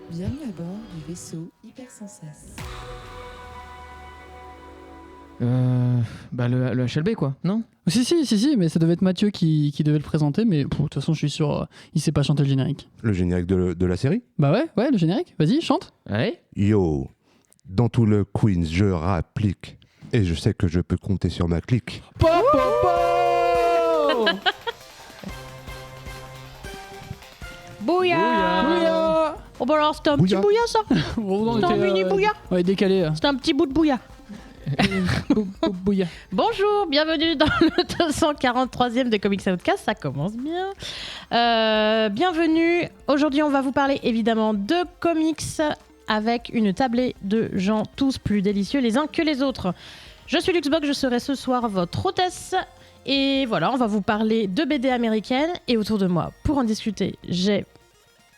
Bienvenue à bord du vaisseau Hypersensas. Le HLB quoi, non? Si, mais ça devait être Mathieu qui devait le présenter, mais de toute façon, je suis sûr, il sait pas chanter le générique. Le générique de la série? Bah ouais, le générique, vas-y, chante. Allez. Yo, dans tout le Queens, je rapplique. Et je sais que je peux compter sur ma clique. Bouillard. Oh bah alors c'était un petit bouillard ça. C'était un mini bouillard. Ouais, décalé. C'était un petit bout de bouillard. Bouillard. Bonjour, bienvenue dans le 243e de Comics Outcast, ça commence bien. Bienvenue, aujourd'hui on va vous parler évidemment de comics avec une tablée de gens tous plus délicieux les uns que les autres. Je suis Luxbox, je serai ce soir votre hôtesse. Et voilà, on va vous parler de BD américaines. Et autour de moi, pour en discuter, j'ai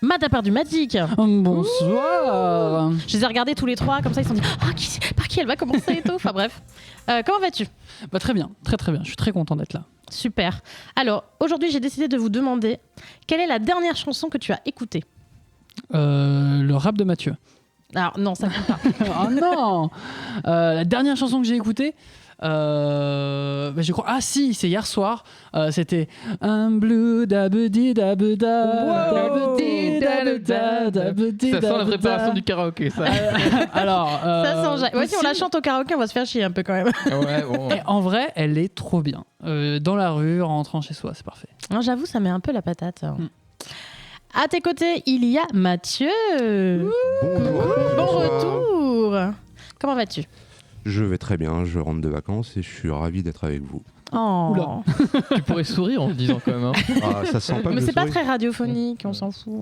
Madaperdumatique. Bonsoir. Je les ai regardés tous les trois, comme ça ils se sont dit par qui elle va commencer et tout. Enfin bref. Comment vas-tu ? Bah très bien, très bien. Je suis très content d'être là. Super. Alors, aujourd'hui, j'ai décidé de vous demander quelle est la dernière chanson que tu as écoutée ? Le rap de Mathieu. Alors, non, ça ne compte pas. Oh non. La dernière chanson que j'ai écoutée, je crois. Ah si, c'est hier soir. C'était un blue dabedi dabeda dabedi dabeda dabedi. Ça sent la préparation du karaoké, ça. Alors, ça sent. Ouais, si on la chante au karaoké, on va se faire chier un peu quand même. Ouais, bon. Et en vrai, elle est trop bien. Dans la rue, en rentrant chez soi, c'est parfait. Non, j'avoue, ça met un peu la patate. À tes côtés, il y a Mathieu. Bon retour. Comment vas-tu ? Je vais très bien, je rentre de vacances et je suis ravi d'être avec vous. Oh. Oula. Tu pourrais sourire en le disant quand même. Hein. Ah, ça sent pas que Mais je c'est pas souris. très radiophonique, on s'en fout.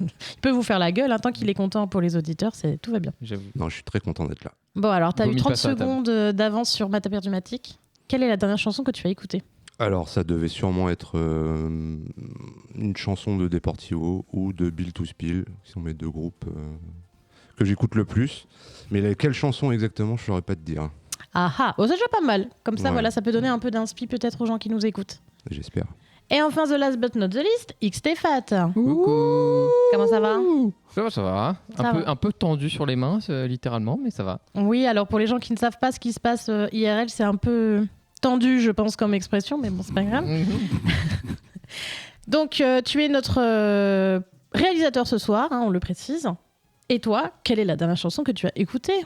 Il peut vous faire la gueule, tant qu'il est content pour les auditeurs, tout va bien. J'avoue. Non, je suis très content d'être là. Bon, alors, t'as eu Vomis 30 pas sur la table. secondes d'avance sur Madaperdumatique. Quelle est la dernière chanson que tu as écoutée ? Alors, ça devait sûrement être une chanson de Deportivo ou de Bill to Spill, qui sont mes deux groupes que j'écoute le plus. Mais quelle chanson exactement, je ne saurais pas te dire. Ah ah, oh, c'est déjà pas mal. Comme ça, Ouais. voilà, ça peut donner un peu d'inspi peut-être aux gens qui nous écoutent. J'espère. Et enfin, the last but not the least, XTFAT. Coucou. Comment ça va ? Ça va. Ça va. Un peu tendu sur les mains, littéralement, mais ça va. Oui, alors pour les gens qui ne savent pas ce qui se passe IRL, c'est un peu tendu, je pense, comme expression, mais bon, c'est pas grave. Donc, tu es notre réalisateur ce soir, on le précise. Et toi, quelle est la dernière chanson que tu as écoutée ?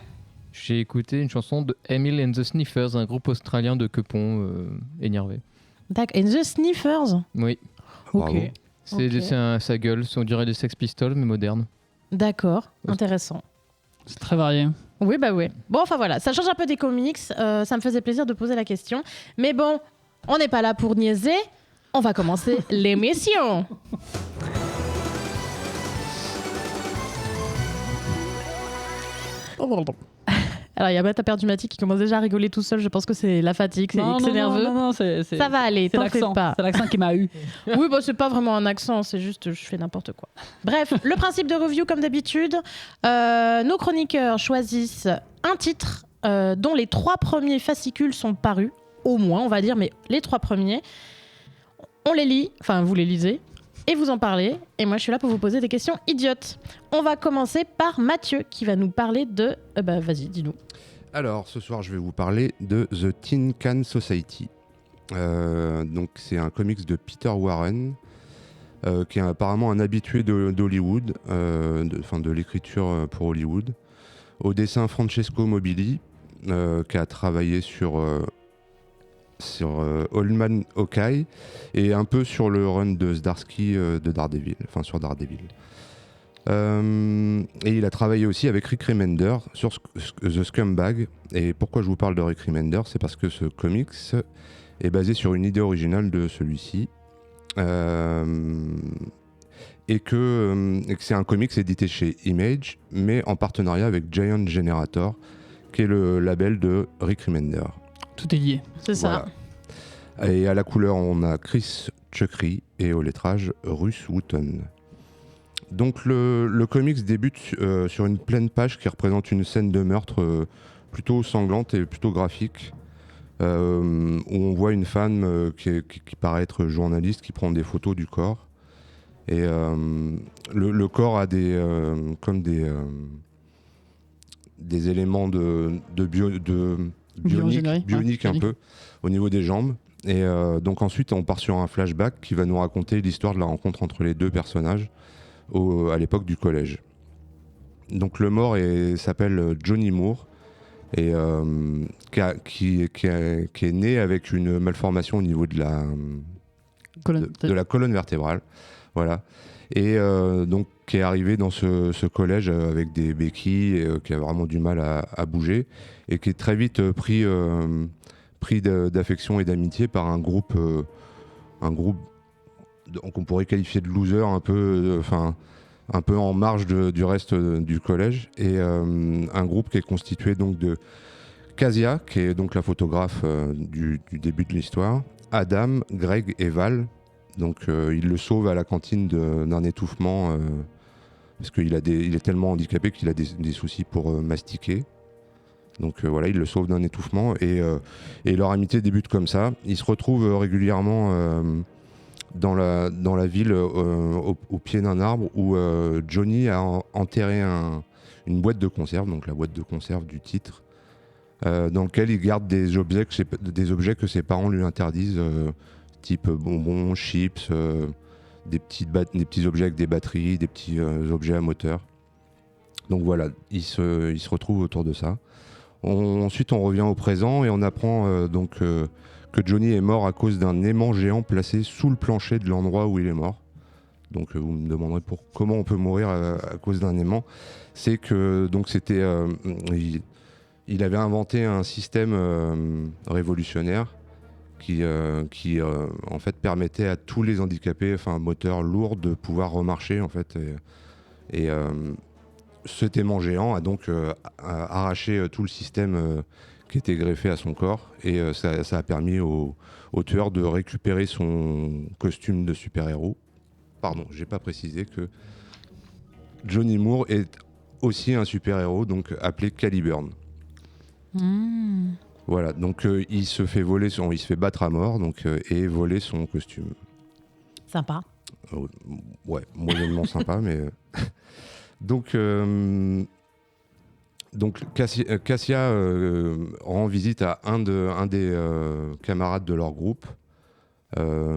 J'ai écouté une chanson de Emil and the Sniffers, un groupe australien de quepons énervé. D'accord. And the Sniffers ? Oui, Bravo. Ok. Ok. ça gueule, on dirait des Sex Pistols, mais moderne. D'accord, intéressant. C'est très varié. Oui, bah oui. Bon, enfin voilà, ça change un peu des comics. Ça me faisait plaisir de poser la question. Mais bon, on n'est pas là pour niaiser. On va commencer l'émission. Alors, il y a Madaperdumatique qui commence déjà à rigoler tout seul. Je pense que c'est la fatigue, c'est nerveux. Non, c'est Ça va aller, c'est t'en fais l'accent. pas. C'est l'accent qui m'a eu. Oui, bah, c'est pas vraiment un accent, c'est juste je fais n'importe quoi. Bref, le principe de review, comme d'habitude, nos chroniqueurs choisissent un titre dont les 3 premiers fascicules sont parus, au moins, on va dire, mais les 3 premiers. On les lit, enfin, vous les lisez, et vous en parlez. Et moi, je suis là pour vous poser des questions idiotes. On va commencer par Mathieu, qui va nous parler de... vas-y, dis-nous. Alors, ce soir, je vais vous parler de The Tin Can Society. Donc, c'est un comics de Peter Warren, qui est apparemment un habitué d'Hollywood, de l'écriture pour Hollywood. Au dessin, Francesco Mobili, qui a travaillé sur Old Man Hawkeye et un peu sur le run de Zdarsky de Daredevil, enfin sur Daredevil. Et il a travaillé aussi avec Rick Remender sur The Scumbag. Et pourquoi je vous parle de Rick Remender, c'est parce que ce comics est basé sur une idée originale de celui-ci. Et que c'est un comics édité chez Image, mais en partenariat avec Giant Generator, qui est le label de Rick Remender. Tout est lié. C'est ça. Voilà. Et à la couleur, on a Chris Chuckry et au lettrage, Russ Wooten. Donc le comics débute sur une pleine page qui représente une scène de meurtre plutôt sanglante et plutôt graphique, où on voit une femme qui paraît être journaliste qui prend des photos du corps. Et le corps a des éléments bioniques un peu au niveau des jambes. Et donc ensuite on part sur un flashback qui va nous raconter l'histoire de la rencontre entre les deux personnages à l'époque du collège. Donc le mort s'appelle Johnny Moore et qui est né avec une malformation au niveau de la colonne vertébrale. Voilà. Et donc qui est arrivé dans ce collège avec des béquilles et qui a vraiment du mal à bouger et qui est très vite pris d'affection et d'amitié par un groupe qu'on pourrait qualifier de loser un peu en marge du reste du collège et un groupe qui est constitué donc de Casia qui est donc la photographe du début de l'histoire, Adam, Greg et Val. Donc il le sauve à la cantine d'un étouffement parce qu'il est tellement handicapé qu'il a des soucis pour mastiquer. Donc voilà, il le sauve d'un étouffement et leur amitié débute comme ça. Ils se retrouvent régulièrement dans la ville au pied d'un arbre où Johnny a enterré une boîte de conserve, donc la boîte de conserve du titre, dans lequel il garde des objets que ses parents lui interdisent, type bonbons, chips, des petits objets avec des batteries, des petits objets à moteur. Donc voilà, ils se retrouvent autour de ça. Ensuite, on revient au présent et on apprend que Johnny est mort à cause d'un aimant géant placé sous le plancher de l'endroit où il est mort. Donc vous me demanderez comment on peut mourir à cause d'un aimant. C'est que donc c'était il avait inventé un système révolutionnaire qui en fait permettait à tous les handicapés, moteurs lourds, de pouvoir remarcher en fait. Et cet aimant géant a donc arraché tout le système qui était greffé à son corps et ça a permis au tueur de récupérer son costume de super-héros. Pardon, j'ai pas précisé que Johnny Moore est aussi un super-héros, donc appelé Caliburn. Voilà, donc il se fait battre à mort et voler son costume. Sympa. Ouais, moyennement sympa, mais... Donc Cassia rend visite à un des camarades de leur groupe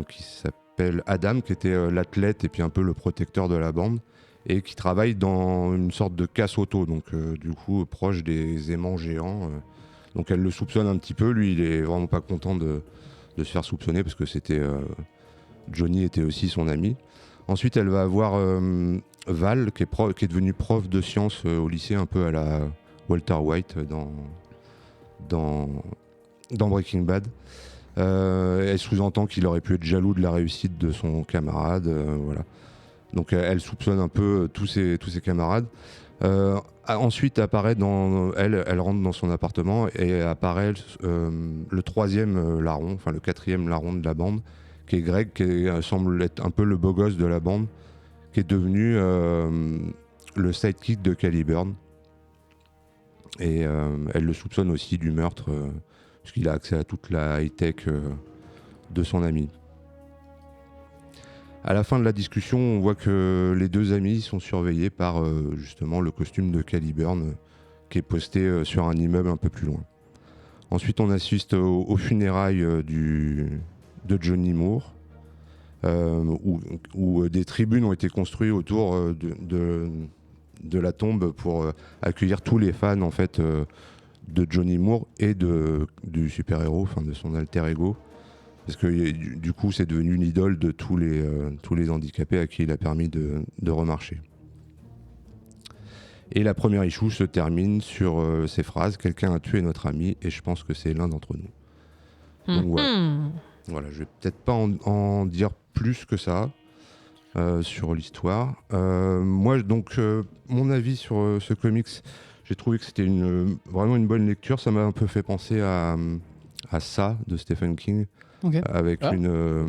qui s'appelle Adam, qui était l'athlète et puis un peu le protecteur de la bande et qui travaille dans une sorte de casse auto, donc du coup proche des aimants géants. Donc elle le soupçonne un petit peu, lui il est vraiment pas content de se faire soupçonner parce que Johnny était aussi son ami. Ensuite elle va voir Val qui est devenu prof de sciences au lycée, un peu à la Walter White dans Breaking Bad. Elle sous-entend qu'il aurait pu être jaloux de la réussite de son camarade, voilà. Donc elle soupçonne un peu tous ses camarades. Ensuite apparaît elle rentre dans son appartement et apparaît le troisième larron, le quatrième larron de la bande, qui est Greg, qui semble être un peu le beau gosse de la bande, qui est devenu le sidekick de Caliburn. Et elle le soupçonne aussi du meurtre, puisqu'il a accès à toute la high-tech de son ami. À la fin de la discussion, on voit que les deux amis sont surveillés par justement le costume de Caliburn qui est posté sur un immeuble un peu plus loin. Ensuite, on assiste aux funérailles de Johnny Moore, où des tribunes ont été construites autour de la tombe pour accueillir tous les fans en fait, de Johnny Moore et du super-héros, de son alter ego. Parce que du coup, c'est devenu l'idole de tous les handicapés à qui il a permis de remarcher. Et la première issue se termine sur ces phrases: quelqu'un a tué notre ami et je pense que c'est l'un d'entre nous. Donc voilà, je vais peut-être pas en dire plus que ça sur l'histoire. Moi, donc, mon avis sur ce comics, j'ai trouvé que c'était vraiment une bonne lecture. Ça m'a un peu fait penser à ça de Stephen King. Okay. Avec une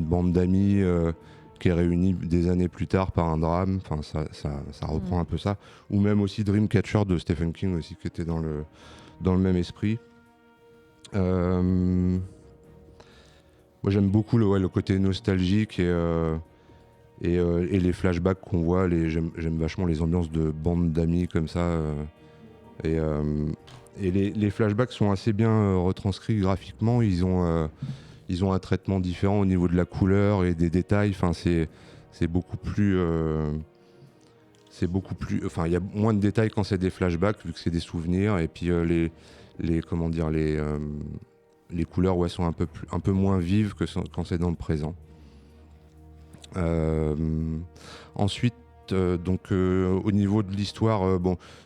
bande d'amis qui est réunie des années plus tard par un drame. Ça reprend un peu ça. Ou même aussi Dreamcatcher de Stephen King aussi, qui était dans le même esprit. Moi j'aime beaucoup le côté nostalgique et les flashbacks qu'on voit. J'aime vachement les ambiances de bande d'amis comme ça. Et les flashbacks sont assez bien retranscrits graphiquement. Ils ont un traitement différent au niveau de la couleur et des détails. Enfin, c'est beaucoup plus. Enfin, il y a moins de détails quand c'est des flashbacks vu que c'est des souvenirs. Et puis les couleurs sont un peu moins vives que quand c'est dans le présent. Ensuite, au niveau de l'histoire,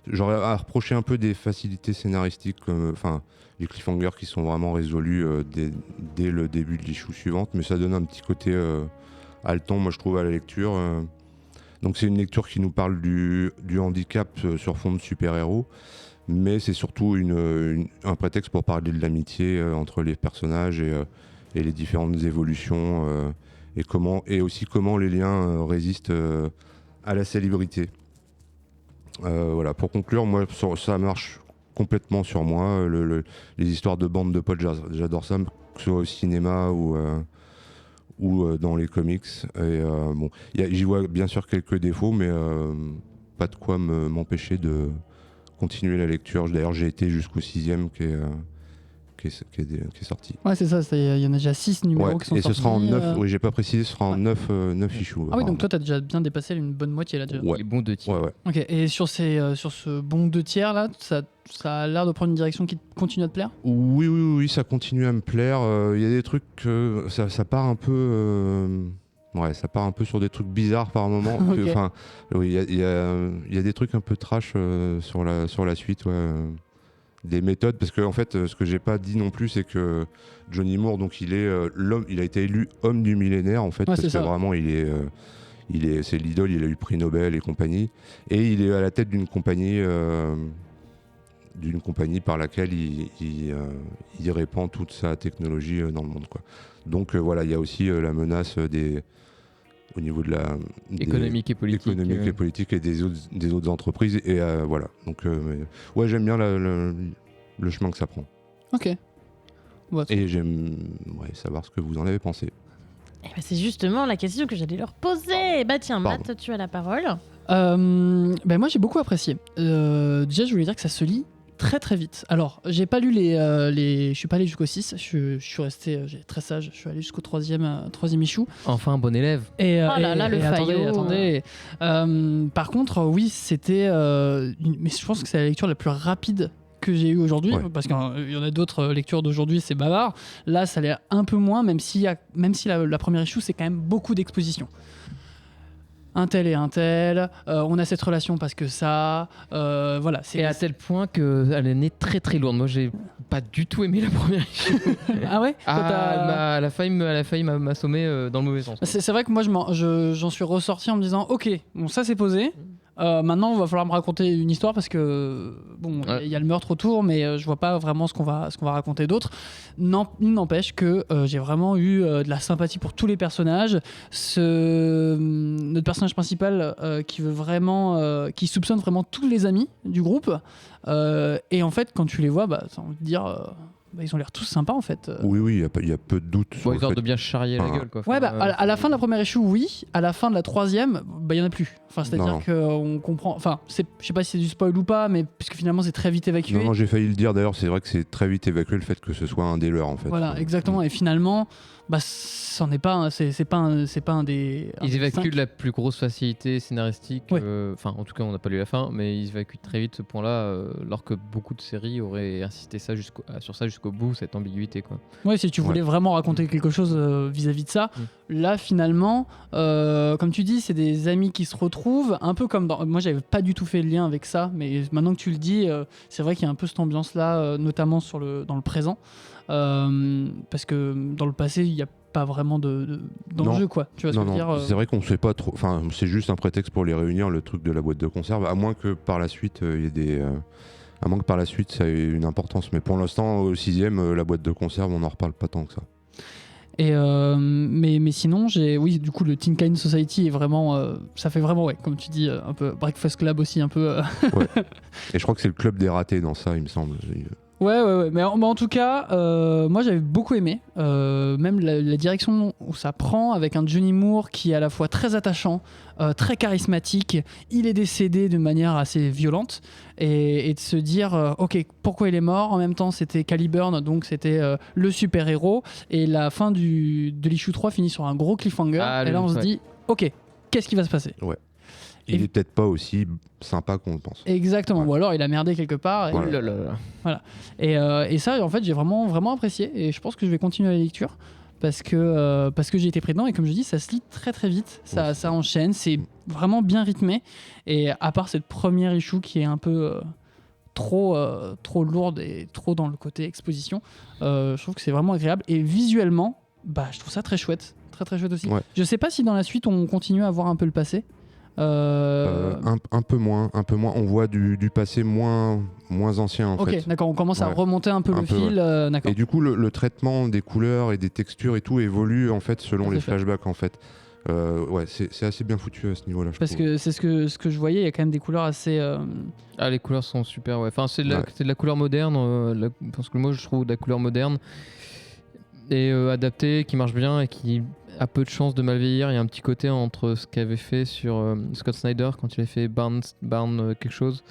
j'aurais à reprocher un peu des facilités scénaristiques, les cliffhangers qui sont vraiment résolus dès le début de l'issue suivante, mais ça donne un petit côté haletant, moi je trouve, à la lecture. Donc c'est une lecture qui nous parle du handicap sur fond de super-héros, mais c'est surtout un prétexte pour parler de l'amitié entre les personnages et les différentes évolutions et aussi comment les liens résistent à la célébrité. Voilà, pour conclure, moi ça marche complètement sur moi. Les histoires de bandes de potes, j'adore ça, que ce soit au cinéma ou dans les comics. Et j'y vois bien sûr quelques défauts, mais pas de quoi m'empêcher de continuer la lecture. D'ailleurs, j'ai été jusqu'au 6e qui est sorti. Ouais, c'est ça, il y en a déjà 6 numéros qui sont sortis. Et ce sera en 9, oui, j'ai pas précisé, ce sera en 9 issues. Ah oui, donc toi, t'as déjà bien dépassé une bonne moitié là déjà. Ouais. Les bons 2 tiers. Ouais. Ok, et sur ce bon 2 tiers là, ça a l'air de prendre une direction qui continue à te plaire? Oui, ça continue à me plaire. Il y a des trucs, ça part un peu... ça part un peu sur des trucs bizarres par moment. Okay. Il y a des trucs un peu trash sur la suite, des méthodes, parce que en fait, ce que j'ai pas dit non plus, c'est que Johnny Moore, donc il a été élu homme du millénaire en fait, parce que vraiment c'est l'idole, il a eu le prix Nobel et compagnie, et il est à la tête d'une compagnie par laquelle il répand toute sa technologie dans le monde, quoi. Donc il y a aussi la menace au niveau de économique et politique et des autres entreprises, et voilà. Donc j'aime bien le chemin que ça prend. Ok. Et j'aime savoir ce que vous en avez pensé. C'est justement la question que j'allais leur poser. Tiens, Matt, tu as la parole. Moi j'ai beaucoup apprécié. Déjà je voulais dire que ça se lit très très vite. Alors j'ai pas lu je suis pas allé jusqu'au 6, je suis resté j'ai très sage, je suis allé jusqu'au 3e issue. Enfin un bon élève. Et le faillot. Attendez. Par contre oui c'était mais je pense que c'est la lecture la plus rapide que j'ai eu aujourd'hui, parce qu'il y en a d'autres lectures d'aujourd'hui, c'est bavard. Là ça l'est un peu moins, même si la première issue c'est quand même beaucoup d'exposition. Un tel et un tel, on a cette relation parce que ça, voilà. Et à tel point qu'elle est née très très lourde. Moi, j'ai pas du tout aimé la première issue. Ah ouais? Elle a failli m'assommer dans le mauvais sens. C'est vrai que moi, j'en suis ressorti en me disant, ok, bon, ça c'est posé. Maintenant, il va falloir me raconter une histoire parce que il y a le meurtre autour, mais je vois pas vraiment ce qu'on va raconter d'autre. Il n'empêche que j'ai vraiment eu de la sympathie pour tous les personnages. Notre personnage principal qui veut vraiment, qui soupçonne vraiment tous les amis du groupe. Et en fait, quand tu les vois, t'as envie de dire. Ils ont l'air tous sympas en fait. Oui, il y a peu de doutes. Histoire de bien charrier la gueule, quoi. À la fin de la première issue, oui. À la fin de la 3e, il y en a plus. C'est-à-dire qu'on comprend. Enfin, je sais pas si c'est du spoil ou pas, mais puisque finalement c'est très vite évacué. Non, j'ai failli le dire d'ailleurs. C'est vrai que c'est très vite évacué le fait que ce soit un des leurs en fait. Voilà, exactement. Et finalement, c'en est pas. C'est pas un des. Ils évacuent de la plus grosse facilité scénaristique. Ouais. En tout cas, on n'a pas lu la fin, mais ils évacuent très vite ce point-là, alors que beaucoup de séries auraient insisté sur ça jusqu'au bout, cette ambiguïté, quoi. Ouais, si tu voulais vraiment raconter quelque chose vis-à-vis de ça, là finalement, comme tu dis, c'est des amis qui se retrouvent, un peu comme moi j'avais pas du tout fait le lien avec ça, mais maintenant que tu le dis, c'est vrai qu'il y a un peu cette ambiance-là, notamment dans le présent, parce que dans le passé, il n'y a pas vraiment d'enjeu, quoi. Tu vois ce que je veux dire c'est vrai qu'on sait pas trop. Enfin, c'est juste un prétexte pour les réunir, le truc de la boîte de conserve, à moins que par la suite il y ait des. À moins que par la suite ça ait une importance. Mais pour l'instant, au 6e, la boîte de conserve, on n'en reparle pas tant que ça. Et mais sinon, du coup, le Teen Kind Society est vraiment. Ça fait vraiment, comme tu dis, un peu Breakfast Club aussi, un peu. Ouais. Et je crois que c'est le club des ratés dans ça, il me semble. Ouais. Mais en tout cas, moi j'avais beaucoup aimé. Même la direction où ça prend, avec un Johnny Moore qui est à la fois très attachant, très charismatique. Il est décédé de manière assez violente. Et de se dire, ok, pourquoi il est mort? En même temps, c'était Caliburn, donc c'était le super-héros. Et la fin de l'issue 3 finit sur un gros cliffhanger. Et là, on se dit, ok, qu'est-ce qui va se passer? Il est peut-être pas aussi sympa qu'on le pense. Exactement, Ouais. ou alors il a merdé quelque part. Voilà. Et ça, en fait, j'ai vraiment apprécié. Et je pense que je vais continuer la lecture parce que j'ai été pris dedans. Et comme je dis, ça se lit très très vite. Ça enchaîne. C'est vraiment bien rythmé. Et à part cette première issue qui est un peu trop lourde et trop dans le côté exposition, je trouve que c'est vraiment agréable. Et visuellement, je trouve ça très chouette. Très très chouette aussi. Ouais. Je sais pas si dans la suite on continue à voir un peu le passé. Un peu moins. On voit du passé moins ancien en fait. Ok, d'accord, on commence à Ouais. remonter un peu Un le peu, fil. D'accord. Et du coup, le traitement des couleurs et des textures et tout évolue en fait selon Ça, les c'est fait. flashbacks en fait. C'est assez bien foutu à ce niveau-là. Je Parce trouve. que c'est ce que je voyais, il y a quand même des couleurs assez. Ah, les couleurs sont super, ouais. Enfin, c'est de la couleur moderne, parce que moi je trouve de la couleur moderne et adaptée, qui marche bien et qui a peu de chances de mal vieillir. Il y a un petit côté entre ce qu'avait fait sur Scott Snyder quand il a fait Barn quelque chose,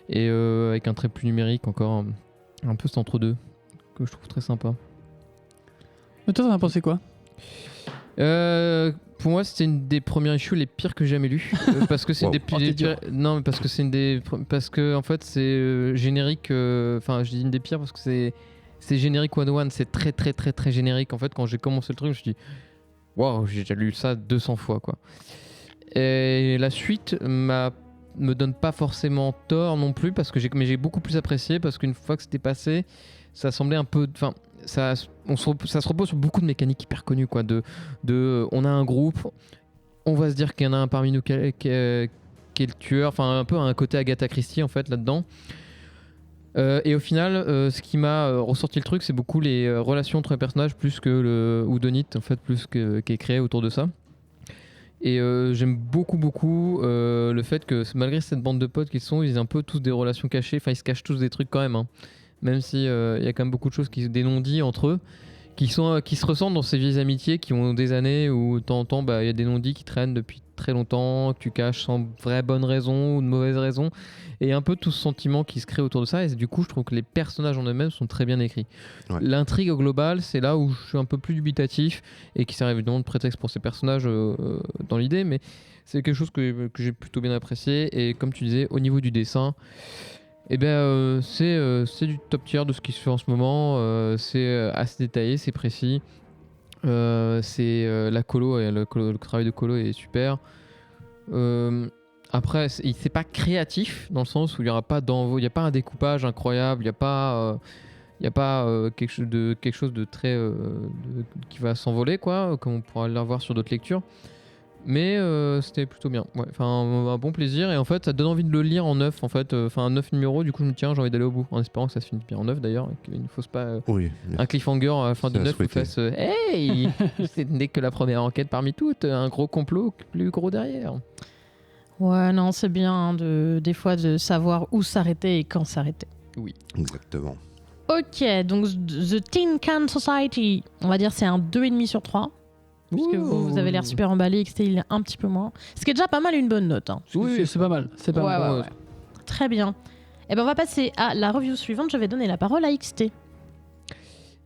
et avec un trait plus numérique encore, un peu cet entre-deux, que je trouve très sympa. Mais toi, t'en as pensé quoi? Pour moi, c'était une des premières issues les pires que j'ai jamais lues, parce que c'est Wow. des Oh, t'es dur. non, mais parce que c'est parce que en fait c'est générique. Enfin, je dis une des pires parce que c'est générique 101, c'est très très très très générique. En fait, quand j'ai commencé le truc, je me suis dit waouh, j'ai déjà lu ça 200 fois quoi. Et la suite me donne pas forcément tort non plus, parce que j'ai beaucoup plus apprécié, parce qu'une fois que c'était passé, ça semblait un peu, enfin ça se repose sur beaucoup de mécaniques hyper connues quoi, on a un groupe, on va se dire qu'il y en a un parmi nous qui est le tueur, enfin un peu un côté Agatha Christie en fait là-dedans. Et au final, ce qui m'a ressorti le truc, c'est beaucoup les relations entre les personnages, plus que le whodunit en fait, plus qui est créé autour de ça. Et j'aime beaucoup le fait que malgré cette bande de potes qu'ils sont, ils ont un peu tous des relations cachées, enfin ils se cachent tous des trucs quand même, hein. Même si y a quand même beaucoup de choses des non-dits entre eux, qui se ressentent dans ces vieilles amitiés qui ont des années où de temps en temps y a des non-dits qui traînent depuis très longtemps, que tu caches sans vraie bonne raison ou de mauvaise raison, et un peu tout ce sentiment qui se crée autour de ça. Et du coup je trouve que les personnages en eux-mêmes sont très bien écrits. Ouais. L'intrigue au global, c'est là où je suis un peu plus dubitatif, et qui sert évidemment de prétexte pour ces personnages dans l'idée, mais c'est quelque chose que j'ai plutôt bien apprécié. Et comme tu disais, au niveau du dessin, c'est du top tier de ce qui se fait en ce moment. C'est assez détaillé, c'est précis. La colo, le travail de colo est super. Après, c'est pas créatif dans le sens où il n'y aura pas d'envoi, il n'y a pas un découpage incroyable, il n'y a pas quelque chose de très qui va s'envoler quoi, comme on pourra l'avoir sur d'autres lectures. Mais c'était plutôt bien. Ouais, enfin un bon plaisir, et en fait ça donne envie de le lire en 9 en fait, enfin 9 numéros. Du coup je me tiens, j'ai envie d'aller au bout, en espérant que ça se finisse bien en 9 d'ailleurs, et qu'il ne faut pas Oui. un cliffhanger à la fin du C'est à 9 où souhaiter. fasse hey, ce n'est que la première enquête parmi toutes, un gros complot plus gros derrière. Ouais, non, c'est bien hein, des fois de savoir où s'arrêter et quand s'arrêter. Exactement. Ok, donc The Tin Can Society, on va dire c'est un 2,5 sur 3. Puisque vous avez l'air super emballé et que c'était un petit peu moins. Ce qui est déjà pas mal une bonne note. Hein. Oui, c'est pas mal. C'est pas Ouais, mal. ouais. Très bien. Et ben on va passer à la review suivante. Je vais donner la parole à XT.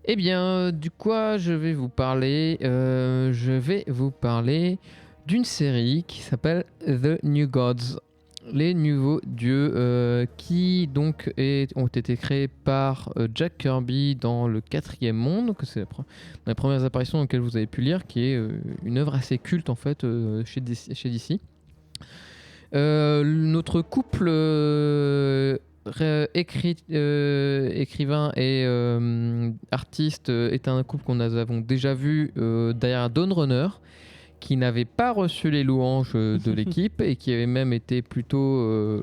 Eh bien, du coup, je vais vous parler d'une série qui s'appelle The New Gods, les nouveaux dieux, qui donc ont été créés par Jack Kirby dans le 4e monde, que c'est les premières apparitions dans lesquelles vous avez pu lire, qui est une œuvre assez culte en fait chez DC. Notre couple écrivain et artiste est un couple qu'on avons déjà vu derrière Dawn Runner, qui n'avait pas reçu les louanges de l'équipe et qui avait même été plutôt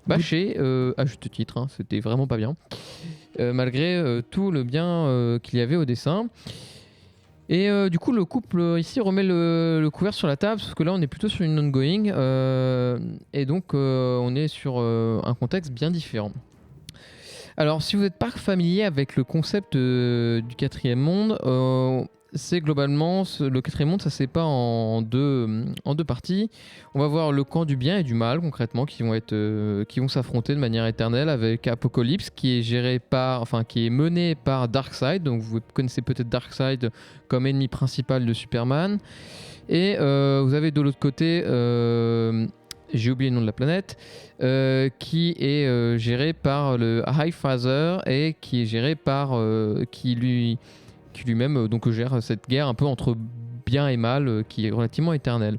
bâché à juste titre, hein. C'était vraiment pas bien, malgré tout le bien qu'il y avait au dessin. Et du coup le couple ici remet le couvert sur la table, sauf que là on est plutôt sur une ongoing, et donc on est sur un contexte bien différent. Alors, si vous n'êtes pas familier avec le concept du quatrième monde, c'est globalement le quatrième monde, ça se sépare en deux parties. On va voir le camp du bien et du mal concrètement qui vont s'affronter de manière éternelle avec Apocalypse qui est mené par Darkseid. Donc vous connaissez peut-être Darkseid comme ennemi principal de Superman. Et vous avez de l'autre côté, j'ai oublié le nom de la planète, qui est géré par le High Father et qui est géré par qui lui-même donc gère cette guerre un peu entre bien et mal qui est relativement éternelle.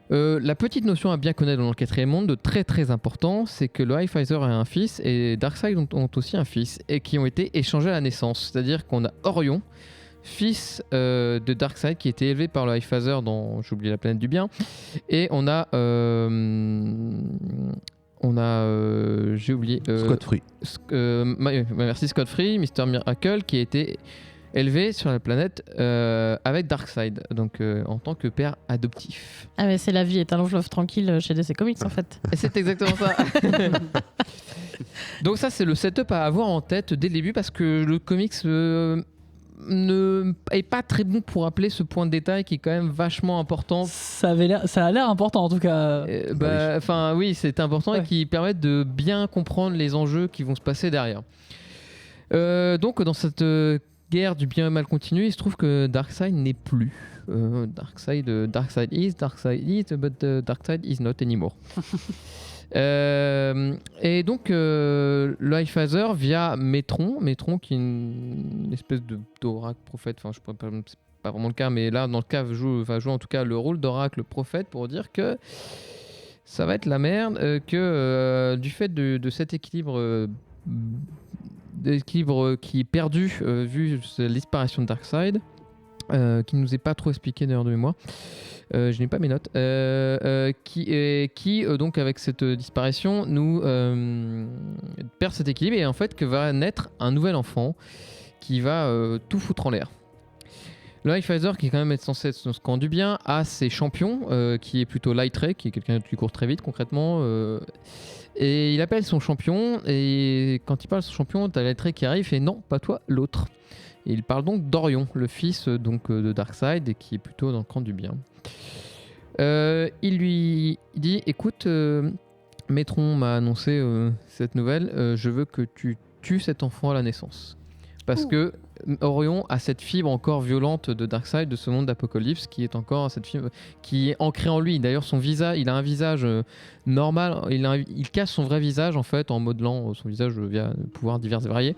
La petite notion à bien connaître dans le quatrième monde, de très très important, c'est que le Highfather a un fils et Darkseid ont aussi un fils et qui ont été échangés à la naissance. C'est-à-dire qu'on a Orion, fils de Darkseid qui a été élevé par le Highfather dans, j'ai oublié la planète du bien, et on a j'ai oublié Scott Free. merci Scott Free, Mr. Miracle qui a été élevé sur la planète avec Darkseid, donc en tant que père adoptif. Ah mais c'est la vie est un long fleuve tranquille chez DC Comics en fait. Et c'est exactement ça. Donc ça c'est le setup à avoir en tête dès le début parce que le comics ne est pas très bon pour rappeler ce point de détail qui est quand même vachement important. Ça a l'air important en tout cas. Oui, c'est important Ouais. et qui permet de bien comprendre les enjeux qui vont se passer derrière. Donc dans cette guerre du bien et mal continue, il se trouve que Darkseid n'est plus. Darkseid is, but Darkseid is not anymore. Et donc le Highfather via Metron qui est une espèce d'oracle prophète, enfin je pourrais pas, c'est pas vraiment le cas, mais là dans le cas va jouer en tout cas le rôle d'oracle prophète pour dire que ça va être la merde, que du fait de cet équilibre qui est perdu vu la disparition de Darkseid, qui ne nous est pas trop expliqué d'ailleurs de mémoire. Je n'ai pas mes notes. Qui donc avec cette disparition nous perd cet équilibre et en fait que va naître un nouvel enfant qui va tout foutre en l'air. Le Highfather, qui est quand même censé être ce camp du bien, a ses champions, qui est plutôt Light Ray, qui est quelqu'un qui court très vite concrètement. Et il appelle son champion, et quand il parle de son champion, t'as Light Ray qui arrive et non, pas toi, l'autre. Et il parle donc d'Orion, le fils de Darkseid, et qui est plutôt dans le camp du bien. Il lui dit, écoute, Metron m'a annoncé cette nouvelle, je veux que tu tues cet enfant à la naissance. Parce que Orion a cette fibre encore violente de Darkseid, de ce monde d'Apocalypse, qui est encore cette fibre qui est ancrée en lui. D'ailleurs, son visage, il a un visage normal, il cache son vrai visage en fait en modelant son visage via pouvoirs divers et variés.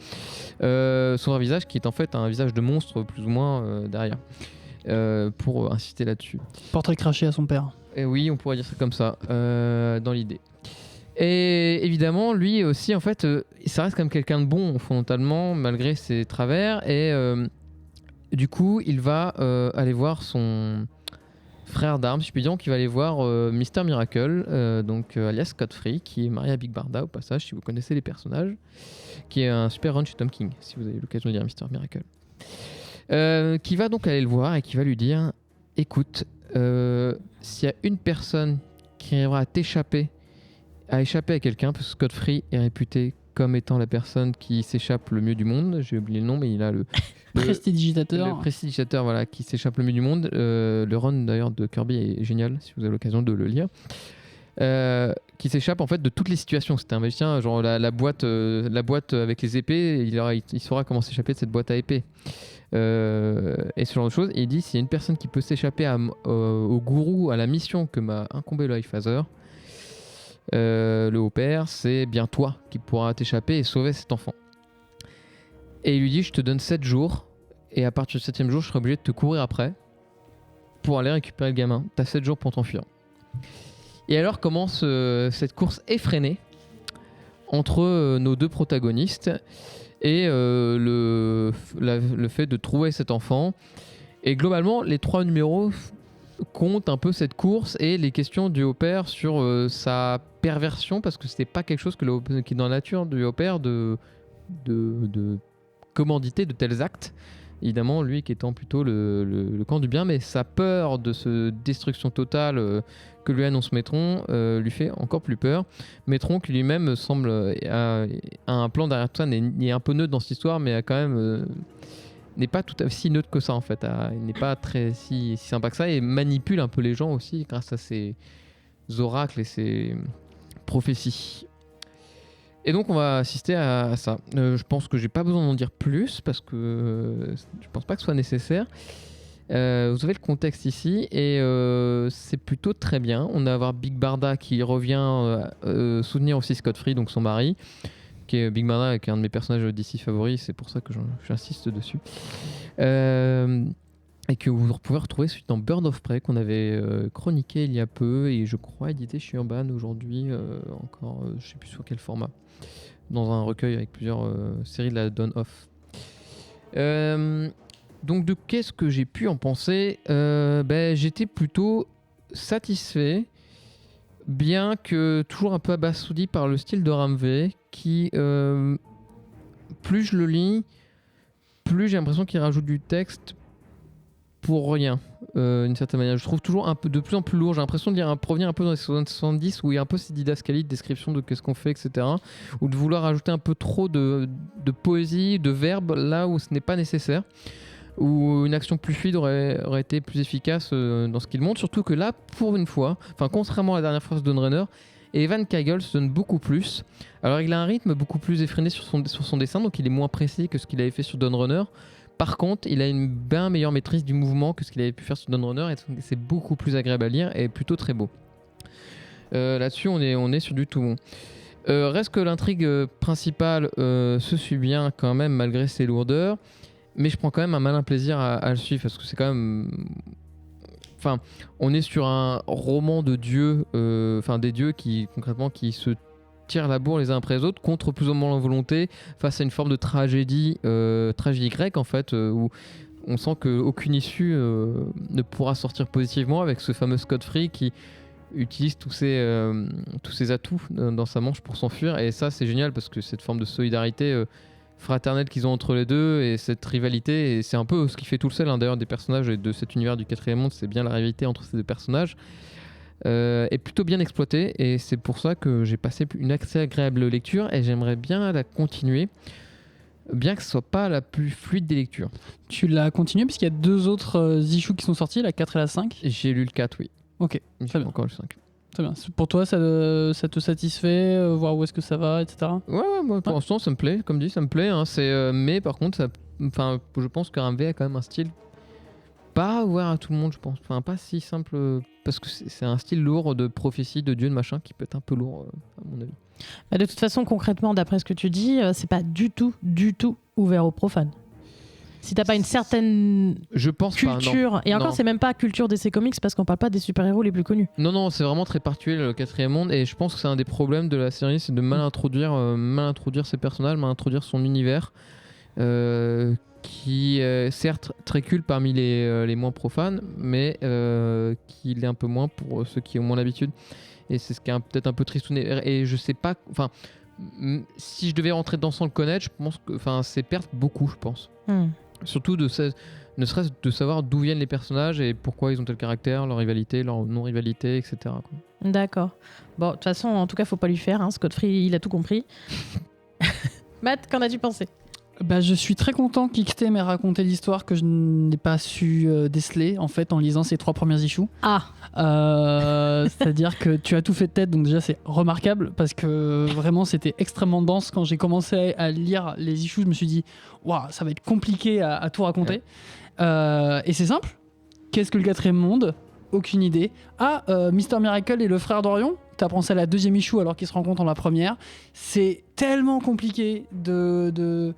Son vrai visage qui est en fait un visage de monstre plus ou moins derrière. Pour insister là-dessus. Portrait craché à son père. Et oui, on pourrait dire ça comme ça, dans l'idée. Et évidemment, lui aussi, en fait, ça reste comme quelqu'un de bon, fondamentalement, malgré ses travers. Et du coup, il va aller voir son frère d'armes, si je puis dire, qui va aller voir Mr. Miracle, alias Scott Free, qui est marié à Big Barda, au passage, si vous connaissez les personnages, qui est un super run chez Tom King, si vous avez l'occasion de lire Mr. Miracle. Qui va donc aller le voir et qui va lui dire, écoute, s'il y a une personne qui arrivera à échapper à quelqu'un, parce que Scott Free est réputé comme étant la personne qui s'échappe le mieux du monde, j'ai oublié le nom, mais il a le prestidigitateur, voilà, qui s'échappe le mieux du monde. Le run d'ailleurs de Kirby est génial, si vous avez l'occasion de le lire. Qui s'échappe en fait de toutes les situations. C'était un magicien, genre la boîte avec les épées, il saura comment s'échapper de cette boîte à épées. Et ce genre de choses. Et il dit, s'il y a une personne qui peut s'échapper au gourou, à la mission que m'a incombé le Highfather, le haut-père, c'est bien toi qui pourras t'échapper et sauver cet enfant. Et il lui dit, je te donne 7 jours, et à partir du 7e jour, je serai obligé de te courir après pour aller récupérer le gamin. T'as 7 jours pour t'enfuir. Et alors commence cette course effrénée entre nos deux protagonistes et le fait de trouver cet enfant. Et globalement, les 3 numéros comptent un peu cette course et les questions du haut-père sur sa perversion, parce que c'était pas quelque chose qui est dans la nature du haut-père de commanditer de tels actes. Évidemment, lui qui étant plutôt le camp du bien, mais sa peur de ce destruction totale que lui annonce Métron lui fait encore plus peur. Métron qui lui-même semble a un plan derrière tout ça, est un peu neutre dans cette histoire, mais a quand même n'est pas tout à fait si neutre que ça en fait. Il n'est pas très si sympa que ça et manipule un peu les gens aussi grâce à ses oracles et ses prophéties. Et donc on va assister à ça. Je pense que j'ai pas besoin d'en dire plus parce que je pense pas que ce soit nécessaire. Vous avez le contexte ici et c'est plutôt très bien. On va avoir Big Barda qui revient soutenir aussi Scott Free, donc son mari, qui est Big Barda, qui est un de mes personnages d'ici favoris, c'est pour ça que j'insiste dessus. Et que vous pouvez retrouver suite dans Bird of Prey qu'on avait chroniqué il y a peu et je crois édité chez Urban aujourd'hui encore, je sais plus sur quel format, dans un recueil avec plusieurs séries de la Dawn of. Donc de qu'est-ce que j'ai pu en penser, j'étais plutôt satisfait, bien que toujours un peu abasourdi par le style de Ramvé qui plus je le lis, plus j'ai l'impression qu'il rajoute du texte pour rien, d'une certaine manière. Je trouve toujours un peu de plus en plus lourd. J'ai l'impression de revenir un peu dans les 70 où il y a un peu ces didascalies de description de qu'est-ce qu'on fait, etc. Ou de vouloir ajouter un peu trop de poésie, de verbes là où ce n'est pas nécessaire. Où une action plus fluide aurait été plus efficace dans ce qu'il montre. Surtout que là, pour une fois, contrairement à la dernière fois de Dawnrunner, Evan Kagel se donne beaucoup plus. Alors il a un rythme beaucoup plus effréné sur son dessin, donc il est moins précis que ce qu'il avait fait sur Dawnrunner. Par contre, il a une bien meilleure maîtrise du mouvement que ce qu'il avait pu faire sur Dawnrunner et c'est beaucoup plus agréable à lire et plutôt très beau. Là-dessus, on est sur du tout bon. Reste que l'intrigue principale se suit bien quand même malgré ses lourdeurs, mais je prends quand même un malin plaisir à le suivre parce que c'est quand même... on est sur un roman de dieux, des dieux qui concrètement qui se tirent la bourre les uns après les autres contre plus ou moins leur volonté face à une forme de tragédie grecque en fait, où on sent qu'aucune issue ne pourra sortir positivement avec ce fameux Scott Free qui utilise tous ses atouts dans sa manche pour s'enfuir et ça c'est génial parce que cette forme de solidarité fraternelle qu'ils ont entre les deux et cette rivalité et c'est un peu ce qui fait tout le sel d'ailleurs des personnages et de cet univers du 4e monde, c'est bien la rivalité entre ces deux personnages. Est plutôt bien exploité et c'est pour ça que j'ai passé une assez agréable lecture et j'aimerais bien la continuer bien que ce soit pas la plus fluide des lectures. Tu l'as continué puisqu'il y a 2 autres issues qui sont sortis, la 4 et la 5. J'ai lu le 4, oui. Ok, très bien. Encore le 5. Très bien. Pour toi, ça te satisfait, voir où est-ce que ça va, etc. Ouais, moi pour l'instant ça me plaît, comme dit, ça me plaît. Hein, mais par contre, je pense que Ramvé a quand même un style pas ouvert à tout le monde, je pense. Pas si simple, parce que c'est un style lourd de prophétie, de dieu, de machin, qui peut être un peu lourd, à mon avis. De toute façon, concrètement, d'après ce que tu dis, c'est pas du tout ouvert aux profanes. Si t'as pas une certaine culture, et encore c'est même pas culture DC Comics parce qu'on parle pas des super-héros les plus connus. Non, c'est vraiment très particulier le 4e monde et je pense que c'est un des problèmes de la série, c'est de mal introduire ses personnages, mal introduire son univers qui est certes très culte parmi les moins profanes mais qui l'est un peu moins pour ceux qui ont moins l'habitude et c'est ce qui est peut-être un peu tristouné et je sais pas, si je devais rentrer dedans sans le connaître, je pense que c'est perdre beaucoup, je pense. Surtout ne serait-ce de savoir d'où viennent les personnages et pourquoi ils ont tel caractère, leur rivalité, leur non-rivalité, etc. quoi. D'accord. Bon, de toute façon, en tout cas, faut pas lui faire. Scott Free, il a tout compris. Matt, qu'en as-tu pensé ? Je suis très content qu'Ixté m'ait raconté l'histoire que je n'ai pas su déceler en fait en lisant ces 3 premières issues. C'est-à-dire que tu as tout fait de tête, donc déjà c'est remarquable parce que vraiment c'était extrêmement dense. Quand j'ai commencé à lire les issues, je me suis dit waouh, ça va être compliqué à tout raconter. Et c'est simple. Qu'est-ce que le 4e monde ? Aucune idée. Mr. Miracle et le frère d'Orion. T'apprends ça à la 2e issue alors qu'ils se rencontrent dans la première. C'est tellement compliqué de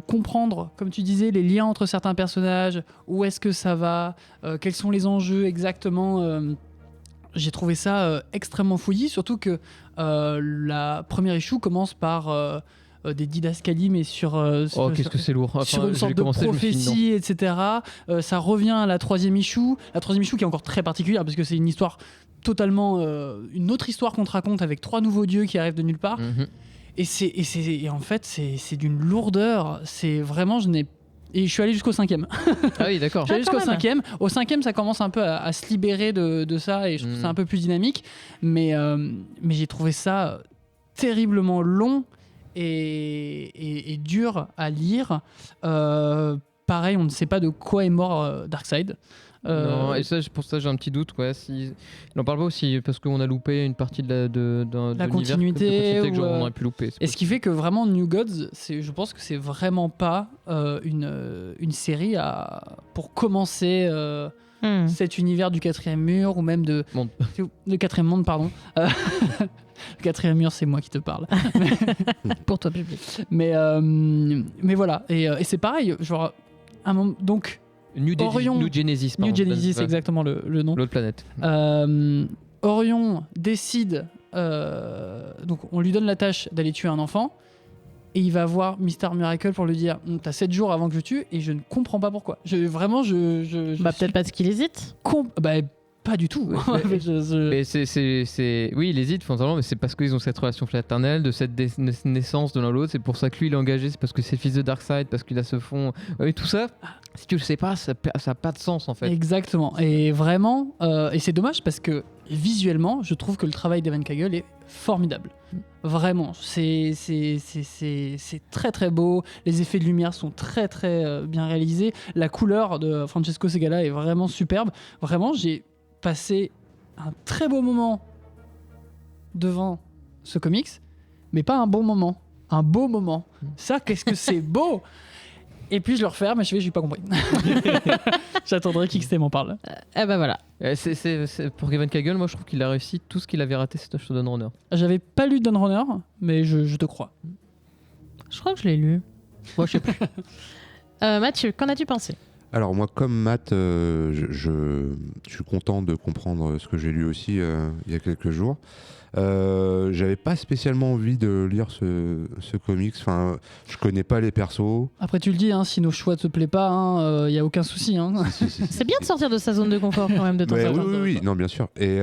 comprendre, comme tu disais, les liens entre certains personnages, où est-ce que ça va, quels sont les enjeux exactement. J'ai trouvé ça extrêmement fouillis, surtout que la première issue commence par des didascalies, mais sur qu'est-ce que c'est lourd. sur une sorte de prophétie, etc. Ça revient à la 3e issue. La 3e issue qui est encore très particulière, parce que c'est une histoire totalement... une autre histoire qu'on te raconte avec 3 nouveaux dieux qui arrivent de nulle part. Et en fait, c'est d'une lourdeur. C'est vraiment, je n'ai Et je suis allé jusqu'au 5e. Ah oui, d'accord. J'allais jusqu'au quand même. 5e. Au 5e, ça commence un peu à se libérer de ça et je trouve ça un peu plus dynamique. Mais j'ai trouvé ça terriblement long et dur à lire. Pareil, on ne sait pas de quoi est mort Darkseid. Non, et ça, pour ça, j'ai un petit doute. Ouais, si... Il en parle pas aussi parce qu'on a loupé une partie de La continuité, que ou, on aurait pu louper. Et ce qui fait que vraiment New Gods, je pense que c'est vraiment pas une série pour commencer cet univers du 4e mur ou même de Monde. le 4e monde, pardon. Le 4e mur, c'est moi qui te parle. Pour toi, public. Mais voilà, et c'est pareil, genre un moment, donc Orion- New Genesis, New pardon. Genesis, Ouais. exactement le nom. L'autre planète. Orion décide, donc on lui donne la tâche d'aller tuer un enfant, et il va voir Mister Miracle pour lui dire t'as 7 jours avant que je tue, et je ne comprends pas pourquoi. Vraiment, je Bah, peut-être parce qu'il hésite. pas du tout. Mais oui, il hésite fondamentalement, mais c'est parce qu'ils ont cette relation fraternelle, de cette naissance de l'un à l'autre. C'est pour ça que lui, il est engagé, c'est parce que c'est le fils de Darkseid, parce qu'il a ce fond. Oui, tout ça, si tu le sais pas, ça a pas de sens en fait. Exactement. Et vraiment, et c'est dommage parce que visuellement, je trouve que le travail d'Evan Cagle est formidable. Vraiment, c'est très très beau. Les effets de lumière sont très très bien réalisés. La couleur de Francesco Segala est vraiment superbe. Vraiment, j'ai passé un très beau moment devant ce comics, mais pas un bon moment, un beau moment. Ça, qu'est-ce que c'est beau! Et puis je le referme, mais j'ai pas compris. J'attendrai qu'XT m'en parle. Eh ben voilà. Pour Evan Cagle, moi je trouve qu'il a réussi tout ce qu'il avait raté sur Dawnrunner. J'avais pas lu Dawnrunner, mais je te crois. Je crois que je l'ai lu. Moi, je sais plus. Mathieu, qu'en as-tu pensé? Alors moi, comme Matt, je suis content de comprendre ce que j'ai lu aussi il y a quelques jours. J'avais pas spécialement envie de lire ce comics. Enfin, je connais pas les persos. Après, tu le dis, hein, si nos choix te plaisent pas, y a aucun souci. Hein. C'est bien de sortir de sa zone de confort quand même de temps Ouais, en temps. oui, non, bien sûr. Et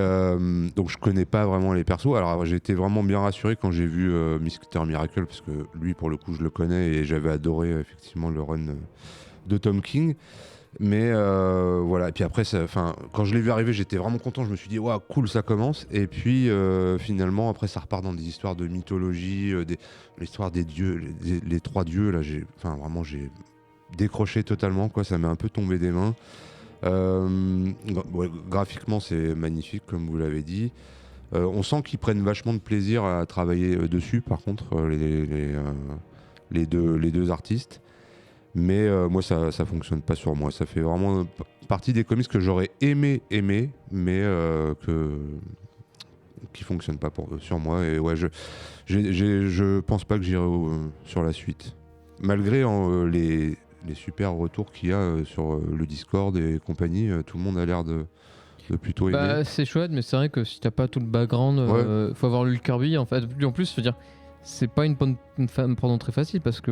donc je connais pas vraiment les persos. Alors j'ai été vraiment bien rassuré quand j'ai vu Mr. Miracle, parce que lui, pour le coup, je le connais et j'avais adoré effectivement le run de Tom King. Mais voilà, et puis après, quand je l'ai vu arriver, j'étais vraiment content. Je me suis dit, waouh, cool, ça commence. Et puis finalement, après, ça repart dans des histoires de mythologie, l'histoire des dieux, les trois dieux. Là, j'ai décroché totalement, quoi. Ça m'est un peu tombé des mains. Graphiquement, c'est magnifique, comme vous l'avez dit. On sent qu'ils prennent vachement de plaisir à travailler dessus, par contre, les deux artistes. Mais moi, ça fonctionne pas sur moi. Ça fait vraiment partie des comics que j'aurais aimé, mais qui fonctionnent pas sur moi. Et ouais, je pense pas que j'irai sur la suite. Malgré les super retours qu'il y a sur le Discord et compagnie, tout le monde a l'air de plutôt aimer. C'est chouette, mais c'est vrai que si t'as pas tout le background, faut avoir lu le Kirby. En fait, en plus, je veux dire, c'est pas une porte très facile parce que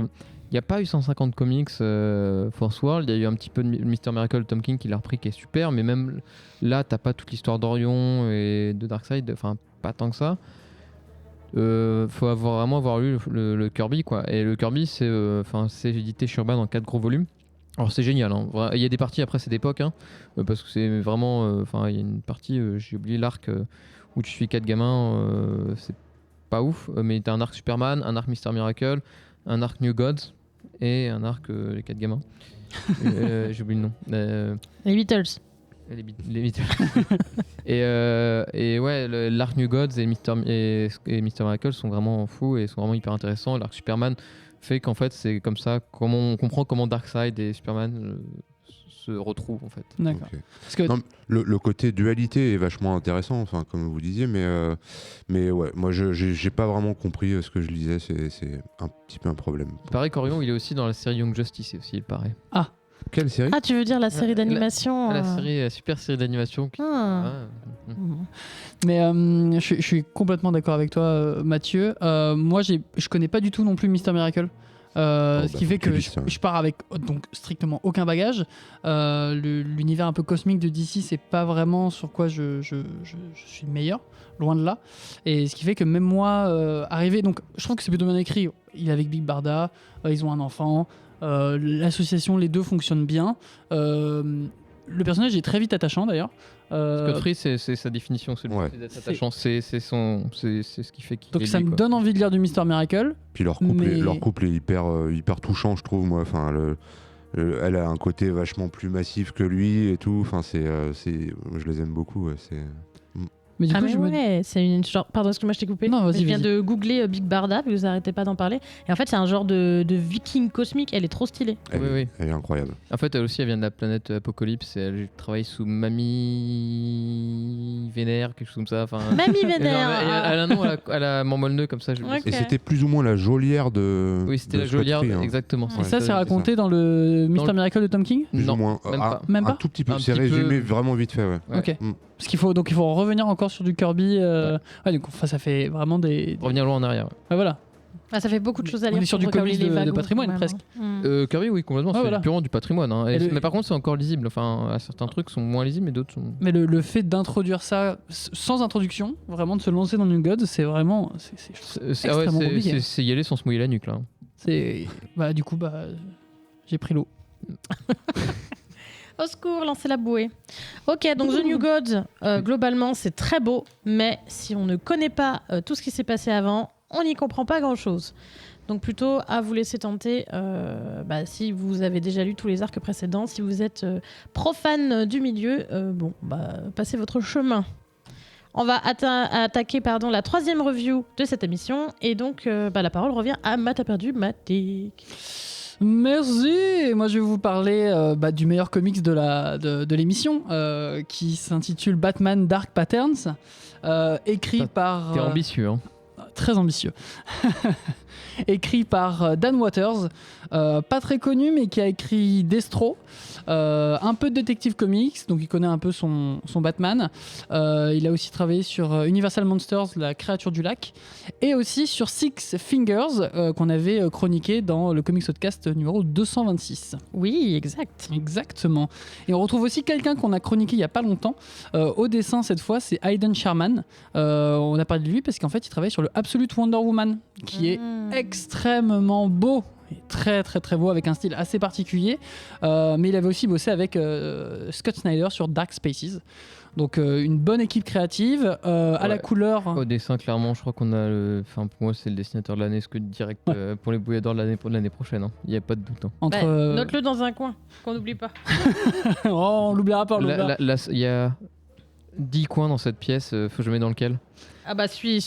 il n'y a pas eu 150 comics Force World, il y a eu un petit peu de Mr. Miracle, Tom King qui l'a repris, qui est super, mais même là, t'as pas toute l'histoire d'Orion et de Darkseid, enfin, pas tant que ça. Faut vraiment avoir lu le Kirby, quoi. Et le Kirby, c'est édité chez Urban en 4 gros volumes. Alors c'est génial, hein. Il y a des parties, après c'est d'époque, hein, parce que c'est vraiment... il y a une partie, j'ai oublié l'arc où tu suis 4 gamins, c'est pas ouf, mais t'as un arc Superman, un arc Mr. Miracle, un arc New Gods et un arc les 4 gamins. J'ai oublié le nom. Les Beatles. Les Beatles. et ouais, l'arc New Gods et Mr. Miracle sont vraiment fous et sont vraiment hyper intéressants. L'arc Superman fait qu'en fait, c'est comme ça, on comprend comment Darkseid et Superman se retrouvent en fait. D'accord. Okay. Parce que non, le côté dualité est vachement intéressant, enfin, comme vous disiez, mais ouais, moi j'ai pas vraiment compris ce que je lisais, c'est un petit peu un problème. Pareil qu'Orion, il est aussi dans la série Young Justice aussi, il paraît. Ah, quelle série? Ah, tu veux dire la série d'animation La super série d'animation. Mais je suis complètement d'accord avec toi, Mathieu. Moi, je connais pas du tout non plus Mr. Miracle. Ce qui fait que je pars avec donc strictement aucun bagage. L'univers un peu cosmique de DC, c'est pas vraiment sur quoi je suis meilleur, loin de là. Et ce qui fait que même moi, arrivé, donc je trouve que c'est plutôt bien écrit. Il est avec Big Barda, ils ont un enfant. L'association, les deux fonctionnent bien. Le personnage est très vite attachant d'ailleurs. Scott Free, c'est sa définition, c'est le Ouais. fait d'être attachant. C'est ce qui fait qu'il Donc est ça lui, me quoi. donne envie de lire du Mr. Miracle. Puis leur couple, Mais- leur couple est hyper touchant, je trouve. Moi, enfin, elle a un côté vachement plus massif que lui et tout. Enfin, je les aime beaucoup. Ouais, c'est... Mais du Ah coup, mais je me ouais, c'est une genre... Pardon, excuse-moi, je t'ai coupé. Non, vas-y, Je viens vas-y. de googler Big Barda, puis vous arrêtez pas d'en parler. Et en fait, c'est un genre de viking cosmique. Elle est trop stylée. Oui. Elle est incroyable. En fait, elle aussi, elle vient de la planète Apocalypse et elle travaille sous Mamie Vénère, quelque chose comme ça. Enfin, Mamie elle, Vénère. a un nom à la Mormolneux comme ça. Ok. Et c'était plus ou moins la geôlière de. Oui, c'était de la Scott Joliard, Free, hein. exactement. Et ça, c'est raconté dans Dans le Mr. le- Miracle de Tom King. Plus Non, ou moins. même pas. Même Un pas tout petit peu. Un C'est petit peu. résumé vraiment vite fait. Ouais. Ouais. Ok. Mm. Parce qu'il faut revenir encore sur du Kirby. Ouais, donc enfin, ça fait vraiment des. Revenir loin en arrière. Ouais, voilà. Ah, ça fait beaucoup de choses à On lire. est sur pour du comics recoller les de wagons, patrimoine, quand même, presque. hein. Kirby, oui, complètement. Ouais, C'est voilà. purement du patrimoine. Hein. Et Mais par contre, c'est encore lisible. Enfin, certains trucs sont moins lisibles, mais d'autres sont. Mais le fait d'introduire ça sans introduction, vraiment de se lancer dans New Gods, c'est vraiment. C'est extrêmement compliqué. c'est y aller sans se mouiller la nuque là. Du coup, j'ai pris l'eau. Au secours, lancez la bouée. Ok, donc The New Gods, globalement, c'est très beau, mais si on ne connaît pas tout ce qui s'est passé avant, on n'y comprend pas grand-chose. Donc plutôt à vous laisser tenter, si vous avez déjà lu tous les arcs précédents, si vous êtes profane du milieu, passez votre chemin. On va attaquer la troisième review de cette émission, et donc la parole revient à Matt perdu, Matic. Merci. Moi, je vais vous parler du meilleur comics de l'émission, qui s'intitule Batman Dark Patterns, écrit par. T'es ambitieux, hein. Très ambitieux. Écrit par Dan Waters, pas très connu, mais qui a écrit Destro, un peu de Detective Comics, donc il connaît un peu son Batman. Il a aussi travaillé sur Universal Monsters, la créature du lac, et aussi sur Six Fingers, qu'on avait chroniqué dans le Comics Podcast numéro 226. Oui, exact. Exactement. Et on retrouve aussi quelqu'un qu'on a chroniqué il n'y a pas longtemps, au dessin cette fois, c'est Aidan Sherman. On a parlé de lui parce qu'en fait il travaille sur le Absolute Wonder Woman, qui est extrêmement beau. Et très très très beau, avec un style assez particulier, mais il avait aussi bossé avec Scott Snyder sur Dark Spaces, donc une bonne équipe créative à la couleur. Au dessin, clairement, je crois qu'on a pour moi, c'est le dessinateur de l'année, ce que direct pour les bouilladors de l'année prochaine. Hein. Il n'y a pas de doute. Hein. Entre Note-le dans un coin, qu'on n'oublie pas. oh, on l'oubliera pas, on l'oubliera. Là, il y a 10 coins dans cette pièce, faut que je mette dans lequel? Ah bah celui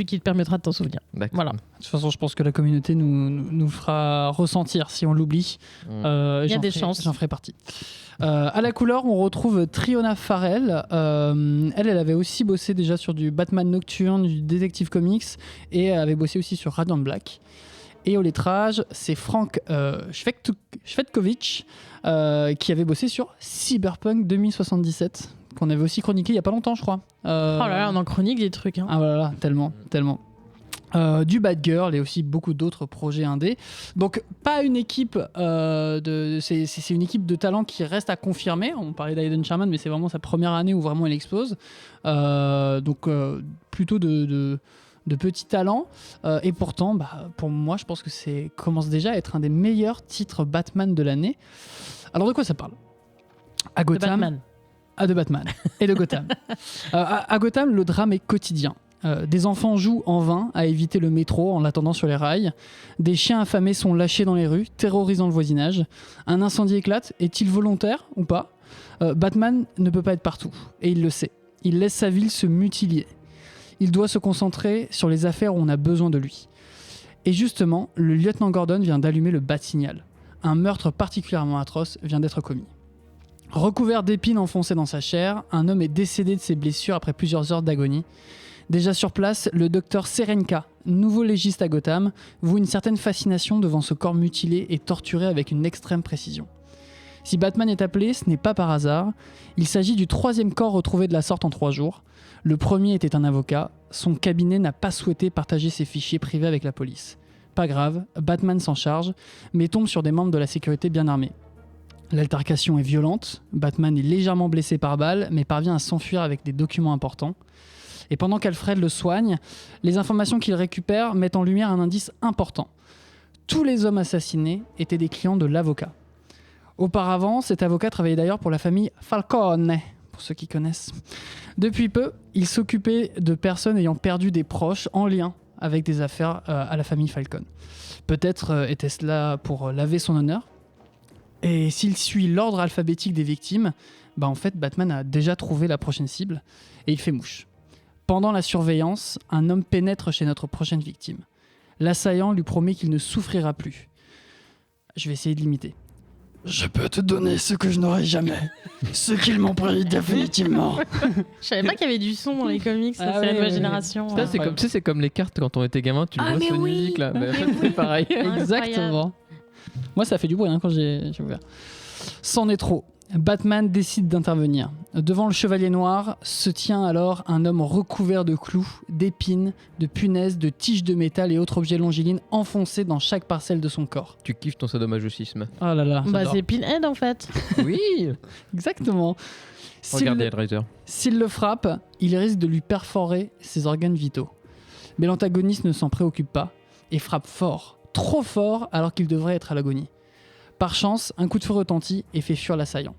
qui te permettra de t'en souvenir. D'accord. Voilà. De toute façon, je pense que la communauté nous fera ressentir si on l'oublie. Mm. Il y a des chances. J'en ferai partie. À la couleur, on retrouve Triona Farrell. Elle avait aussi bossé déjà sur du Batman Nocturne, du Detective Comics, et avait bossé aussi sur Radiant Black. Et au lettrage, c'est Frank Švetković, qui avait bossé sur Cyberpunk 2077, qu'on avait aussi chroniqué il y a pas longtemps, je crois. Oh là là, on en chronique des trucs. Hein. Ah voilà, tellement. Du Batgirl et aussi beaucoup d'autres projets indés. Donc pas une équipe c'est une équipe de talent qui reste à confirmer. On parlait d'Aidan Sherman, mais c'est vraiment sa première année où vraiment elle explose. Donc plutôt de petits talents. Et pourtant, pour moi, je pense que commence déjà à être un des meilleurs titres Batman de l'année. Alors de quoi ça parle? À De Gotham. Batman. De Batman et de Gotham. À Gotham, le drame est quotidien. Des enfants jouent en vain à éviter le métro en l'attendant sur les rails. Des chiens affamés sont lâchés dans les rues, terrorisant le voisinage. Un incendie éclate. Est-il volontaire ou pas? Batman ne peut pas être partout, et il le sait. Il laisse sa ville se mutiler. Il doit se concentrer sur les affaires où on a besoin de lui. Et justement, le lieutenant Gordon vient d'allumer le bat-signal. Un meurtre particulièrement atroce vient d'être commis. Recouvert d'épines enfoncées dans sa chair, un homme est décédé de ses blessures après plusieurs heures d'agonie. Déjà sur place, le docteur Serenka, nouveau légiste à Gotham, voue une certaine fascination devant ce corps mutilé et torturé avec une extrême précision. Si Batman est appelé, ce n'est pas par hasard. Il s'agit du 3e corps retrouvé de la sorte en 3 jours. Le premier était un avocat. Son cabinet n'a pas souhaité partager ses fichiers privés avec la police. Pas grave, Batman s'en charge, mais tombe sur des membres de la sécurité bien armés. L'altercation est violente, Batman est légèrement blessé par balle, mais parvient à s'enfuir avec des documents importants. Et pendant qu'Alfred le soigne, les informations qu'il récupère mettent en lumière un indice important. Tous les hommes assassinés étaient des clients de l'avocat. Auparavant, cet avocat travaillait d'ailleurs pour la famille Falcone, pour ceux qui connaissent. Depuis peu, il s'occupait de personnes ayant perdu des proches en lien avec des affaires à la famille Falcone. Peut-être était-ce là pour laver son honneur. Et s'il suit l'ordre alphabétique des victimes, en fait, Batman a déjà trouvé la prochaine cible et il fait mouche. Pendant la surveillance, un homme pénètre chez notre prochaine victime. L'assaillant lui promet qu'il ne souffrira plus. Je vais essayer de l'imiter. Je peux te donner ce que je n'aurai jamais, ce qu'ils m'ont pris définitivement. Je savais pas qu'il y avait du son dans les comics, c'est la nouvelle génération. Ça, c'est comme, tu sais, c'est comme les cartes quand on était gamin, tu le vois cette musique là. Mais en fait, c'est pareil. Exactement. Moi, ça fait du bruit quand j'ai ouvert. C'en est trop. Batman décide d'intervenir. Devant le Chevalier Noir se tient alors un homme recouvert de clous, d'épines, de punaises, de tiges de métal et autres objets longilines enfoncés dans chaque parcelle de son corps. Tu kiffes ton sadomasochisme. Oh là là. C'est Pinhead en fait. Oui. Exactement. Regardez Hellraiser. S'il le frappe, il risque de lui perforer ses organes vitaux. Mais l'antagoniste ne s'en préoccupe pas et frappe fort, trop fort alors qu'il devrait être à l'agonie. Par chance, un coup de feu retentit et fait fuir l'assaillant.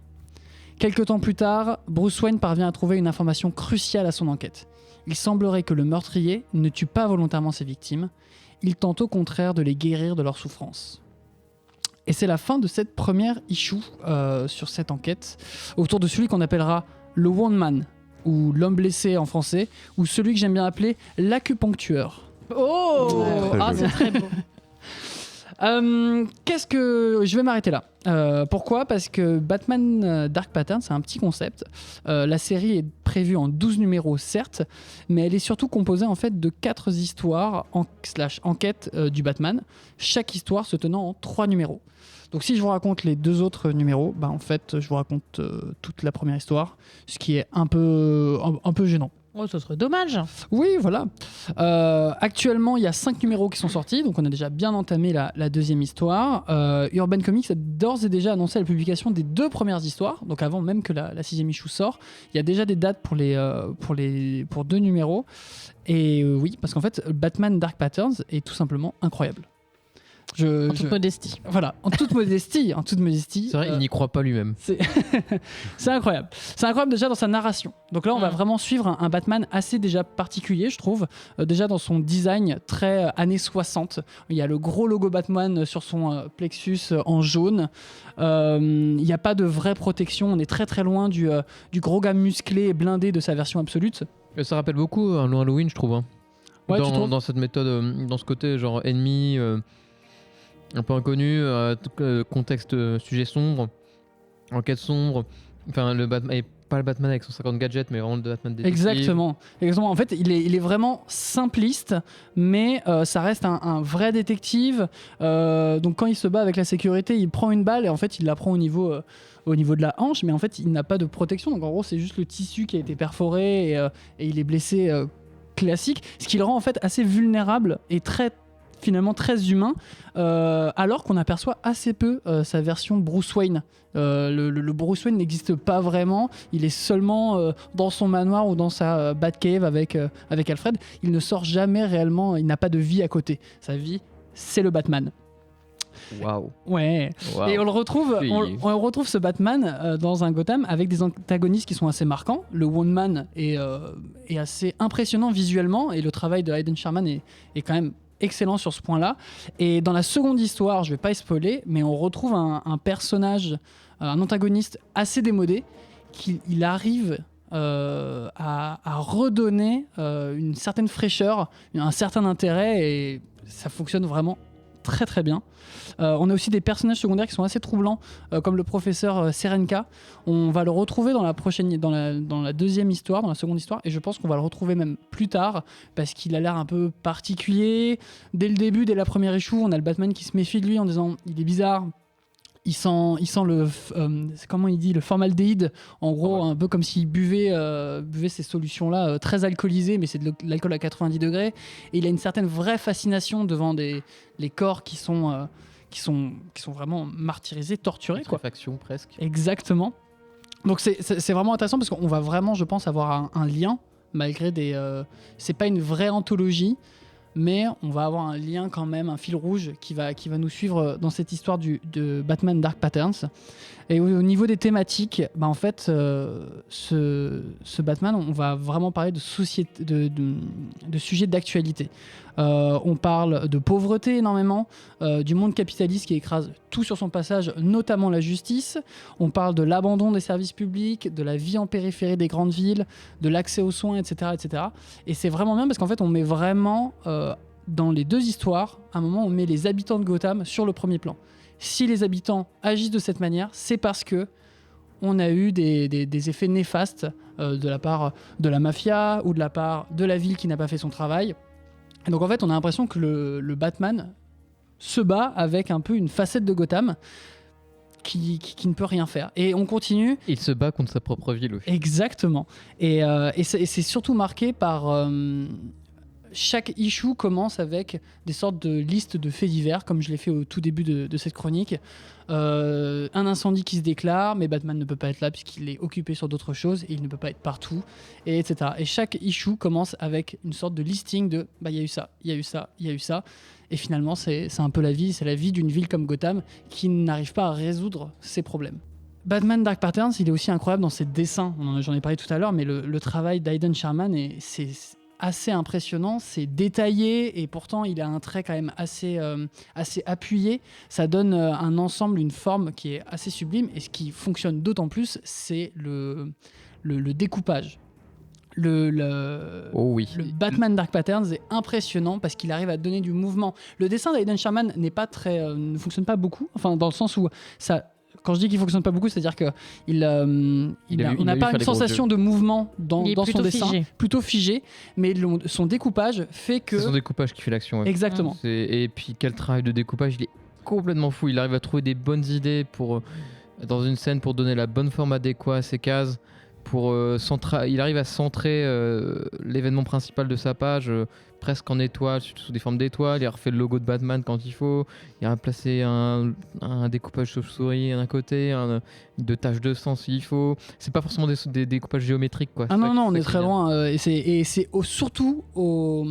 Quelque temps plus tard, Bruce Wayne parvient à trouver une information cruciale à son enquête. Il semblerait que le meurtrier ne tue pas volontairement ses victimes, il tente au contraire de les guérir de leur souffrance. Et c'est la fin de cette première issue sur cette enquête, autour de celui qu'on appellera le Wound Man, ou l'homme blessé en français, ou celui que j'aime bien appeler l'acupunctueur. Oh, c'est très beau. Qu'est-ce que... Je vais m'arrêter là. Pourquoi ? Parce que Batman Dark Pattern, c'est un petit concept. La série est prévue en 12 numéros, certes, mais elle est surtout composée en fait de 4 histoires enquête du Batman, chaque histoire se tenant en 3 numéros. Donc si je vous raconte les 2 autres numéros, en fait, je vous raconte toute la première histoire, ce qui est un peu gênant. Oh, ça serait dommage. Oui, voilà. Actuellement, il y a 5 numéros qui sont sortis, donc on a déjà bien entamé la deuxième histoire. Urban Comics a d'ores et déjà annoncé la publication des 2 premières histoires, donc avant même que la 6e issue sort. Il y a déjà des dates pour 2 numéros. Et oui, parce qu'en fait, Batman Dark Patterns est tout simplement incroyable. En toute modestie. Voilà, en toute modestie. C'est vrai, il n'y croit pas lui-même. C'est incroyable. C'est incroyable déjà dans sa narration. Donc là, on va vraiment suivre un Batman assez déjà particulier, je trouve. Déjà dans son design très années 60. Il y a le gros logo Batman sur son plexus en jaune. Il n'y a pas de vraie protection. On est très très loin du gros gars musclé et blindé de sa version absolute. Ça rappelle beaucoup un Halloween, je trouve. Ouais, dans cette méthode, dans ce côté genre ennemi... un peu inconnu, contexte, sujet sombre, enquête sombre. Enfin, le Batman, et pas le Batman avec son 50 gadgets, mais vraiment le Batman détective. Exactement. En fait, il est vraiment simpliste, mais ça reste un vrai détective. Donc quand il se bat avec la sécurité, il prend une balle et en fait, il la prend au niveau de la hanche, mais en fait, il n'a pas de protection. Donc en gros, c'est juste le tissu qui a été perforé et il est blessé classique, ce qui le rend en fait assez vulnérable et finalement très humain, alors qu'on aperçoit assez peu sa version Bruce Wayne. Le Bruce Wayne n'existe pas vraiment, il est seulement dans son manoir ou dans sa Batcave avec Alfred. Il ne sort jamais réellement, il n'a pas de vie à côté. Sa vie, c'est le Batman. Waouh. Ouais. Wow. Et on retrouve ce Batman dans un Gotham avec des antagonistes qui sont assez marquants. Le Wound Man est assez impressionnant visuellement et le travail de Hayden Sherman est quand même excellent sur ce point-là. Et dans la seconde histoire, je vais pas spoiler, mais on retrouve un personnage, un antagoniste assez démodé, qu'il arrive à redonner une certaine fraîcheur, un certain intérêt, et ça fonctionne vraiment très très bien. On a aussi des personnages secondaires qui sont assez troublants, comme le professeur Serenka. On va le retrouver dans la deuxième histoire, dans la seconde histoire, et je pense qu'on va le retrouver même plus tard, parce qu'il a l'air un peu particulier. Dès le début, dès la première issue, on a le Batman qui se méfie de lui en disant « il est bizarre ». Il sent le comment il dit, le formaldéhyde, en gros, un peu comme s'il buvait ces solutions-là très alcoolisées, mais c'est de l'alcool à 90 degrés. Et il a une certaine vraie fascination devant les corps qui sont vraiment martyrisés, torturés, quoi. Faction presque. Exactement. Donc c'est vraiment intéressant parce qu'on va vraiment, je pense, avoir un lien malgré c'est pas une vraie anthologie. mais on va avoir un lien quand même, un fil rouge qui va nous suivre dans cette histoire de Batman Dark Patterns. Et au niveau des thématiques, en fait, ce Batman, on va vraiment parler de société, de sujets d'actualité. On parle de pauvreté énormément, du monde capitaliste qui écrase tout sur son passage, notamment la justice. On parle de l'abandon des services publics, de la vie en périphérie des grandes villes, de l'accès aux soins, etc., etc. Et c'est vraiment bien parce qu'en fait, on met vraiment dans les deux histoires, à un moment, on met les habitants de Gotham sur le premier plan. Si les habitants agissent de cette manière, c'est parce que on a eu des effets néfastes de la part de la mafia ou de la part de la ville qui n'a pas fait son travail. Et donc en fait, on a l'impression que le Batman se bat avec un peu une facette de Gotham qui ne peut rien faire. Et on continue. Il se bat contre sa propre ville aussi. Exactement. Et c'est surtout marqué par... chaque issue commence avec des sortes de listes de faits divers, comme je l'ai fait au tout début de cette chronique. Un incendie qui se déclare, mais Batman ne peut pas être là puisqu'il est occupé sur d'autres choses et il ne peut pas être partout, et etc. Et chaque issue commence avec une sorte de listing de « il y a eu ça, il y a eu ça, il y a eu ça ». Et finalement, c'est un peu la vie, c'est la vie d'une ville comme Gotham qui n'arrive pas à résoudre ses problèmes. Batman Dark Patterns, il est aussi incroyable dans ses dessins. J'en ai parlé tout à l'heure, mais le travail d'Aidan Sherman, c'est assez impressionnant, c'est détaillé et pourtant il a un trait quand même assez appuyé. Ça donne un ensemble, une forme qui est assez sublime, et ce qui fonctionne d'autant plus, c'est le découpage. Oh oui. Le Batman Dark Patterns est impressionnant parce qu'il arrive à donner du mouvement. Le dessin d'Aidan Sherman ne fonctionne pas beaucoup, enfin dans le sens où ça... Quand je dis qu'il fonctionne pas beaucoup, c'est-à-dire qu'on n'a pas une sensation de mouvement dans son dessin, plutôt figé, mais son découpage fait que... C'est son découpage qui fait l'action. Ouais. Exactement. Et puis quel travail de découpage, il est complètement fou. Il arrive à trouver des bonnes idées dans une scène pour donner la bonne forme adéquate à ses cases. Il arrive à centrer l'événement principal de sa page presque en étoile, sous des formes d'étoiles. Il a refait le logo de Batman quand il faut. Il a placé un découpage chauve-souris d'un côté, de taches de sang s'il faut. C'est pas forcément des découpages géométriques, quoi. Ah non, on est très loin. Et c'est surtout au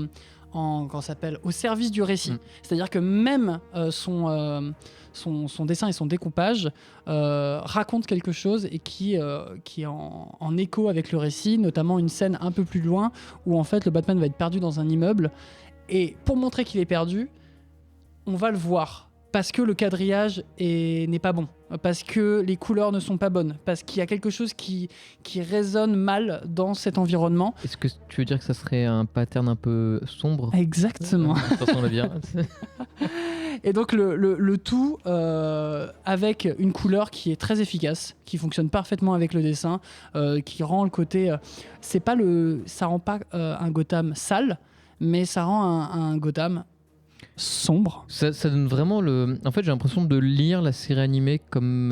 service du récit. C'est-à-dire que même son dessin et son découpage racontent quelque chose et qui est en écho avec le récit, notamment une scène un peu plus loin où en fait le Batman va être perdu dans un immeuble, et pour montrer qu'il est perdu, on va le voir parce que le quadrillage n'est pas bon, parce que les couleurs ne sont pas bonnes, parce qu'il y a quelque chose qui résonne mal dans cet environnement. Est-ce que tu veux dire que ça serait un pattern un peu sombre ? Exactement. Ça ressemble bien. Et donc le tout avec une couleur qui est très efficace, qui fonctionne parfaitement avec le dessin, qui rend le côté... ça rend pas un Gotham sale, mais ça rend un Gotham sombre. Ça donne vraiment En fait, j'ai l'impression de lire la série animée comme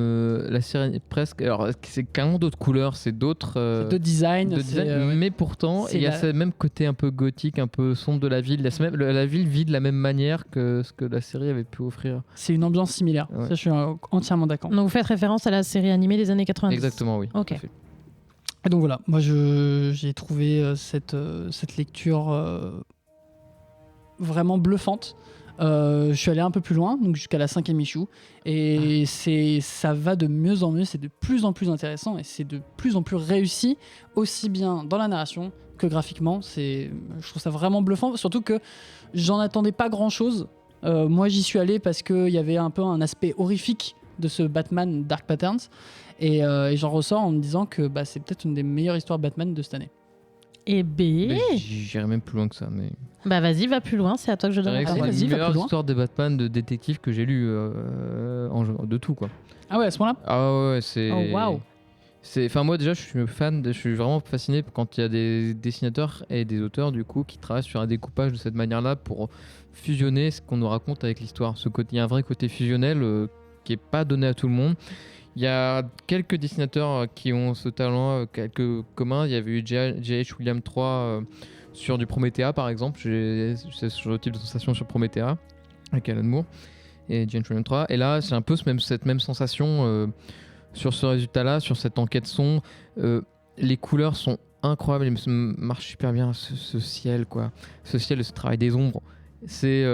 la série presque. Alors, c'est carrément d'autres couleurs, c'est d'autres designs. Mais pourtant, il y a ce même côté un peu gothique, un peu sombre de la ville. La ville vit de la même manière que ce que la série avait pu offrir. C'est une ambiance similaire. Ouais. Ça, je suis entièrement d'accord. Donc, vous faites référence à la série animée des années 90. Exactement, oui. Ok. Et donc voilà, moi j'ai trouvé cette lecture vraiment bluffante. Je suis allé un peu plus loin, donc jusqu'à la 5e issue, et ça va de mieux en mieux, c'est de plus en plus intéressant et c'est de plus en plus réussi, aussi bien dans la narration que graphiquement. Je trouve ça vraiment bluffant, surtout que j'en attendais pas grand chose. Moi j'y suis allé parce qu'il y avait un peu un aspect horrifique de ce Batman Dark Patterns, et j'en ressors en me disant que c'est peut-être une des meilleures histoires Batman de cette année. Et j'irai même plus loin que ça, mais... vas-y, va plus loin, c'est à toi que je donne la parole. C'est la meilleure histoire de Batman de détective que j'ai lu de tout, quoi. Ah ouais, à ce moment-là ? Ah ouais, c'est... Oh waouh. Enfin, moi déjà, je suis vraiment fasciné quand il y a des dessinateurs et des auteurs du coup qui travaillent sur un découpage de cette manière-là pour fusionner ce qu'on nous raconte avec l'histoire. Il y a un vrai côté fusionnel qui est pas donné à tout le monde. Il y a quelques dessinateurs qui ont ce talent, quelques communs. Il y avait eu J.H. Williams 3 sur du Promethea par exemple. J'ai ce type de sensation sur Promethea avec Alan Moore et J.H. Williams 3. Et là, c'est un peu cette même sensation sur ce résultat-là, sur cette enquête son. Les couleurs sont incroyables, elles marchent super bien. Ce ciel, quoi. Ce ciel, ce travail des ombres C'est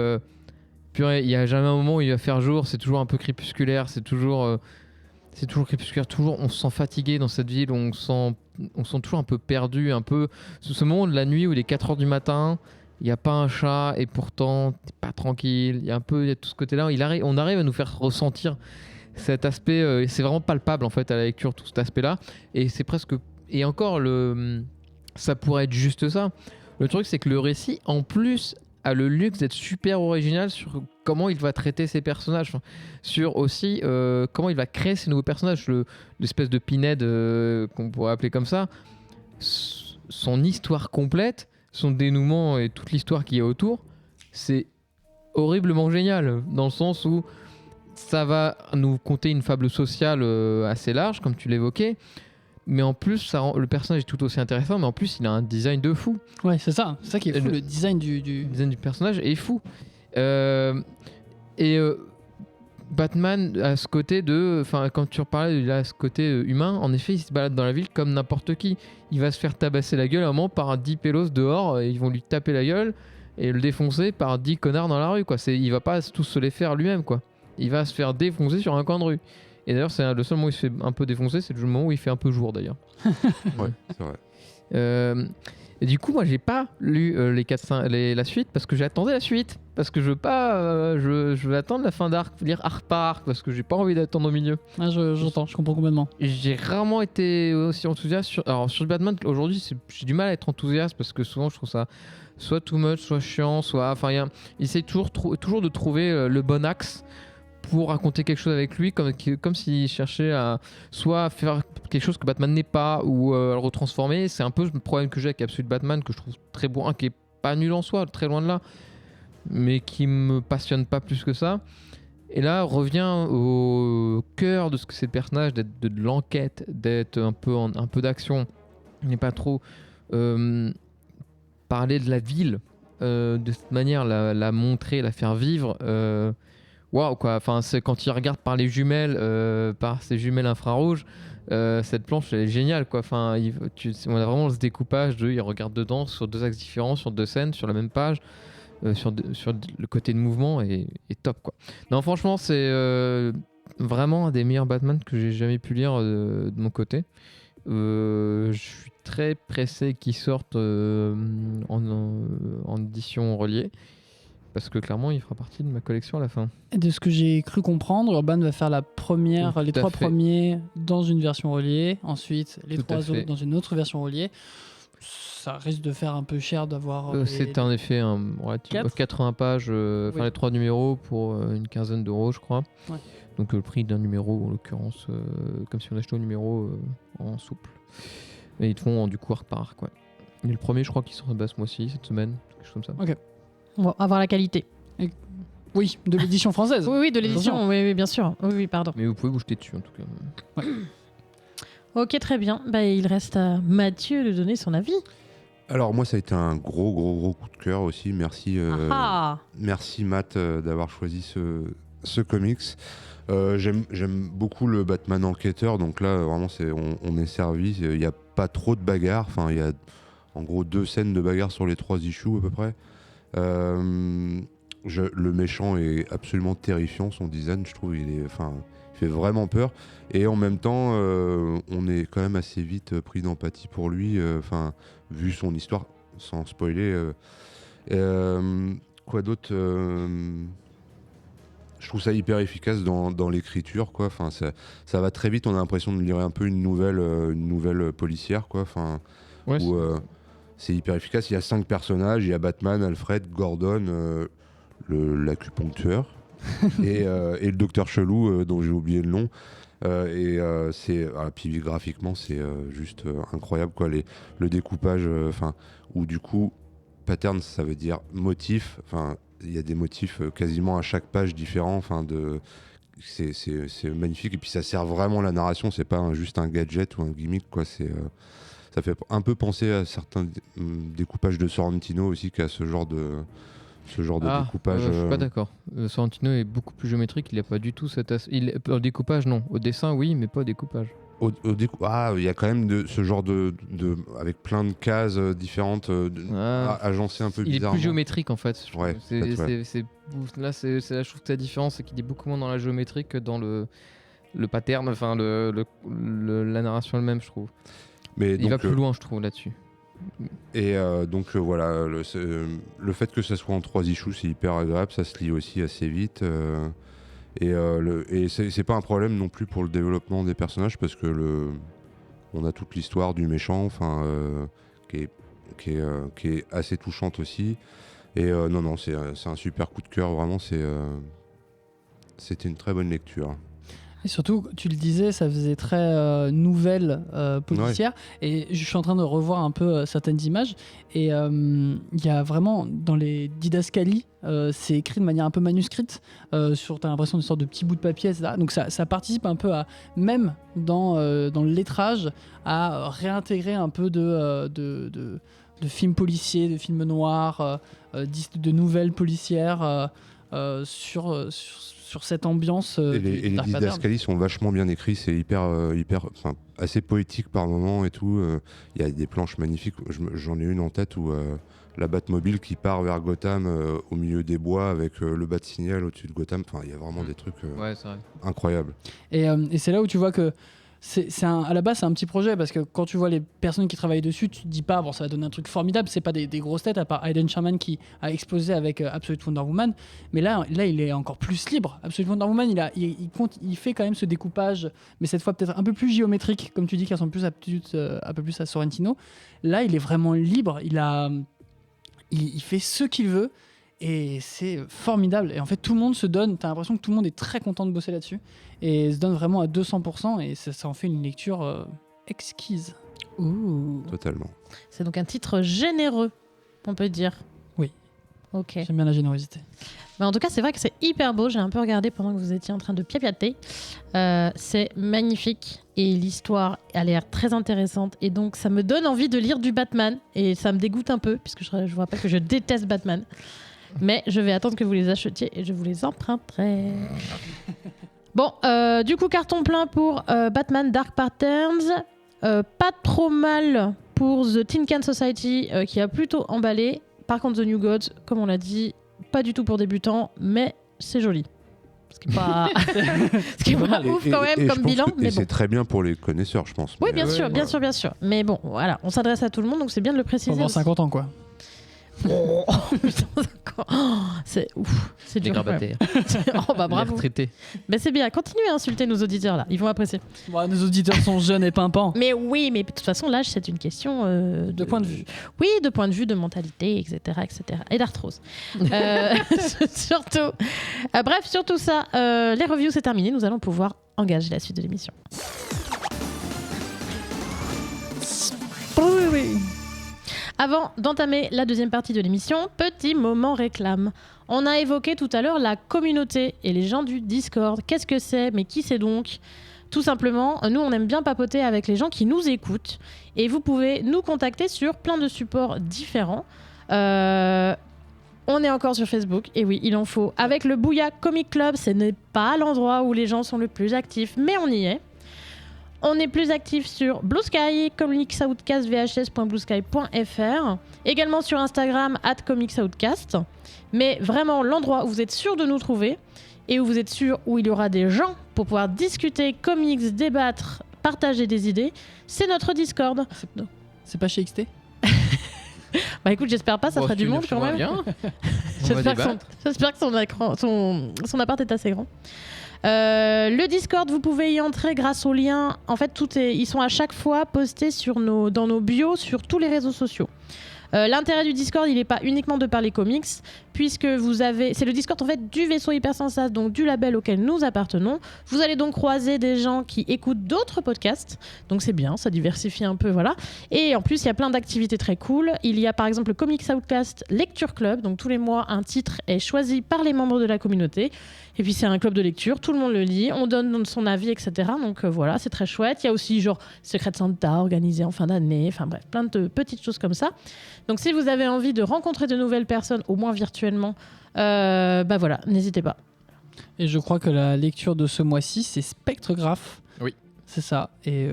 purée, il y a jamais un moment où il va faire jour, c'est toujours un peu crépusculaire, c'est toujours crépusculaire, toujours on se sent fatigué dans cette ville, on se sent toujours un peu perdu, un peu ce moment de la nuit où il est 4h du matin, il n'y a pas un chat et pourtant t'es pas tranquille, il y a tout ce côté-là, on arrive à nous faire ressentir cet aspect, c'est vraiment palpable en fait à la lecture, tout cet aspect-là, et c'est presque, et encore ça pourrait être juste ça. Le truc c'est que le récit en plus a le luxe d'être super original sur comment il va traiter ses personnages, enfin, sur aussi comment il va créer ses nouveaux personnages, l'espèce de Pinhead qu'on pourrait appeler comme ça, son histoire complète, son dénouement et toute l'histoire qu'il y a autour, c'est horriblement génial, dans le sens où ça va nous conter une fable sociale assez large, comme tu l'évoquais, mais en plus, le personnage est tout aussi intéressant, mais en plus, il a un design de fou. Ouais, c'est ça qui est fou, le design du... Le design du personnage est fou. Batman a ce côté de... Enfin, quand tu reparlais, il a ce côté humain. En effet, il se balade dans la ville comme n'importe qui. Il va se faire tabasser la gueule à un moment par 10 pélos dehors. Et ils vont lui taper la gueule et le défoncer par 10 connards dans la rue, quoi. Il va pas tous se les faire lui-même, quoi. Il va se faire défoncer sur un coin de rue. Et d'ailleurs, c'est le seul moment où il se fait un peu défoncer, c'est le moment où il fait un peu jour, d'ailleurs. Ouais, c'est vrai. Et du coup, moi, j'ai pas lu la suite parce que j'attendais la suite. Parce que je veux pas, je veux attendre la fin d'arc, lire arc par arc, parce que j'ai pas envie d'attendre au milieu. Ah, j'entends, je comprends complètement. J'ai rarement été aussi enthousiaste alors sur Batman. Aujourd'hui, j'ai du mal à être enthousiaste parce que souvent, je trouve ça soit too much, soit chiant, soit, enfin, il essaye toujours de trouver le bon axe pour raconter quelque chose avec lui, comme s'il cherchait à soit faire quelque chose que Batman n'est pas, ou à le retransformer. C'est un peu le problème que j'ai avec Absolute Batman, que je trouve très bon, qui est pas nul en soi, très loin de là, mais qui me passionne pas plus que ça. Et là, revient au cœur de ce que c'est le personnage, d'être de l'enquête, d'être un peu d'action. Il n'est pas trop parler de la ville de cette manière, la montrer, la faire vivre. Waouh, quoi. Enfin, c'est quand il regarde par les jumelles, par ses jumelles infrarouges, cette planche elle est géniale, quoi. Enfin, on a vraiment ce découpage il regarde dedans sur 2 axes différents, sur 2 scènes, sur la même page, sur le côté de mouvement est top, quoi. Non, franchement, c'est vraiment un des meilleurs Batman que j'ai jamais pu lire de mon côté. Je suis très pressé qu'il sorte en édition reliée. Parce que clairement, il fera partie de ma collection à la fin. Et de ce que j'ai cru comprendre, Urban va faire les 3 premiers dans une version reliée, ensuite les 3 autres dans une autre version reliée. Ça risque de faire un peu cher d'avoir... c'est en effet 80 pages, oui. Les 3 numéros pour une quinzaine d'euros, je crois. Ouais. Donc le prix d'un numéro, en l'occurrence, comme si on achetait un numéro en souple. Et ils te font du coup arc par arc. Ouais. Et le premier, je crois qu'il sort ce mois-ci, cette semaine, quelque chose comme ça. Ok. On va avoir la qualité. Oui, de l'édition française. Oui, de l'édition, oui, bien sûr. Oui, pardon. Mais vous pouvez vous jeter dessus, en tout cas. Ouais. Ok, très bien. Il reste à Mathieu de donner son avis. Alors moi, ça a été un gros coup de cœur aussi. Merci, merci Matt d'avoir choisi ce comics. J'aime beaucoup le Batman enquêteur, donc là, vraiment, on est servi. Il n'y a pas trop de bagarres. Enfin, il y a en gros 2 scènes de bagarre sur les 3 issues à peu près. Le méchant est absolument terrifiant, son design, je trouve, il fait vraiment peur. Et en même temps, on est quand même assez vite pris d'empathie pour lui, vu son histoire, sans spoiler. Quoi d'autre je trouve ça hyper efficace dans l'écriture, quoi. Enfin, ça va très vite, on a l'impression de lire un peu une nouvelle policière, quoi. Enfin, ouais, c'est hyper efficace. Il y a 5 personnages, il y a Batman, Alfred, Gordon, l'acupuncteur et le docteur Chelou, dont j'ai oublié le nom. Puis graphiquement, c'est juste incroyable, quoi. Le découpage, où du coup, pattern, ça veut dire motif. Enfin, il y a des motifs quasiment à chaque page différents. C'est magnifique. Et puis ça sert vraiment la narration. C'est pas juste un gadget ou un gimmick, quoi. Ça fait un peu penser à certains découpages de Sorrentino aussi, qui a ce genre de découpage. Je suis pas d'accord. Sorrentino est beaucoup plus géométrique. Il n'a pas du tout cet découpage, non. Au dessin, oui, mais pas au découpage. il y a quand même ce genre avec plein de cases différentes agencées un peu Il est bizarrement. plus géométrique en fait. Je trouve. Ouais, Là, je trouve que la différence, c'est qu'il est beaucoup moins dans la géométrie que dans le pattern, enfin la narration elle-même, je trouve. Mais Il donc, va plus loin, je trouve, là-dessus. Et voilà, le fait que ça soit en 3 issues, c'est hyper agréable, ça se lit aussi assez vite. Et c'est pas un problème non plus pour le développement des personnages parce que on a toute l'histoire du méchant, qui est assez touchante aussi. Et non, c'est un super coup de cœur, vraiment, c'était une très bonne lecture. Et surtout, tu le disais, ça faisait très nouvelle policière. Ouais. Et je suis en train de revoir un peu certaines images. Et il y a vraiment, dans les didascalies, c'est écrit de manière un peu manuscrite. T'as l'impression d'une sorte de petit bout de papier, etc. Donc ça participe un peu même dans le lettrage, à réintégrer un peu de films policiers, de films noirs, de nouvelles policières sur cette ambiance. Et les didascalies sont vachement bien écrits, c'est assez poétique par moments et tout. Il y a des planches magnifiques. J'en ai une en tête où la Batmobile qui part vers Gotham au milieu des bois avec le Bat-Signal au-dessus de Gotham. Enfin, il y a vraiment des trucs incroyables. Et c'est là où tu vois que à la base, c'est un petit projet parce que quand tu vois les personnes qui travaillent dessus, tu te dis pas, bon, ça va donner un truc formidable. C'est pas des grosses têtes, à part Aiden Sherman qui a explosé avec Absolute Wonder Woman. Mais là, il est encore plus libre. Absolute Wonder Woman, il fait quand même ce découpage, mais cette fois peut-être un peu plus géométrique, comme tu dis, qui ressemble plus un peu plus à Sorrentino. Là, il est vraiment libre. Il fait ce qu'il veut. Et c'est formidable. Et en fait, tout le monde se donne. T'as l'impression que tout le monde est très content de bosser là-dessus. Et se donne vraiment à 200%. Et ça en fait une lecture exquise. Ouh. Totalement. C'est donc un titre généreux, on peut dire. Oui. Ok. J'aime bien la générosité. Mais en tout cas, c'est vrai que c'est hyper beau. J'ai un peu regardé pendant que vous étiez en train de piapiater. C'est magnifique. Et l'histoire a l'air très intéressante. Et donc, ça me donne envie de lire du Batman. Et ça me dégoûte un peu, puisque je vous rappelle que je déteste Batman. Mais je vais attendre que vous les achetiez et je vous les emprunterai. Bon, du coup, carton plein pour Batman Dark Patterns. Pas trop mal pour The Tin Can Society, qui a plutôt emballé. Par contre, The New Gods, comme on l'a dit, pas du tout pour débutants, mais c'est joli. Ce qui est pas ouf quand même comme bilan. Mais c'est très bien pour les connaisseurs, je pense. Oui, bien sûr. Mais bon, voilà, on s'adresse à tout le monde, donc c'est bien de le préciser. Pendant 50 ans, quoi. Oh, putain, c'est ouf, c'est dur. Grabataire. Oh bah bravo. Retraité. Mais c'est bien, continuez à insulter nos auditeurs là, ils vont apprécier. Bon, nos auditeurs sont jeunes et pimpants. Mais oui, mais de toute façon l'âge c'est une question de point de vue. Oui, de point de vue, de mentalité, etc. Et d'arthrose. Surtout. Bref, sur tout ça, les reviews c'est terminé, nous allons pouvoir engager la suite de l'émission. Oui. Avant d'entamer la deuxième partie de l'émission, petit moment réclame. On a évoqué tout à l'heure la communauté et les gens du Discord. Qu'est-ce que c'est ? Mais qui c'est donc ? Tout simplement, nous on aime bien papoter avec les gens qui nous écoutent. Et vous pouvez nous contacter sur plein de supports différents. On est encore sur Facebook, et oui, il en faut. Avec le Bouya Comic Club, ce n'est pas l'endroit où les gens sont le plus actifs, mais on y est. On est plus actif sur Blue Sky, comicsoutcastvhs.bluesky.fr, également sur Instagram @comicsoutcast. Mais vraiment, l'endroit où vous êtes sûr de nous trouver et où vous êtes sûr où il y aura des gens pour pouvoir discuter, comics, débattre, partager des idées, c'est notre Discord. C'est pas chez XT ? Bah écoute, j'espère pas, ça fera du monde quand même. J'espère que son appart est assez grand. Le Discord, vous pouvez y entrer grâce au lien. En fait, ils sont à chaque fois postés dans nos bios sur tous les réseaux sociaux. L'intérêt du Discord, il n'est pas uniquement de parler comics, puisque c'est le Discord en fait du vaisseau Hypersensas, donc du label auquel nous appartenons. Vous allez donc croiser des gens qui écoutent d'autres podcasts, donc c'est bien, ça diversifie un peu, voilà. Et en plus, il y a plein d'activités très cool. Il y a par exemple le Comics Outcast Lecture Club, donc tous les mois, un titre est choisi par les membres de la communauté. Et puis c'est un club de lecture, tout le monde le lit, on donne son avis, etc. Donc voilà, c'est très chouette. Il y a aussi genre Secret Santa organisé en fin d'année, enfin bref, plein de petites choses comme ça. Donc si vous avez envie de rencontrer de nouvelles personnes, au moins virtuellement, bah voilà, n'hésitez pas. Et je crois que la lecture de ce mois-ci, c'est Spectregraph. Oui. C'est ça. Et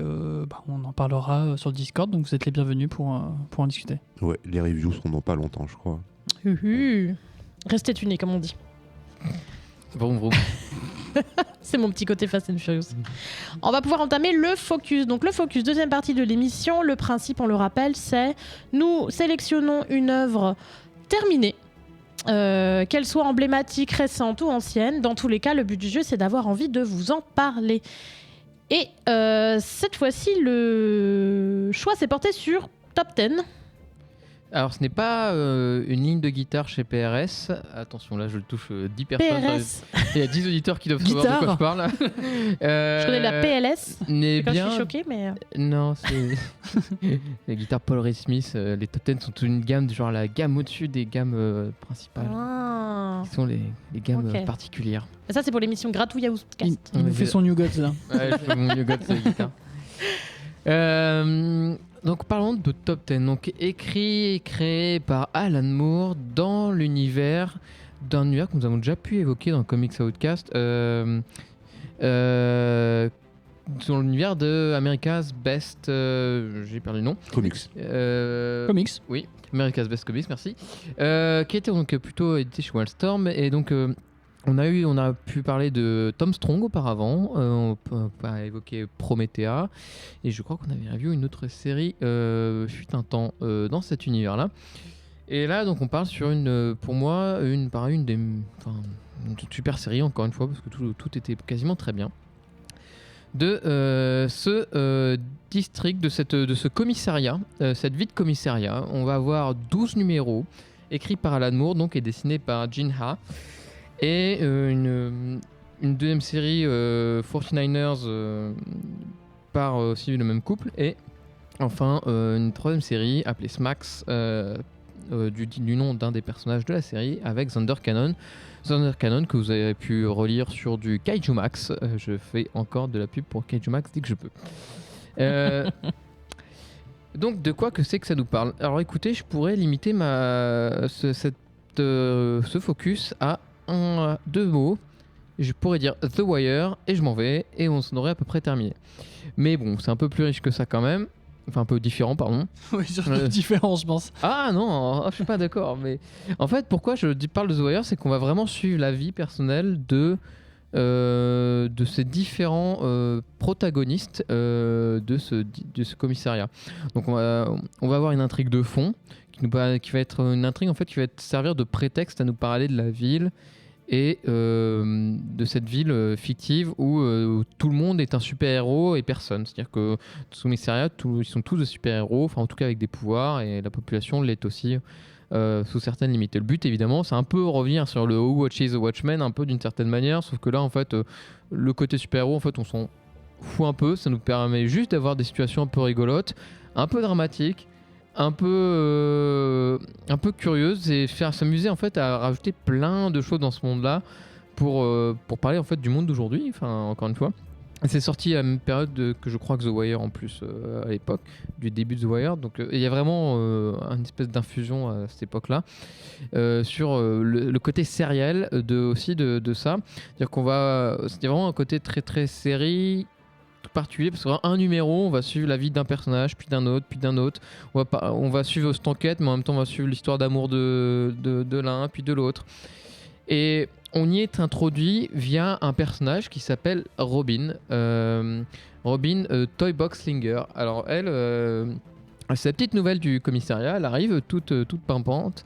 on en parlera sur le Discord, donc vous êtes les bienvenus pour en discuter. Ouais, les reviews seront dans pas longtemps, je crois. Restez tunés, comme on dit. Vroom, vroom. C'est mon petit côté Fast and Furious. On va pouvoir entamer le focus. Donc le focus, deuxième partie de l'émission. Le principe, on le rappelle, c'est nous sélectionnons une œuvre terminée, qu'elle soit emblématique, récente ou ancienne. Dans tous les cas, le but du jeu, c'est d'avoir envie de vous en parler. Et cette fois-ci, le choix s'est porté sur Top 10. Alors, ce n'est pas une ligne de guitare chez PRS. Attention, là, je le touche 10 personnes. PRS. Il y a 10 auditeurs qui doivent savoir de quoi je parle. Je connais la PLS. Mais C'est quand bien... je suis choquée, mais... Non, c'est... les guitares Paul Ray Smith, les Top 10 sont toute une gamme, genre la gamme au-dessus des gammes principales. Qui sont les gammes particulières. Ça, c'est pour l'émission Gratouille Outcast. Il nous fait son New Gods là. Ouais, je fais mon New God, c'est la guitare. Donc parlons de Top 10, donc écrit et créé par Alan Moore dans l'univers d'un univers que nous avons déjà pu évoquer dans Comics Outcast, dans l'univers de America's Best, j'ai perdu le nom. Comics. Comics. Oui, America's Best Comics, merci. Qui était donc plutôt édité chez Wildstorm et donc on a pu parler de Tom Strong auparavant, on a évoqué Promethea, et je crois qu'on avait revu une autre série, fut un temps, dans cet univers-là. Et là, donc, on parle sur pour moi, une super série, encore une fois, parce que tout était quasiment très bien, de ce district, de ce commissariat, cette vie de commissariat. On va avoir 12 numéros, écrits par Alan Moore, donc, et dessinés par Gene Ha. Et une deuxième série 49ers par aussi le même couple. Et enfin une troisième série appelée Smax du nom d'un des personnages de la série avec Thunder Cannon. Thunder Cannon que vous avez pu relire sur du Kaiju Max. Je fais encore de la pub pour Kaiju Max dès que je peux. Donc de quoi que c'est que ça nous parle? Alors écoutez, je pourrais limiter ce focus à 2 mots. Je pourrais dire The Wire et je m'en vais et on s'en aurait à peu près terminé. Mais bon, c'est un peu plus riche que ça quand même. Enfin, un peu différent, pardon. Oui, surtout différent, je pense. Ah non, je suis pas d'accord. Mais en fait, pourquoi je parle de The Wire, c'est qu'on va vraiment suivre la vie personnelle de ces différents protagonistes de ce commissariat. Donc on va avoir une intrigue de fond qui va être une intrigue en fait qui va servir de prétexte à nous parler de la ville et de cette ville fictive où tout le monde est un super-héros et personne. C'est-à-dire que ce commissariat, ils sont tous des super-héros, enfin en tout cas avec des pouvoirs, et la population l'est aussi sous certaines limites. Et le but évidemment, c'est un peu revenir sur le Who Watches the Watchmen, un peu d'une certaine manière, sauf que là en fait, le côté super-héros, en fait on s'en fout un peu, ça nous permet juste d'avoir des situations un peu rigolotes, un peu dramatiques, un peu curieuse, et s'amuser en fait à rajouter plein de choses dans ce monde-là pour parler en fait du monde d'aujourd'hui. Enfin, encore une fois, c'est sorti à la même période que je crois que The Wire en plus à l'époque du début de The Wire. Donc il y a vraiment une espèce d'infusion à cette époque-là sur le côté sériel aussi de ça. C'est-à-dire c'est vraiment un côté très très série particulier, parce qu'un numéro on va suivre la vie d'un personnage, puis d'un autre, on va suivre cette enquête, mais en même temps on va suivre l'histoire d'amour de l'un puis de l'autre, et on y est introduit via un personnage qui s'appelle Robin Toy Box Slinger. Alors elle c'est la petite nouvelle du commissariat, elle arrive toute pimpante.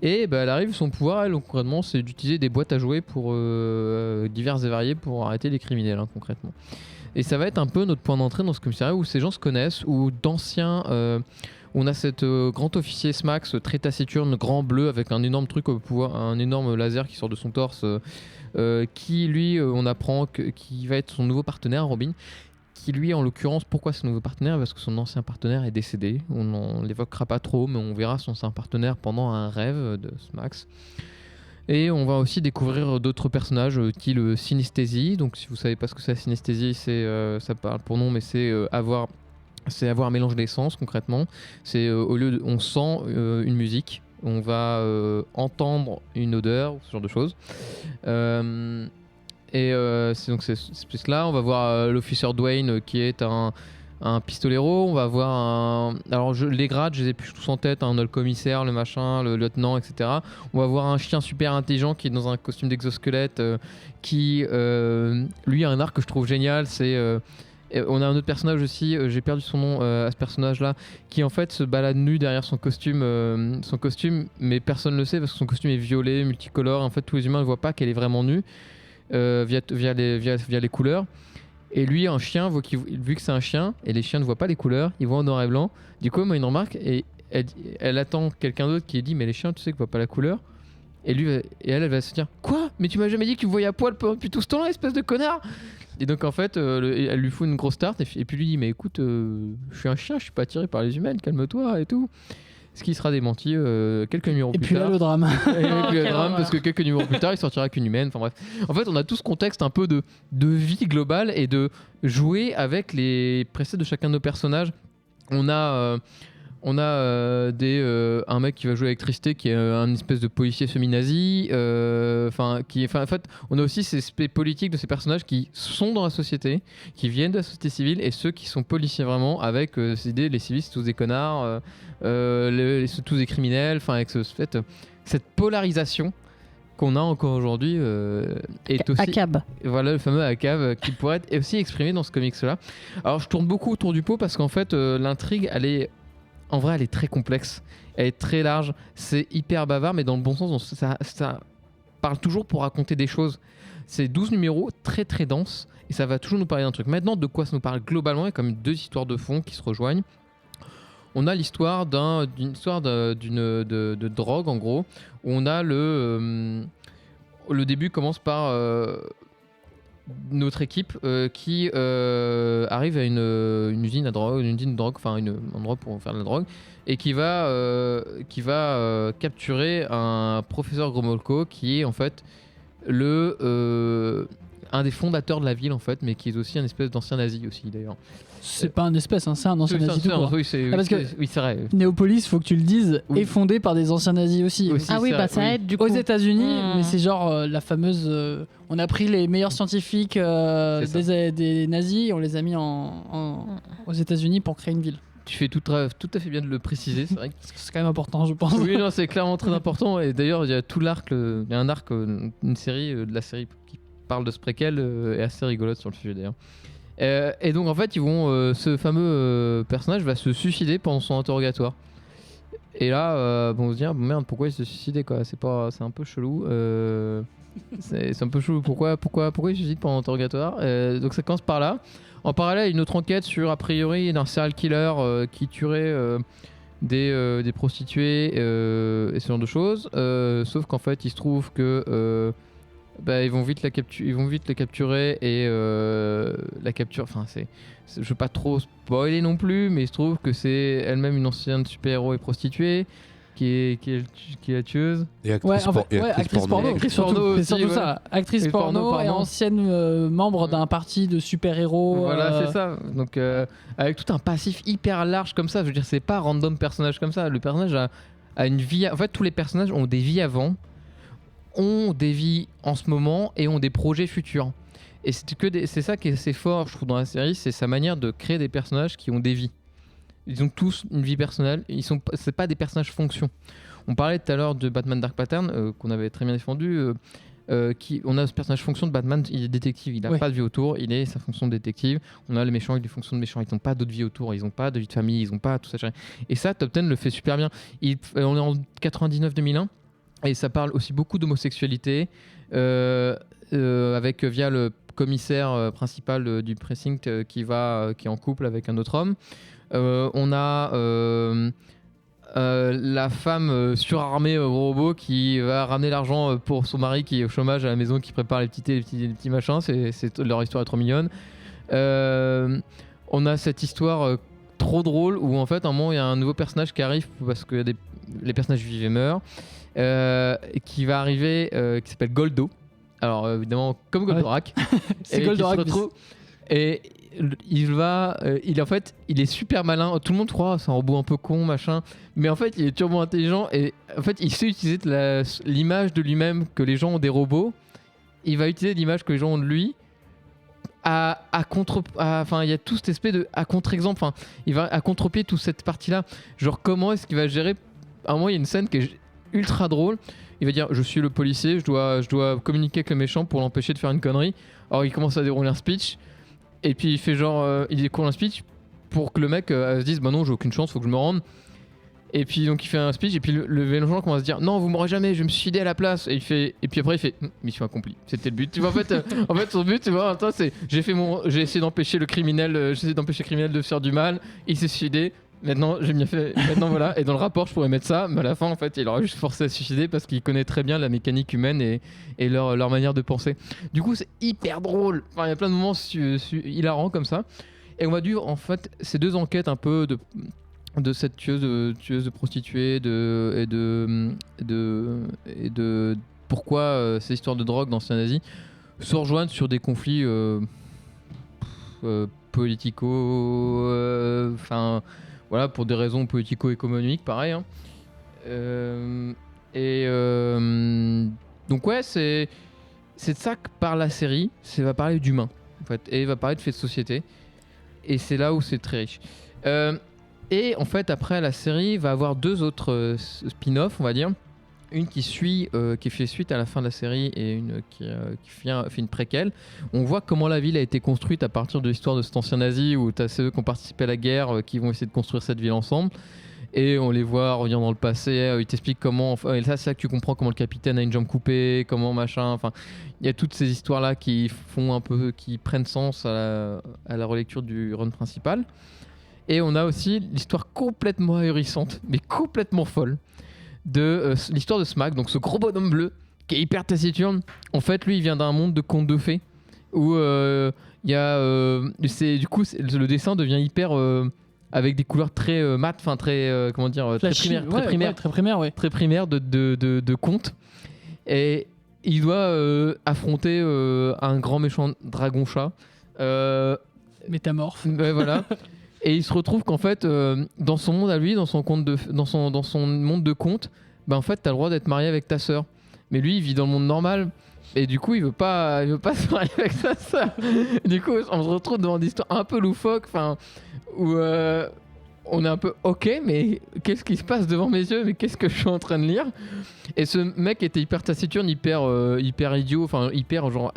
Et elle arrive, son pouvoir, elle, concrètement, c'est d'utiliser des boîtes à jouets pour divers et variés pour arrêter les criminels, concrètement. Et ça va être un peu notre point d'entrée dans ce commissariat où ces gens se connaissent, où d'anciens... on a cet grand officier Smax, très taciturne, grand bleu, avec un énorme truc au pouvoir, un énorme laser qui sort de son torse, qui, lui, on apprend qui va être son nouveau partenaire, Robin. Qui, lui, en l'occurrence, pourquoi son nouveau partenaire? Parce que son ancien partenaire est décédé. On ne l'évoquera pas trop, mais on verra son ancien partenaire pendant un rêve de Smax. Et on va aussi découvrir d'autres personnages, qui le synesthésie. Donc si vous savez pas ce que c'est la synesthésie, ça parle pour nom, mais c'est avoir un mélange d'essence concrètement. C'est au lieu on sent une musique, on va entendre une odeur, ce genre de choses. Et c'est donc c'est plus là. On va voir l'officer Dwayne qui est un pistolero. On va voir alors les grades, je les ai plus tous en tête. On a le commissaire, le machin, le lieutenant, etc. On va voir un chien super intelligent qui est dans un costume d'exosquelette, qui lui a un arc que je trouve génial. C'est on a un autre personnage aussi, j'ai perdu son nom à ce personnage-là, qui en fait se balade nu derrière son costume, mais personne ne le sait parce que son costume est violet, multicolore. En fait, tous les humains ne voient pas qu'elle est vraiment nue via les couleurs. Et lui, un chien, vu que c'est un chien, et les chiens ne voient pas les couleurs, ils voient en noir et blanc. Du coup, moi, une remarque, et elle attend quelqu'un d'autre qui dit, mais les chiens, tu sais qu'ils ne voient pas la couleur. Et elle va se dire, quoi ? Mais tu m'as jamais dit que tu me voyais à poil depuis tout ce temps-là, espèce de connard ! Et donc en fait, elle lui fout une grosse tarte et puis lui dit, mais écoute, je suis un chien, je suis pas attiré par les humaines, calme-toi et tout. Ce qui sera démenti quelques numéros plus tard. Et puis là, le drame. Et puis le drame, parce que quelques numéros plus tard, il sortira qu'une humaine. Enfin bref. En fait, on a tout ce contexte un peu de vie globale et de jouer avec les presets de chacun de nos personnages. On a un mec qui va jouer l'électricité qui est un espèce de policier semi-nazi. En fait, on a aussi ces aspects politiques de ces personnages qui sont dans la société, qui viennent de la société civile, et ceux qui sont policiers vraiment, avec ces idées, les civils c'est tous des connards, c'est tous des criminels, enfin avec cette polarisation qu'on a encore aujourd'hui est aussi ACAB. Voilà le fameux ACAB qui pourrait être aussi exprimé dans ce comics là. Alors je tourne beaucoup autour du pot parce qu'en fait l'intrigue elle est très complexe, elle est très large, c'est hyper bavard mais dans le bon sens, ça parle toujours pour raconter des choses. C'est 12 numéros très très denses et ça va toujours nous parler d'un truc. Maintenant, de quoi ça nous parle globalement, il y a comme deux histoires de fond qui se rejoignent. On a l'histoire d'une drogue en gros, où on a le début commence par notre équipe qui arrive à une usine à drogue, enfin un endroit pour faire de la drogue, et qui va capturer un professeur Gromolko qui est en fait un des fondateurs de la ville en fait, mais qui est aussi un espèce d'ancien nazi aussi d'ailleurs. C'est pas un espèce, hein, c'est un ancien nazi tout court. Oui, c'est vrai. Néopolis, faut que tu le dises, Oui. est fondé par des anciens nazis aussi. Ah oui, bah ça aide du coup. Aux États-Unis, mais c'est genre la fameuse. On a pris les meilleurs scientifiques des nazis, et on les a mis aux États-Unis pour créer une ville. Tu fais tout à fait bien de le préciser, c'est vrai. C'est quand même important, je pense. Oui, non, c'est clairement très important. Et d'ailleurs, il y a tout l'arc, il y a un arc, une série de la série qui parle de ce préquel, est assez rigolote sur le sujet d'ailleurs. Et donc en fait, ce fameux personnage va se suicider pendant son interrogatoire. Et là, on va se dire merde, pourquoi il se suicidait quoi ? C'est un peu chelou. C'est un peu chelou. Pourquoi il se suicide pendant l'interrogatoire ? Donc ça commence par là. En parallèle, une autre enquête sur a priori d'un serial killer qui tuerait des prostituées et ce genre de choses. Sauf qu'en fait, il se trouve que ils vont vite la capturer et la capture. Enfin, je veux pas trop spoiler non plus, mais il se trouve que c'est elle-même une ancienne super-héros et prostituée qui est la tueuse. Et actrice porno. Actrice porno, c'est surtout ça. Actrice porno et ancienne membre d'un parti de super-héros. Voilà, c'est ça. Donc avec tout un passif hyper large comme ça. Je veux dire, c'est pas random personnage comme ça. Le personnage a une vie. En fait, tous les personnages ont des vies avant, ont des vies en ce moment et ont des projets futurs. Et c'est ça qui est assez fort, je trouve, dans la série, c'est sa manière de créer des personnages qui ont des vies. Ils ont tous une vie personnelle. C'est pas des personnages fonction. On parlait tout à l'heure de Batman Dark Pattern qu'on avait très bien défendu. On a ce personnage fonction de Batman, il est détective, il n'a pas de vie autour, il est sa fonction de détective. On a les méchants, il a des fonctions de méchants, ils n'ont pas d'autres vies autour, ils n'ont pas de vie de famille, ils n'ont pas tout ça. Et ça, Top 10 le fait super bien. On est en 99-2001 et ça parle aussi beaucoup d'homosexualité via le commissaire principal du precinct qui est en couple avec un autre homme. On a la femme surarmée robot qui va ramener l'argent pour son mari qui est au chômage à la maison, qui prépare les petits machins. Leur histoire est trop mignonne. On a cette histoire trop drôle où en fait à un moment il y a un nouveau personnage qui arrive parce que les personnages vivent et meurent, qui va arriver, qui s'appelle Goldo. Alors évidemment comme Goldorak. C'est Goldorak. Et il est super malin. Tout le monde croit c'est un robot un peu con machin, mais en fait il est turbo intelligent et en fait il sait utiliser l'image de lui-même que les gens ont des robots il va utiliser l'image que les gens ont de lui enfin il y a tout cet aspect de à contre-exemple, enfin il va à contre-pied toute cette partie-là, genre comment est-ce qu'il va gérer. À un moment il y a une scène qui est ultra drôle, il va dire je suis le policier, je dois communiquer avec le méchant pour l'empêcher de faire une connerie. Alors il commence à dérouler un speech et puis il fait genre il découle un speech pour que le mec se dise bah non j'ai aucune chance, faut que je me rende. Et puis donc il fait un speech et puis le méchant commence à se dire non vous m'aurez jamais, je vais me suicider à la place. Et puis après il fait mission accomplie, c'était le but. Tu vois en fait son but tu vois attends, c'est j'ai essayé d'empêcher le criminel, de faire du mal, il s'est suicidé. Maintenant j'ai bien fait, maintenant voilà. Et dans le rapport je pourrais mettre ça, mais à la fin en fait il aura juste forcé à se suicider parce qu'il connaît très bien la mécanique humaine et leur manière de penser. Du coup c'est hyper drôle. Enfin il y a plein de moments hilarants comme ça. Et on va dire en fait ces deux enquêtes un peu de cette tueuse de prostituées et de pourquoi ces histoires de drogue dans ce nazi se rejoignent sur des conflits politico enfin voilà pour des raisons politico-économiques pareil hein. Donc ouais c'est de ça que parle la série, ça va parler d'humain en fait et va parler de faits de société et c'est là où c'est très riche. Et en fait, après, la série va avoir deux autres spin-offs, on va dire. Une qui fait suite à la fin de la série et une qui fait une préquelle. On voit comment la ville a été construite à partir de l'histoire de cet ancien nazi où tu as ceux qui ont participé à la guerre qui vont essayer de construire cette ville ensemble. Et on les voit revenir dans le passé. Ils t'expliquent comment. Et ça, c'est là que tu comprends comment le capitaine a une jambe coupée, comment machin. Enfin, il y a toutes ces histoires-là qui prennent sens à la relecture du run principal. Et on a aussi l'histoire complètement ahurissante, mais complètement folle, de l'histoire de Smack, donc ce gros bonhomme bleu qui est hyper taciturne. En fait, lui, il vient d'un monde de contes de fées où le dessin devient hyper avec des couleurs très mates, enfin très comment dire, très primaires, très primaires de contes. Et il doit affronter un grand méchant dragon chat. Métamorphe. Voilà. Et il se retrouve qu'en fait, dans son monde à lui, dans son monde de contes, en fait, t'as le droit d'être marié avec ta sœur. Mais lui, il vit dans le monde normal. Et du coup, il veut pas se marier avec sa sœur. Du coup, on se retrouve devant des histoires un peu loufoques, où on est un peu ok, mais qu'est-ce qui se passe devant mes yeux? Mais qu'est-ce que je suis en train de lire? Et ce mec était hyper taciturne, hyper idiot, enfin hyper genre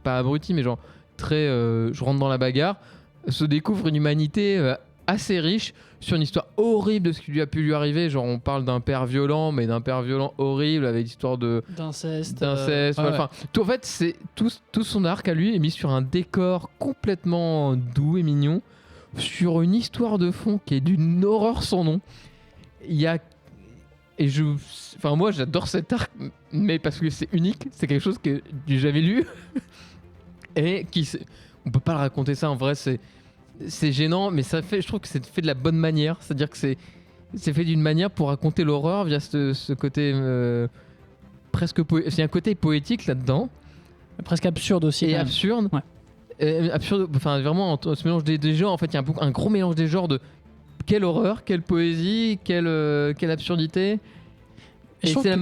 pas abruti, mais genre très je rentre dans la bagarre. Se découvre une humanité assez riche sur une histoire horrible de ce qui lui a pu lui arriver. Genre on parle d'un père violent, mais d'un père violent horrible avec l'histoire d'inceste. Enfin, tout, en fait, c'est tout son arc à lui est mis sur un décor complètement doux et mignon, sur une histoire de fond qui est d'une horreur sans nom. Moi j'adore cet arc, mais parce que c'est unique, c'est quelque chose que j'ai jamais lu et on peut pas le raconter ça en vrai, c'est gênant, mais je trouve que c'est fait de la bonne manière, c'est-à-dire que c'est fait d'une manière pour raconter l'horreur via ce côté presque il y a un côté poétique là-dedans, presque absurde aussi. Et absurde. Ouais. Absurde, enfin vraiment ce mélange des genres, en fait, il y a un gros mélange des genres de quelle horreur, quelle poésie, quelle absurdité. Et c'est la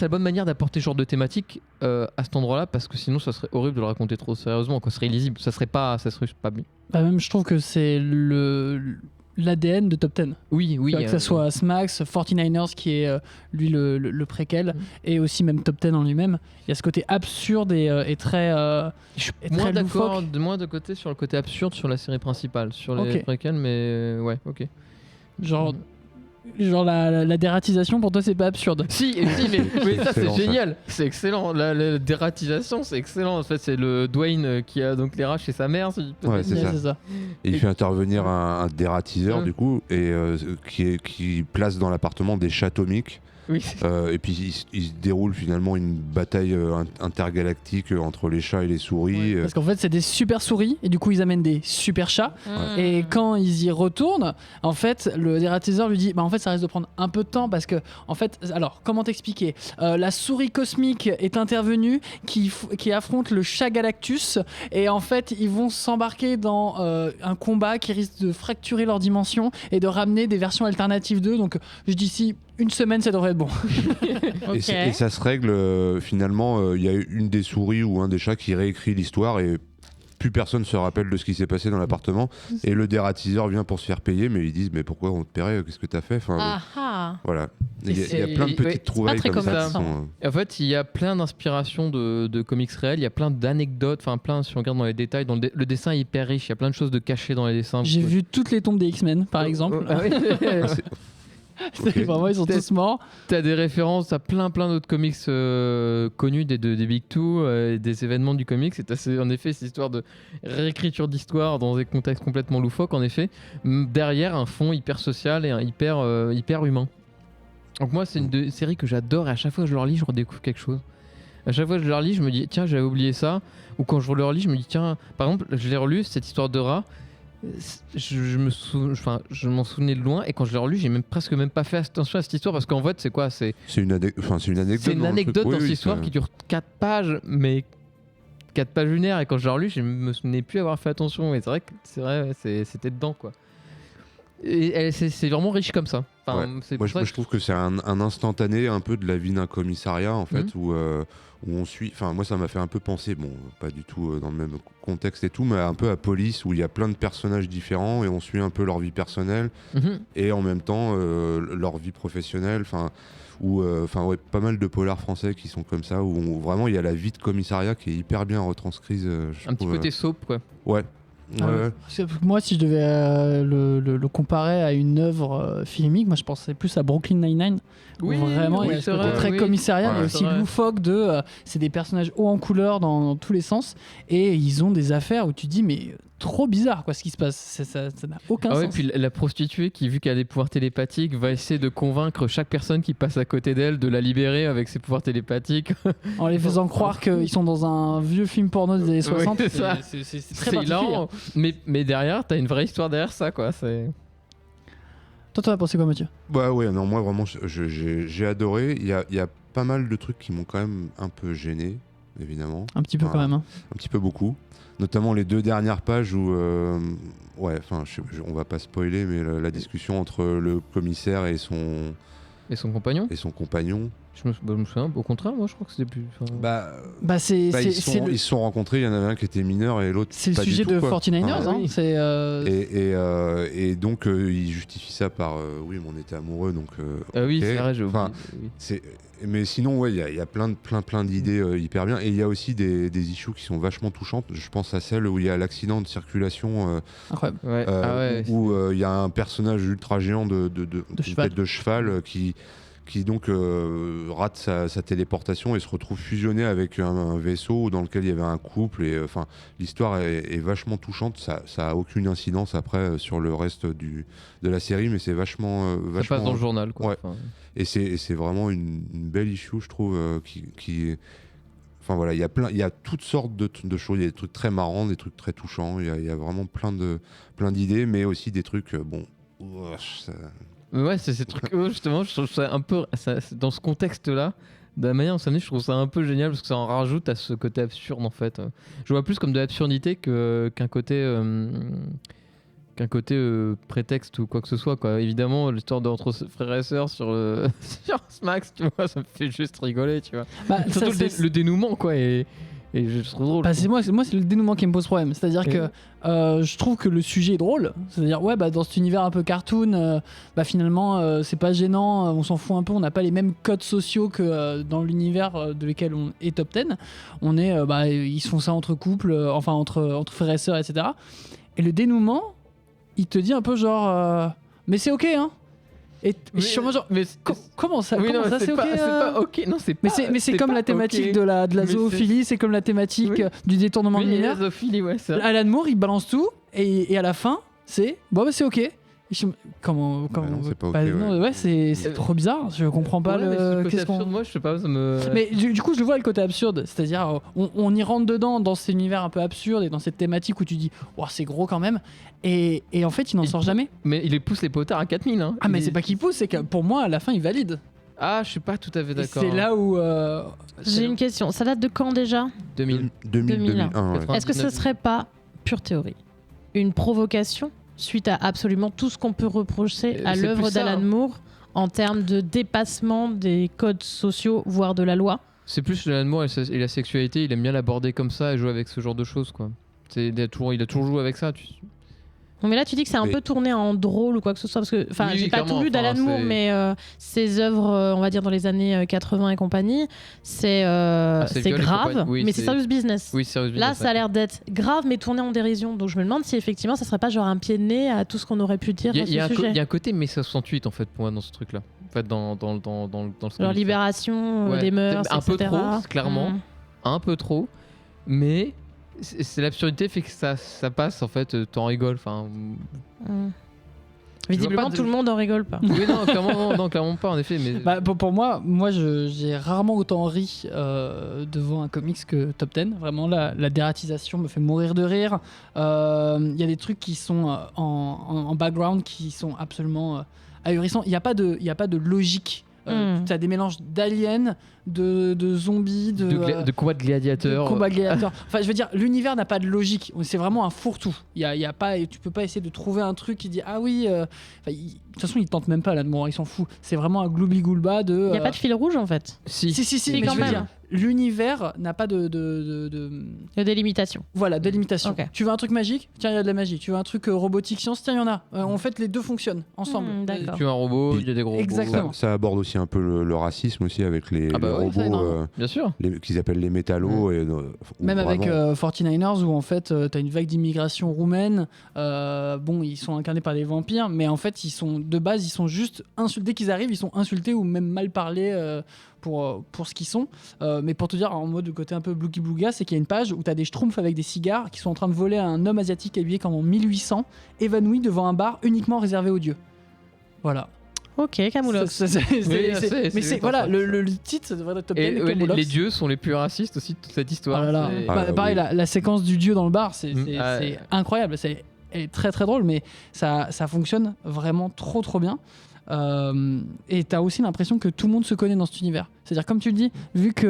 bonne manière d'apporter ce genre de thématique à cet endroit-là, parce que sinon ça serait horrible de le raconter trop sérieusement, quoi. Ça serait illisible, ça serait pas bien. Même je trouve que c'est l'ADN de Top 10. Oui. Que ça soit Smax, 49ers qui est lui le préquel, et aussi même Top 10 en lui-même. Il y a ce côté absurde et très je suis moins d'accord, moins de côté sur le côté absurde sur la série principale, sur les préquels, mais ouais, ok. Genre la dératisation pour toi c'est pas absurde. Si mais ça c'est génial, c'est excellent. La dératisation c'est excellent. En fait c'est le Dwayne qui a donc les rats chez sa mère. Ouais, c'est ça. Et il fait intervenir un dératiseur du coup et qui place dans l'appartement des chats atomiques. Oui. Et puis il se déroule finalement une bataille intergalactique entre les chats et les souris. Parce qu'en fait c'est des super souris et du coup ils amènent des super chats. Et quand ils y retournent, en fait le dératiseur lui dit en fait ça risque de prendre un peu de temps parce que en fait, alors comment t'expliquer, la souris cosmique est intervenue qui affronte le chat Galactus et en fait ils vont s'embarquer dans un combat qui risque de fracturer leur dimension et de ramener des versions alternatives d'eux. Donc je dis ici une semaine, ça devrait être bon. Et, et ça se règle, finalement, il y a une des souris ou un des chats qui réécrit l'histoire et plus personne se rappelle de ce qui s'est passé dans l'appartement. Et le dératiseur vient pour se faire payer, mais ils disent mais pourquoi on te paierait, qu'est-ce que t'as fait, enfin, voilà. Il y a plein de petites trouvailles pas comme très ça. qui convaincant. sont, Et en fait, il y a plein d'inspirations de comics réels, il y a plein d'anecdotes, enfin plein, si on regarde dans les détails, le dessin est hyper riche, il y a plein de choses de cachées dans les dessins. J'ai vu toutes les tombes des X-Men, par exemple. Ah oui. Ah, c'est- ok. Vraiment, ils sont tous morts. T'as des références à plein d'autres comics connus des Big Two, des événements du comics. C'est en effet cette histoire de réécriture d'histoire dans des contextes complètement loufoques, en effet. Derrière un fond hyper social et hyper humain. Donc moi, c'est une série que j'adore et à chaque fois que je le relis, je redécouvre quelque chose. À chaque fois que je le relis, je me dis tiens, j'avais oublié ça. Ou quand je le relis, je me dis tiens, par exemple, je l'ai relu, cette histoire de rat. Je m'en souvenais de loin et quand je l'ai relu, j'ai presque pas fait attention à cette histoire parce qu'en fait, c'est quoi? C'est une anecdote. c'est une dans le truc. anecdote Oui, dans oui, cette histoire ça- qui dure 4 pages, mais 4 pages lunaires. Et quand je l'ai relu, je me souvenais plus avoir fait attention. Et c'est vrai, ouais, c'était dedans, quoi. Et c'est vraiment riche comme ça. Enfin, c'est Moi, pour ça je trouve que c'est un instantané un peu de la vie d'un commissariat en fait où on suit. Enfin, moi, ça m'a fait un peu penser, bon, pas du tout dans le même contexte et tout, mais un peu à Police où il y a plein de personnages différents et on suit un peu leur vie personnelle et en même temps leur vie professionnelle. Enfin, pas mal de polars français qui sont comme ça où vraiment il y a la vie de commissariat qui est hyper bien retranscrite. un petit côté soap, quoi. Ouais. Ah ouais. Ouais. Parce que moi, si je devais le comparer à une œuvre filmique, moi je pensais plus à Brooklyn Nine-Nine. Où vraiment, il y a ce côté très commissariat, mais Ouais, aussi loufoque c'est des personnages hauts en couleur dans tous les sens, et ils ont des affaires où tu dis, mais trop bizarre quoi ce qui se passe, ça n'a aucun Ah ouais, sens. puis la prostituée qui, vu qu'elle a des pouvoirs télépathiques, va essayer de convaincre chaque personne qui passe à côté d'elle de la libérer avec ses pouvoirs télépathiques. En les faisant croire qu'ils sont dans un vieux film porno des années 60. c'est ça. C'est très C'est particulier. hilarant, mais derrière, t'as une vraie histoire derrière ça, quoi. Toi, t'en as pensé quoi, Mathieu? Bah ouais, non, moi vraiment, j'ai adoré. Il y a pas mal de trucs qui m'ont quand même un peu gêné, évidemment. Un petit peu Enfin, quand même. Hein. Un petit peu beaucoup. Notamment les 2 dernières pages où, on va pas spoiler, mais la discussion entre le commissaire et son Et son compagnon compagnon. je me souviens, au contraire, moi je crois que c'était plus. Bah, Ils se sont rencontrés, il y en avait un qui était mineur et l'autre c'est le pas du sujet tout, de quoi. 49ers. Ah, Hein. oui. C'est, Et donc il justifie ça par oui, mais on était amoureux, donc Ah oui, ok. c'est vrai, j'ai oublié. Enfin, Oui. mais sinon, ouais, il y a plein d'idées hyper bien. Et il y a aussi des issues qui sont vachement touchantes. Je pense à celle où il y a l'accident de circulation incroyable. Ouais. Ah ouais. où il y a un personnage ultra géant de cheval. tête de cheval qui donc rate sa téléportation et se retrouve fusionné avec un vaisseau dans lequel il y avait un couple. Et enfin, l'histoire est vachement touchante. Ça a aucune incidence après sur le reste de la série, mais c'est vachement Ça passe dans le journal, quoi. Ouais. Enfin, et c'est vraiment une belle issue, je trouve, qui enfin voilà, il y a toutes sortes de choses. Il y a des trucs très marrants, des trucs très touchants. Il y a vraiment plein d'idées, mais aussi des trucs Ouais, c'est ces trucs. Justement, je trouve ça un peu. Dans ce contexte-là, de la manière dont ça venait, je trouve ça un peu génial parce que ça en rajoute à ce côté absurde, en fait. Je vois plus comme de l'absurdité qu'un côté. Prétexte ou quoi que ce soit, quoi. Évidemment, l'histoire entre frères et sœurs sur Smax, tu vois, ça me fait juste rigoler, tu vois. Bah, Surtout le dénouement, quoi, et je trouve drôle. Bah, c'est moi, c'est le dénouement qui me pose problème. C'est-à-dire Et- que je trouve que le sujet est drôle. C'est-à-dire, ouais, bah, dans cet univers un peu cartoon, bah, finalement, c'est pas gênant, on s'en fout un peu, on n'a pas les mêmes codes sociaux que dans l'univers de lequel on est top 10. On est, ils se font ça entre couples, entre frères et sœurs, etc. Et le dénouement, il te dit un peu genre, mais c'est ok, hein. Et je suis vraiment genre, comment ça, Oui, comment non, ça c'est ok c'est pas ok. Non, c'est mais pas. c'est comme pas la thématique ok. de la Mais zoophilie, c'est comme la thématique Oui. du détournement de Oui, mineurs. la zoophilie, ouais, c'est vrai. Alan Moore, il balance tout et à la fin, c'est bon, bah c'est ok. Et comment non, c'est pas ok, non, ouais, c'est trop bizarre. Je comprends pas Ouais, mais ce côté qu'est-ce qu'on. absurde, moi, je sais pas, ça me. Mais du coup, je le vois le côté absurde, c'est-à-dire on y rentre dedans dans cet univers un peu absurde et dans cette thématique où tu dis, oh, c'est gros quand même, et en fait, il n'en sort jamais. Mais il pousse les potards à 4000, hein. Ah, mais c'est pas qu'il pousse, c'est que pour moi, à la fin, il valide. Ah, je suis pas tout à fait Et d'accord. c'est là où. J'ai une question. Ça date de quand déjà? 2000. 2001, ouais. Est-ce que ce serait pas pure théorie? Une provocation suite à absolument tout ce qu'on peut reprocher à C'est l'œuvre plus ça, d'Alan hein. Moore en termes de dépassement des codes sociaux, voire de la loi. C'est plus l'amour et la sexualité, il aime bien l'aborder comme ça et jouer avec ce genre de choses, quoi. Il a toujours joué avec ça. Non, mais là, tu dis que c'est un Mais- peu tourné en drôle ou quoi que ce soit, parce que, enfin, Oui, j'ai pas clairement, tout lu d'Alan enfin, Moore, c'est- mais ses œuvres, on va dire dans les années 80 et compagnie, c'est c'est c'est viol et grave, compagnie. Oui, mais c'est c'est- serious business. Oui, sérieusement. Là, ça a l'air d'être grave, mais tourné en dérision. Donc, je me demande si effectivement, ça serait pas genre un pied de nez à tout ce qu'on aurait pu dire Il sur y a ce sujet. il y a un côté mai 68 en fait pour moi dans ce truc-là. En fait, dans le Leur comics, libération Ouais. des mœurs, Un peu etc. trop, clairement. Mm. un peu trop, mais c'est l'absurdité fait que ça passe en fait, t'en rigoles. Enfin, Mm. Visiblement, pas de- tout le monde en rigole pas. oui, non, clairement pas en effet, mais Bah, pour moi, j'ai rarement autant ri devant un comics que Top 10. Vraiment, la dératisation me fait mourir de rire. Il y a des trucs qui sont en background qui sont absolument ahurissants. Il n'y a pas de logique. Tu as des mélanges d'aliens, de zombies, de combat de gladiateurs. de combat gladiateur. Enfin, je veux dire, l'univers n'a pas de logique. C'est vraiment un fourre-tout. Il y a pas, tu peux pas essayer de trouver un truc qui dit ah oui. De toute façon, il tente même pas là de il s'en fout. C'est vraiment un gloubi-goulba de. Il n'y a pas de fil rouge en fait. Si. Si, mais quand je veux même. dire, l'univers n'a pas de Il y a des limitations. voilà, de limitation. Ok. Tu veux un truc magique? Tiens, il y a de la magie. Tu veux un truc robotique science? Tiens, il y en a. En fait, les deux fonctionnent ensemble. D'accord. Tu as un robot, il y a des gros robots. Exactement. Ça aborde aussi un peu le racisme aussi avec les, Ah bah les ouais, ça, robots énormément. Bien sûr. qu'ils appellent les métallos. Et, où Même avec vraiment- 49ers où en fait t'as une vague d'immigration roumaine. Bon, ils sont incarnés par des vampires, mais en fait ils sont de base ils sont juste insultés. Dès qu'ils arrivent, ils sont insultés ou même mal parlés pour ce qu'ils sont. Mais pour te dire en mode côté un peu blouki blouga, c'est qu'il y a une page où t'as des schtroumpfs avec des cigares qui sont en train de voler à un homme asiatique habillé comme en 1800, évanoui devant un bar uniquement réservé aux dieux. Voilà. Ok, Camoulox. Mais c'est voilà, le titre ça devrait être Top 10 Et de ouais, Camoulox. les dieux sont les plus racistes aussi de toute cette histoire. Oh là là. C'est- Ah, Pareil, oui. la séquence du dieu dans le bar, c'est Ah, c'est incroyable. Elle est très très drôle, mais ça fonctionne vraiment trop bien. Et t'as aussi l'impression que tout le monde se connaît dans cet univers. C'est-à-dire, comme tu le dis, vu que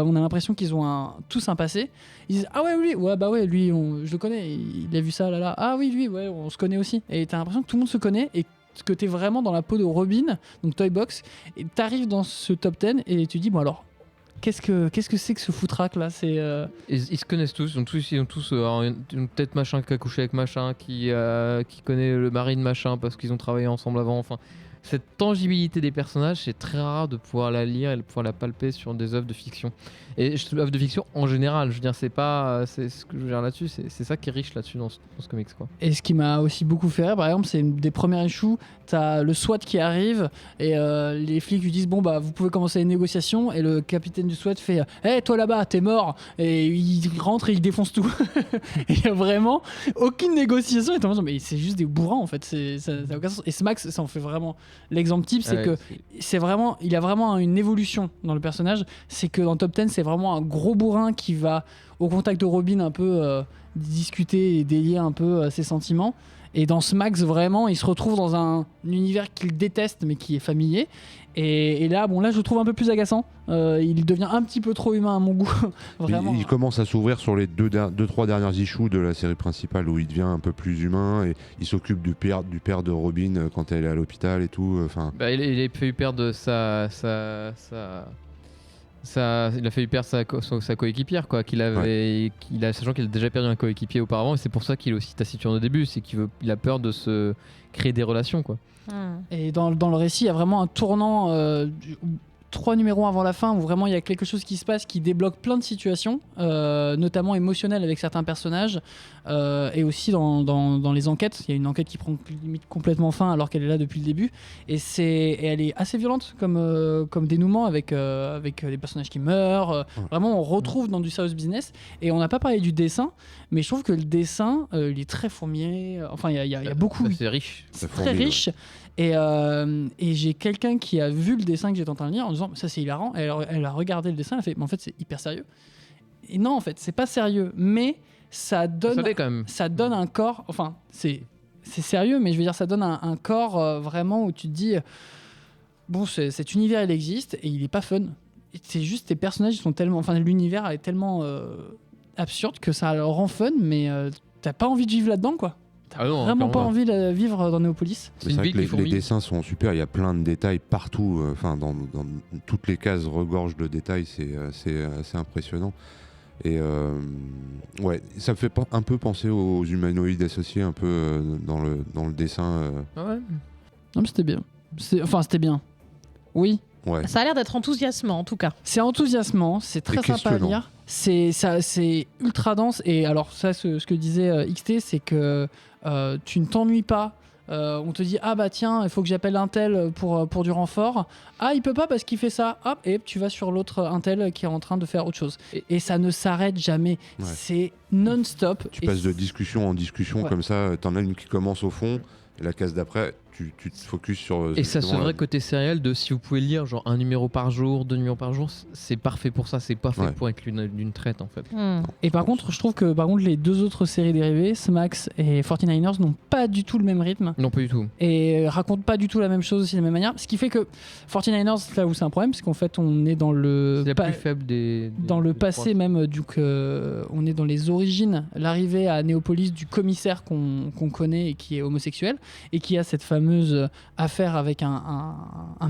on a l'impression qu'ils ont tous un passé, ils disent ah ouais lui, ouais bah ouais lui, je le connais, il a vu ça là. Ah oui lui, ouais on se connaît aussi. Et t'as l'impression que tout le monde se connaît et que t'es vraiment dans la peau de Robin, donc Toy Box, et t'arrives dans ce top 10 et tu dis bon alors. Qu'est-ce que c'est que ce foutraque là? C'est Ils se connaissent tous, ils ont tous une tête machin qui a couché avec machin, qui connaît le mari de machin parce qu'ils ont travaillé ensemble avant. Enfin, cette tangibilité des personnages, c'est très rare de pouvoir la lire et de pouvoir la palper sur des œuvres de fiction. Et œuvres de fiction en général, je veux dire, c'est ce que je veux dire là-dessus, c'est ça qui est riche là-dessus dans ce comics quoi. Et ce qui m'a aussi beaucoup fait rire, par exemple, c'est une des premières issues, t'as le SWAT qui arrive et les flics lui disent bon bah vous pouvez commencer les négociations et le capitaine du SWAT fait hé toi là-bas t'es mort et il rentre et il défonce tout. Et il y a vraiment aucune négociation et t'es en mode, mais c'est juste des bourrins en fait, ça n'a aucun sens. Et Smax ça en fait vraiment l'exemple type, c'est Ouais, que c'est vraiment, il a vraiment une évolution dans le personnage. C'est que dans Top 10, c'est vraiment un gros bourrin qui va au contact de Robin un peu discuter et délier un peu ses sentiments. Et dans Smax, vraiment, il se retrouve dans un univers qu'il déteste mais qui est familier. Et là, bon, là, je le trouve un peu plus agaçant. Il devient un petit peu trop humain à mon goût. Vraiment. Il commence à s'ouvrir sur les 2-3 dernières issues de la série principale où il devient un peu plus humain et il s'occupe du père de Robin quand elle est à l'hôpital et tout. Enfin, Bah, il a failli perdre il a failli perdre sa coéquipière quoi, sachant qu'il a déjà perdu un coéquipier auparavant et c'est pour ça qu'il est aussi taciturne au début, c'est qu'il a peur de se créer des relations quoi. Et dans le récit, il y a vraiment un tournant 3 numéros avant la fin où vraiment il y a quelque chose qui se passe qui débloque plein de situations, notamment émotionnelles avec certains personnages et aussi dans les enquêtes. Il y a une enquête qui prend limite complètement fin alors qu'elle est là depuis le début et elle est assez violente comme dénouement avec les personnages qui meurent. Vraiment, on retrouve dans du serious business et on n'a pas parlé du dessin, mais je trouve que le dessin il est très fourmier. Enfin, il y a beaucoup. C'est riche. C'est Ça très fourmille, riche. Et j'ai quelqu'un qui a vu le dessin que j'étais en train de lire en disant ça c'est hilarant. Et elle a regardé le dessin, elle a fait mais en fait c'est hyper sérieux. Et non en fait c'est pas sérieux, mais ça donne Quand même. ça donne un corps. Enfin c'est sérieux, mais je veux dire ça donne un corps vraiment où tu te dis bon cet univers il existe et il est pas fun. Et c'est juste tes personnages ils sont tellement, enfin l'univers est tellement absurde que ça le rend fun, mais t'as pas envie de vivre là-dedans quoi. Ah non, vraiment pas clairement envie de vivre dans Néopolis. C'est Mais une vrai ville que qui les fourmille. dessins sont super, il y a plein de détails partout, enfin dans toutes les cases regorgent de détails, c'est assez impressionnant. Et ouais, ça me fait un peu penser aux humanoïdes associés un peu dans le dessin. Ah ouais. Non, mais c'était bien. C'était bien. Oui, Ouais. Ça a l'air d'être enthousiasmant en tout cas. c'est enthousiasmant, c'est très Et sympa à questionnant. lire. C'est ultra dense. Et alors, ça, ce que disait XT, c'est que tu ne t'ennuies pas. On te dit, ah bah tiens, il faut que j'appelle un tel pour du renfort. Ah, il peut pas parce qu'il fait ça. Hop, et tu vas sur l'autre un tel qui est en train de faire autre chose. Et ça ne s'arrête jamais. Ouais. C'est non-stop. Tu Et passes de discussion en discussion Ouais. comme ça, t'en as une qui commence au fond, et la case d'après, tu te focuses sur. Et ça, ce justement, vrai côté sériel de si vous pouvez lire genre un numéro par jour, 2 numéros par jour, c'est parfait pour ça. C'est pas fait Ouais. pour être d'une traite en fait. Et par contre, je trouve que les deux autres séries dérivées, Smax et 49ers, n'ont pas du tout le même rythme Non, pas du tout. et racontent pas du tout la même chose aussi de la même manière. Ce qui fait que 49ers, là où c'est un problème, parce qu'en fait, on est dans le C'est la plus faible dans le passé même, on est dans les origines, l'arrivée à Néopolis du commissaire qu'on connaît et qui est homosexuel et qui a cette fameuse affaire avec un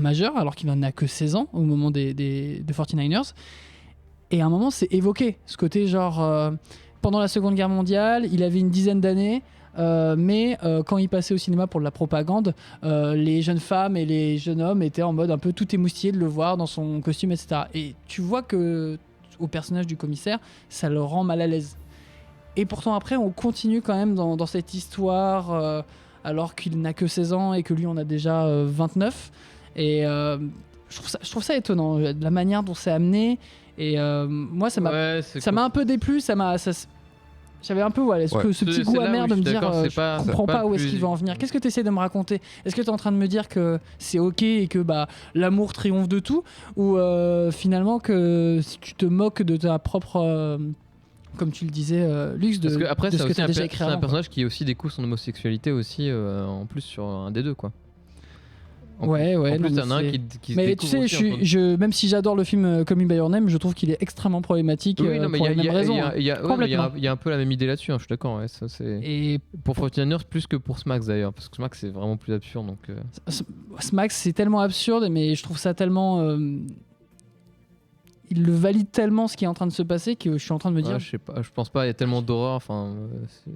majeur alors qu'il n'en a que 16 ans au moment des 49ers. Et à un moment, c'est évoqué, ce côté genre, pendant la Seconde Guerre mondiale, il avait une dizaine d'années, mais quand il passait au cinéma pour de la propagande, les jeunes femmes et les jeunes hommes étaient en mode un peu tout émoustillés de le voir dans son costume, etc. Et tu vois que au personnage du commissaire, ça le rend mal à l'aise. Et pourtant après, on continue quand même dans cette histoire, alors qu'il n'a que 16 ans et que lui, on a déjà 29. Et je trouve ça étonnant, la manière dont c'est amené. Et moi, ça m'a un peu déplu. J'avais un peu ce petit goût amer de me dire je comprends pas où est-ce qu'il va en venir. Qu'est-ce que tu essaies de me raconter? Est-ce que tu es en train de me dire que c'est ok et que l'amour triomphe de tout, ou finalement que tu te moques de ta propre comme tu le disais Lux, Parce que après, de c'est ce que tu as déjà écrit un avant, personnage qui aussi découvre son homosexualité aussi en plus sur un des deux quoi. En Ouais, ouais. En plus, non, t'en as un mais qui se mais tu découvre sais, aussi, même si j'adore le film Call Me By Your Name, je trouve qu'il est extrêmement problématique Oui, non, mais pour il les mêmes raisons. y a Complètement. un peu la même idée là-dessus, hein, je suis d'accord. Ouais, ça, c'est... Et Pour 49ers plus que pour Smax d'ailleurs, parce que Smax c'est vraiment plus absurde. Donc, Smax, c'est tellement absurde, mais je trouve ça tellement. Il le valide tellement ce qui est en train de se passer que je suis en train de me dire. ouais, je sais pas, je pense pas, il y a tellement d'horreur c'est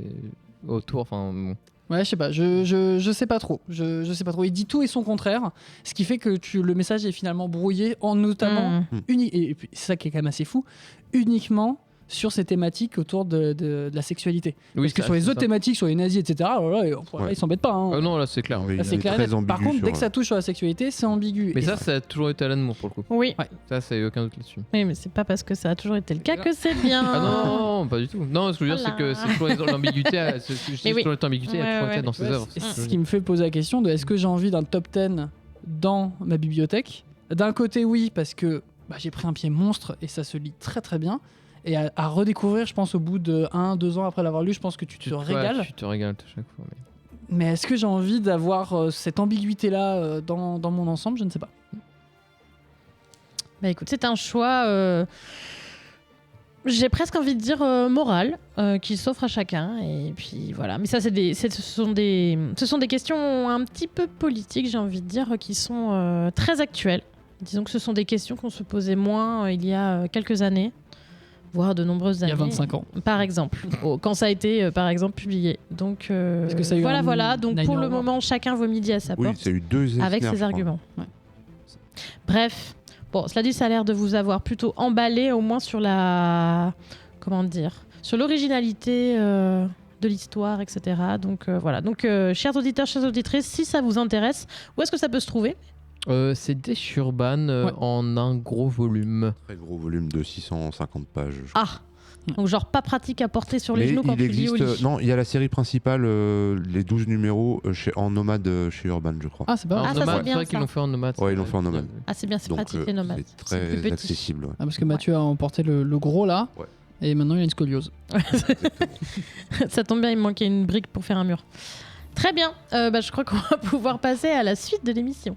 autour. Enfin, bon. Ouais, je sais pas, je sais pas trop. Je sais pas trop. Il dit tout et son contraire, ce qui fait que le message est finalement brouillé, en notamment, et puis, c'est ça qui est quand même assez fou, uniquement sur ces thématiques autour de la sexualité. Oui, Parce que ça, sur les c'est autres ça. thématiques, sur les nazis, etc., alors là, Ouais. ils s'embêtent pas. Hein. Ah non, là c'est clair. Oui, Là, il c'est est clair. très Par ambigu contre, sur- dès que ça touche sur la sexualité, c'est ambigu. Mais Et ça a toujours été Alan Moore pour le coup. Oui. Ça, c'est aucun doute là-dessus. Oui, mais c'est pas parce que ça a toujours été le cas que c'est bien. Ah non, pas du tout. Non, ce que je veux dire, c'est que c'est toujours l'ambiguïté. Mais oui. Toujours l'ambiguïté, Ouais, a toujours ouais, été dans Tu ses vois, œuvres. c'est c'est ce qui me fait poser la question de est-ce que j'ai envie d'un top 10 dans ma bibliothèque. D'un côté, oui, parce que j'ai pris un pied monstre et ça se lit très très bien. Et à redécouvrir, je pense, au bout de 1-2 ans après l'avoir lu, je pense que tu te régales. Tu te régales à chaque fois. Mais est-ce que j'ai envie d'avoir cette ambiguïté-là dans mon ensemble? Je ne sais pas. Bah écoute, c'est un choix, j'ai presque envie de dire moral, qui s'offre à chacun. Et puis voilà. Mais ça, ce sont des questions un petit peu politiques, j'ai envie de dire, qui sont très actuelles. Disons que ce sont des questions qu'on se posait moins il y a quelques années, voire de nombreuses Il années. y a 25 ans. Par exemple, quand ça a été par exemple publié. Donc Est-ce que ça a eu voilà. Donc pour le 9/11? moment, chacun vaut midi à sa Oui, porte ça a eu 2 Eisner, avec je ses crois. arguments. Ouais. Bref, bon, cela dit, ça a l'air de vous avoir plutôt emballé, au moins sur sur l'originalité de l'histoire, etc. Donc voilà. Donc, chers auditeurs, chères auditrices, si ça vous intéresse, où est-ce que ça peut se trouver? C'est des Urban Ouais. en un gros volume. Très gros volume de 650 pages. je crois. Ah, donc genre pas pratique à porter sur les Mais genoux quand il tu lis au existe. lit. Non, il y a la série principale, les 12 numéros en nomade chez Urban, je crois. Ah, c'est pas En mal. Ah, ça, nomade, c'est bien, vrai qu'ils ça. l'ont fait en nomade. Ouais, ils l'ont fait en nomade. Ah, c'est bien, c'est Donc, pratique les nomades. c'est plus très petit. accessible. Ouais. Ah, parce que Mathieu a emporté le gros là. Ouais. Et maintenant, il a une scoliose. Ça tombe bien, il me manquait une brique pour faire un mur. Très bien, je crois qu'on va pouvoir passer à la suite de l'émission.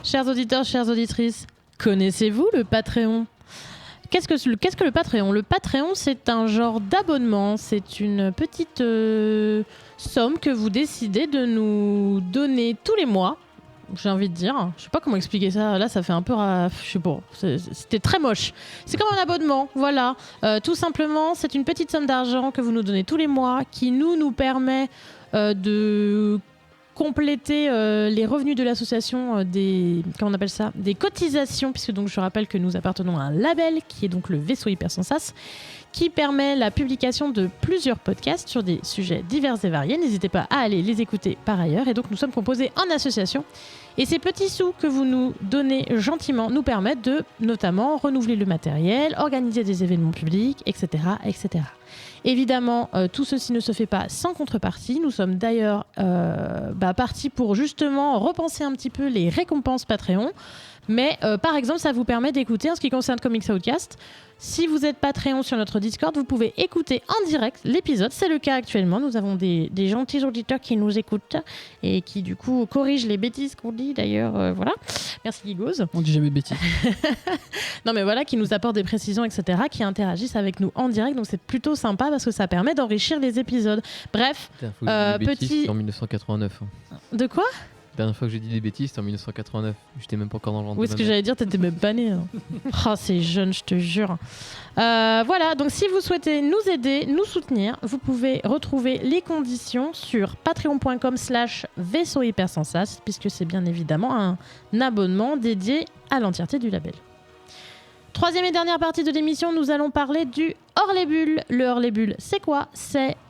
Chers auditeurs, chères auditrices, connaissez-vous le Patreon ? qu'est-ce que le Patreon ? Le Patreon, c'est un genre d'abonnement. C'est une petite somme que vous décidez de nous donner tous les mois. J'ai envie de dire. Je sais pas comment expliquer ça. Là, ça fait un peu... je sais pas. C'était très moche. C'est comme un abonnement. Voilà. Tout simplement, c'est une petite somme d'argent que vous nous donnez tous les mois qui nous permet de compléter les revenus de l'association comment on appelle ça, des cotisations, puisque donc je rappelle que nous appartenons à un label qui est donc le Vaisseau Hyper Sans Sas, qui permet la publication de plusieurs podcasts sur des sujets divers et variés. N'hésitez pas à aller les écouter par ailleurs. Et donc nous sommes composés en association. Et ces petits sous que vous nous donnez gentiment nous permettent de notamment renouveler le matériel, organiser des événements publics, etc. etc. Évidemment, tout ceci ne se fait pas sans contrepartie. Nous sommes d'ailleurs partis pour justement repenser un petit peu les récompenses Patreon. Mais par exemple, ça vous permet d'écouter, en ce qui concerne Comics Outcast, si vous êtes Patreon sur notre Discord, vous pouvez écouter en direct l'épisode. C'est le cas actuellement. Nous avons des gentils auditeurs qui nous écoutent et qui du coup corrigent les bêtises qu'on dit d'ailleurs. Voilà. Merci Gigoz. On dit jamais de bêtises. Non mais voilà, qui nous apportent des précisions, etc., qui interagissent avec nous en direct. Donc c'est plutôt sympa parce que ça permet d'enrichir les épisodes. Bref, petit... en 1989. De quoi ? La dernière fois que j'ai dit des bêtises, c'était en 1989. J'étais même pas encore dans le ventre. Oui, ce que j'allais dire, t'étais même pas né. Oh, c'est jeune, je te jure. Voilà, donc si vous souhaitez nous aider, nous soutenir, vous pouvez retrouver les conditions sur patreon.com/vaisseau hyper sans sas, puisque c'est bien évidemment un abonnement dédié à l'entièreté du label. Troisième et dernière partie de l'émission, nous allons parler du Hors les Bulles. Le Hors les Bulles, c'est quoi ?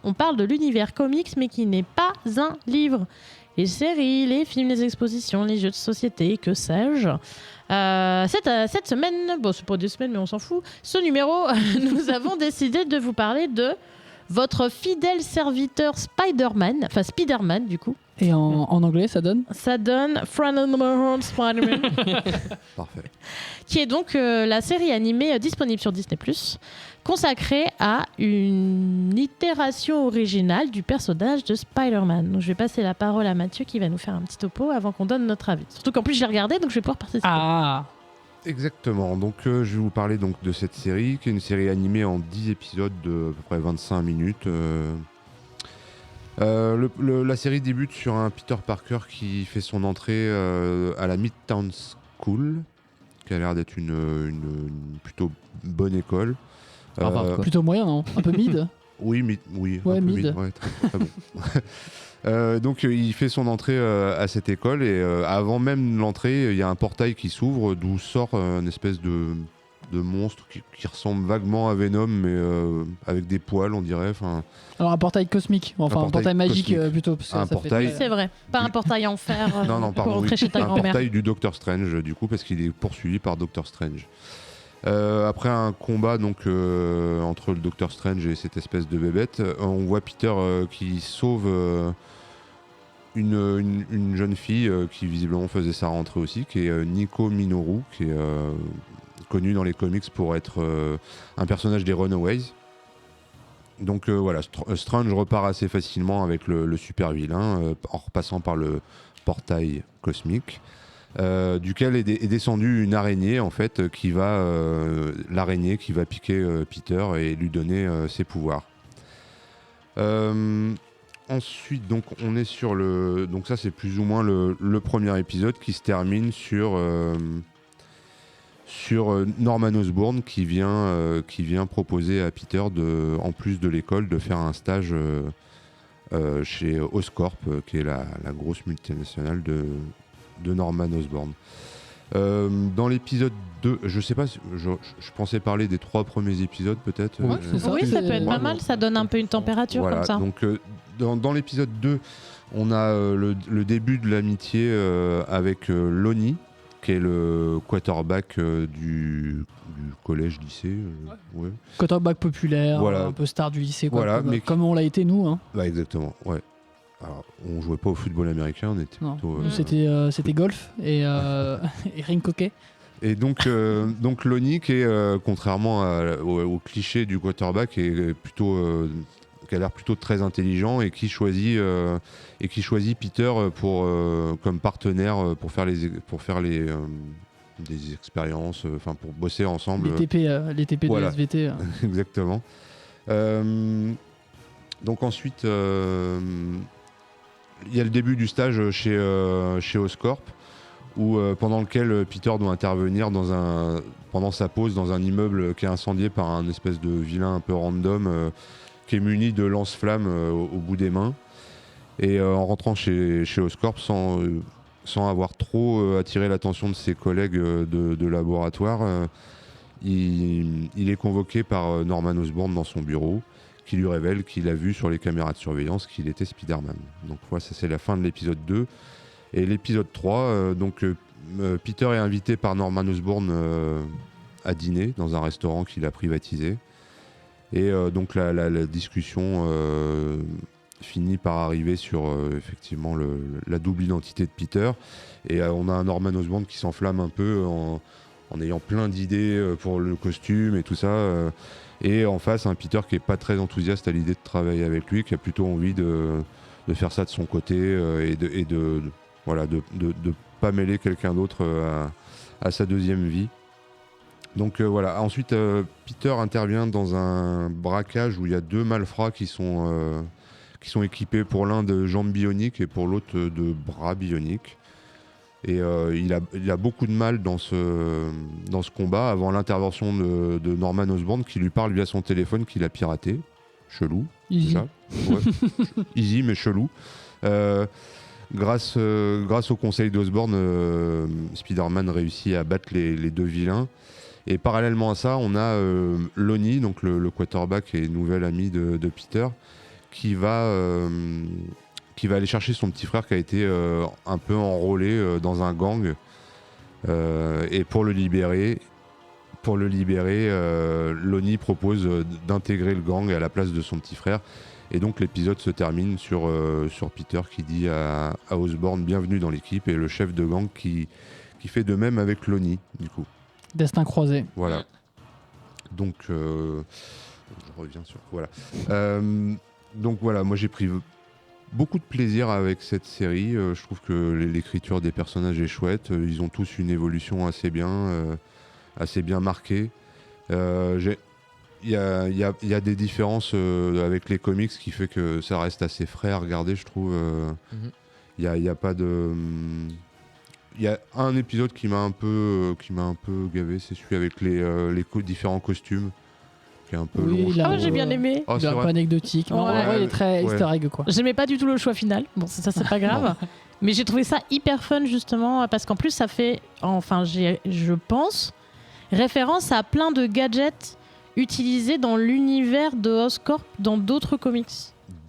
On parle de l'univers comics, mais qui n'est pas un livre. Les séries, les films, les expositions, les jeux de société, que sais-je. Cette semaine, bon, c'est pas des semaines, mais on s'en fout. Ce numéro, nous avons décidé de vous parler de votre fidèle serviteur Spider-Man, enfin Spider-Man du coup. Et en anglais, ça donne ? Ça donne Friend of my Heart Spider-Man. Parfait. Qui est donc la série animée disponible sur Disney+, consacrée à une itération originale du personnage de Spider-Man. Donc je vais passer la parole à Mathieu qui va nous faire un petit topo avant qu'on donne notre avis. Surtout qu'en plus j'ai regardé, donc je vais pouvoir participer. Ah. Exactement, donc je vais vous parler donc de cette série, qui est une série animée en 10 épisodes de à peu près 25 minutes. La série débute sur un Peter Parker qui fait son entrée à la Midtown School, qui a l'air d'être une plutôt bonne école. Plutôt moyen, non ? Un peu mid ? Oui, Ouais, un peu mid. Ouais, très bon. Donc il fait son entrée à cette école et avant même l'entrée, il y a un portail qui s'ouvre d'où sort une espèce de monstre qui ressemble vaguement à Venom, mais avec des poils, on dirait. Alors un portail cosmique, enfin un portail magique cosmique. Plutôt. Parce que Un ça portail. fait... C'est vrai, pas un portail en fer Non, pour pardon, rentrer chez ta un grand-mère. portail du Doctor Strange, du coup, parce qu'il est poursuivi par Doctor Strange. Après un combat donc entre le Doctor Strange et cette espèce de bébête, on voit Peter qui sauve une jeune fille qui visiblement faisait sa rentrée aussi, qui est Nico Minoru, qui est connue dans les comics pour être un personnage des Runaways. Donc voilà, Strange repart assez facilement avec le super vilain en repassant par le portail cosmique. Duquel est descendue une araignée en fait l'araignée qui va piquer Peter et lui donner ses pouvoirs. Ensuite donc on est sur donc ça c'est plus ou moins le premier épisode qui se termine sur Norman Osborn qui vient proposer à Peter en plus de l'école de faire un stage chez Oscorp qui est la grosse multinationale de Norman Osborn. Dans l'épisode 2, je sais pas, je pensais parler des 3 premiers épisodes peut-être. Ouais, c'est ça. Oui, ça peut être pas mal, ça donne un peu une température voilà, comme ça. Donc dans l'épisode 2, on a le début de l'amitié avec Lonnie, qui est le quarterback du collège-lycée. Ouais. Quarterback populaire, Voilà. un peu star du lycée, quoi, Voilà, comme on l'a été nous. Hein. Bah, exactement, ouais. Alors, on jouait pas au football américain, on était Non. plutôt... Nous, c'était golf et rink hockey. Et donc Lonnie, qui est, contrairement au cliché du quarterback, est plutôt, qui a l'air plutôt très intelligent et qui choisit Peter comme partenaire pour faire des expériences, pour bosser ensemble. Les TP voilà. de SVT. Exactement. Donc ensuite, il y a le début du stage chez Oscorp, où, pendant lequel Peter doit intervenir pendant sa pause dans un immeuble qui est incendié par un espèce de vilain un peu random qui est muni de lance-flammes au bout des mains. Et en rentrant chez Oscorp, sans avoir trop attiré l'attention de ses collègues de laboratoire, il est convoqué par Norman Osborn dans son bureau, qui lui révèle qu'il a vu sur les caméras de surveillance qu'il était Spider-Man. Donc voilà, ça c'est la fin de l'épisode 2. Et l'épisode 3, Peter est invité par Norman Osborn à dîner dans un restaurant qu'il a privatisé. Et donc la discussion finit par arriver sur effectivement la double identité de Peter. Et on a un Norman Osborn qui s'enflamme un peu en ayant plein d'idées pour le costume et tout ça. Et en face, un Peter qui est pas très enthousiaste à l'idée de travailler avec lui, qui a plutôt envie de faire ça de son côté et de pas mêler quelqu'un d'autre à sa deuxième vie. Donc voilà. Ensuite, Peter intervient dans un braquage où il y a 2 malfrats qui sont équipés pour l'un de jambes bioniques et pour l'autre de bras bioniques. Et il a beaucoup de mal dans ce combat avant l'intervention de Norman Osborn qui lui parle via son téléphone qu'il a piraté. Chelou. Easy. Ça ouais. Easy mais chelou. Grâce au conseil d'Osborn, Spider-Man réussit à battre les 2 vilains. Et parallèlement à ça, on a Lonnie, donc le quarterback et nouvel ami de Peter, qui va aller chercher son petit frère qui a été un peu enrôlé dans un gang. Et pour le libérer, Lonnie propose d'intégrer le gang à la place de son petit frère. Et donc l'épisode se termine sur Peter qui dit à Osborn bienvenue dans l'équipe, et le chef de gang qui fait de même avec Lonnie du coup. Destin croisé. Voilà. Donc je reviens sur voilà. Donc voilà, moi j'ai pris beaucoup de plaisir avec cette série. Je trouve que l'écriture des personnages est chouette. Ils ont tous une évolution assez bien marquée. Il y a des différences avec les comics qui fait que ça reste assez frais à regarder, je trouve. Il y a pas de... Il y a un épisode qui m'a un peu gavé, c'est celui avec les différents costumes, qui est un peu long. Ah, j'ai bien aimé. Oh, Il est un peu anecdotique. Mais en vrai, il est très easter egg, quoi. J'aimais pas du tout le choix final. Bon, ça c'est pas grave. Mais j'ai trouvé ça hyper fun, justement, parce qu'en plus, ça fait, je pense, référence à plein de gadgets utilisés dans l'univers de Oscorp dans d'autres comics.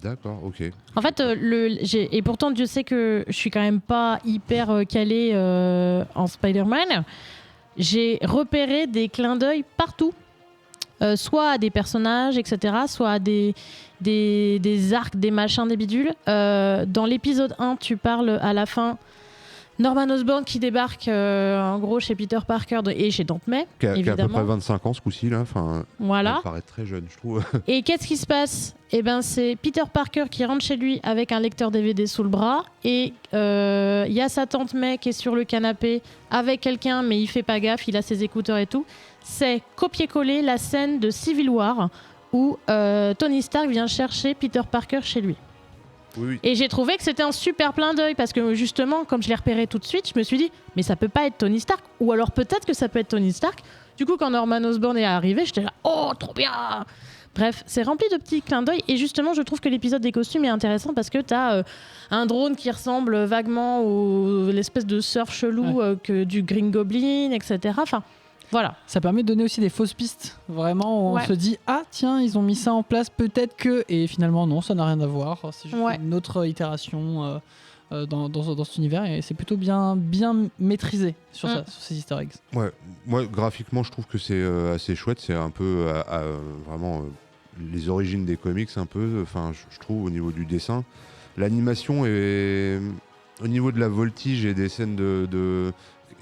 D'accord, ok. En fait, et pourtant, Dieu sait que je suis quand même pas hyper calée en Spider-Man. J'ai repéré des clins d'œil partout. Soit à des personnages, etc., soit à des arcs, des machins, des bidules. Dans l'épisode 1, tu parles à la fin Norman Osborn qui débarque en gros chez Peter Parker et chez Aunt May, Qui a à peu évidemment. près 25 ans ce coup-ci, là. Voilà. Elle paraît très jeune, je trouve. Et qu'est-ce qui se passe ? Eh ben, c'est Peter Parker qui rentre chez lui avec un lecteur DVD sous le bras, et il y a sa tante May qui est sur le canapé avec quelqu'un, mais il fait pas gaffe, il a ses écouteurs et tout. C'est copier-coller la scène de Civil War où Tony Stark vient chercher Peter Parker chez lui. Oui. Et j'ai trouvé que c'était un super clin d'œil parce que justement, comme je l'ai repéré tout de suite, je me suis dit, mais ça peut pas être Tony Stark, ou alors peut-être que ça peut être Tony Stark. Du coup, quand Norman Osborn est arrivé, j'étais là, oh, trop bien! Bref, c'est rempli de petits clins d'œil, et justement, je trouve que l'épisode des costumes est intéressant parce que t'as un drone qui ressemble vaguement à l'espèce de surf chelou que du Green Goblin, etc. Enfin, voilà. Ça permet de donner aussi des fausses pistes, vraiment, où on se dit ah tiens, ils ont mis ça en place, peut-être que, et finalement non, ça n'a rien à voir, c'est juste une autre itération dans cet univers, et c'est plutôt bien maîtrisé sur ces easter eggs. Ouais, moi graphiquement je trouve que c'est assez chouette, c'est un peu vraiment les origines des comics un peu, enfin je trouve au niveau du dessin. L'animation est au niveau de la voltige et des scènes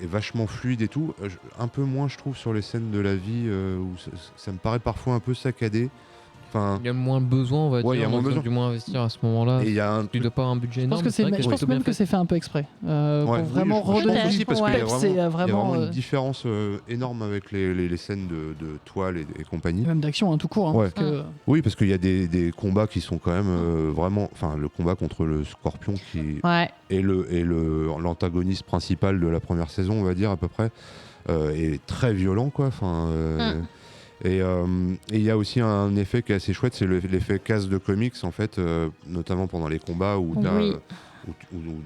est vachement fluide et tout, un peu moins je trouve sur les scènes de la vie où ça me paraît parfois un peu saccadé. Enfin, Il y a moins besoin, on va Ouais, il y dire. a moins Ils ont besoin. dû moins investir à ce moment-là. et il y a un Tu dois pas avoir un budget Je pense énorme. que c'est vrai je pense plutôt même bien que fait. c'est fait un peu exprès. Ouais, Pour oui, vraiment je pense redonner aussi, du parce qu'il y a peps, vraiment- c'est il y a vraiment vraiment une différence énorme avec les scènes de toile et compagnie. même d'action hein, tout court. Hein, Ouais. parce que- Oui, parce qu'il y a des combats qui sont quand même vraiment. Enfin, le combat contre le Scorpion qui Ouais. est l'antagoniste principal de la première saison, on va dire à peu près, est très violent, quoi. Enfin. Et il y a aussi un effet qui est assez chouette, c'est l'effet case de comics en fait, notamment pendant les combats où, Oui.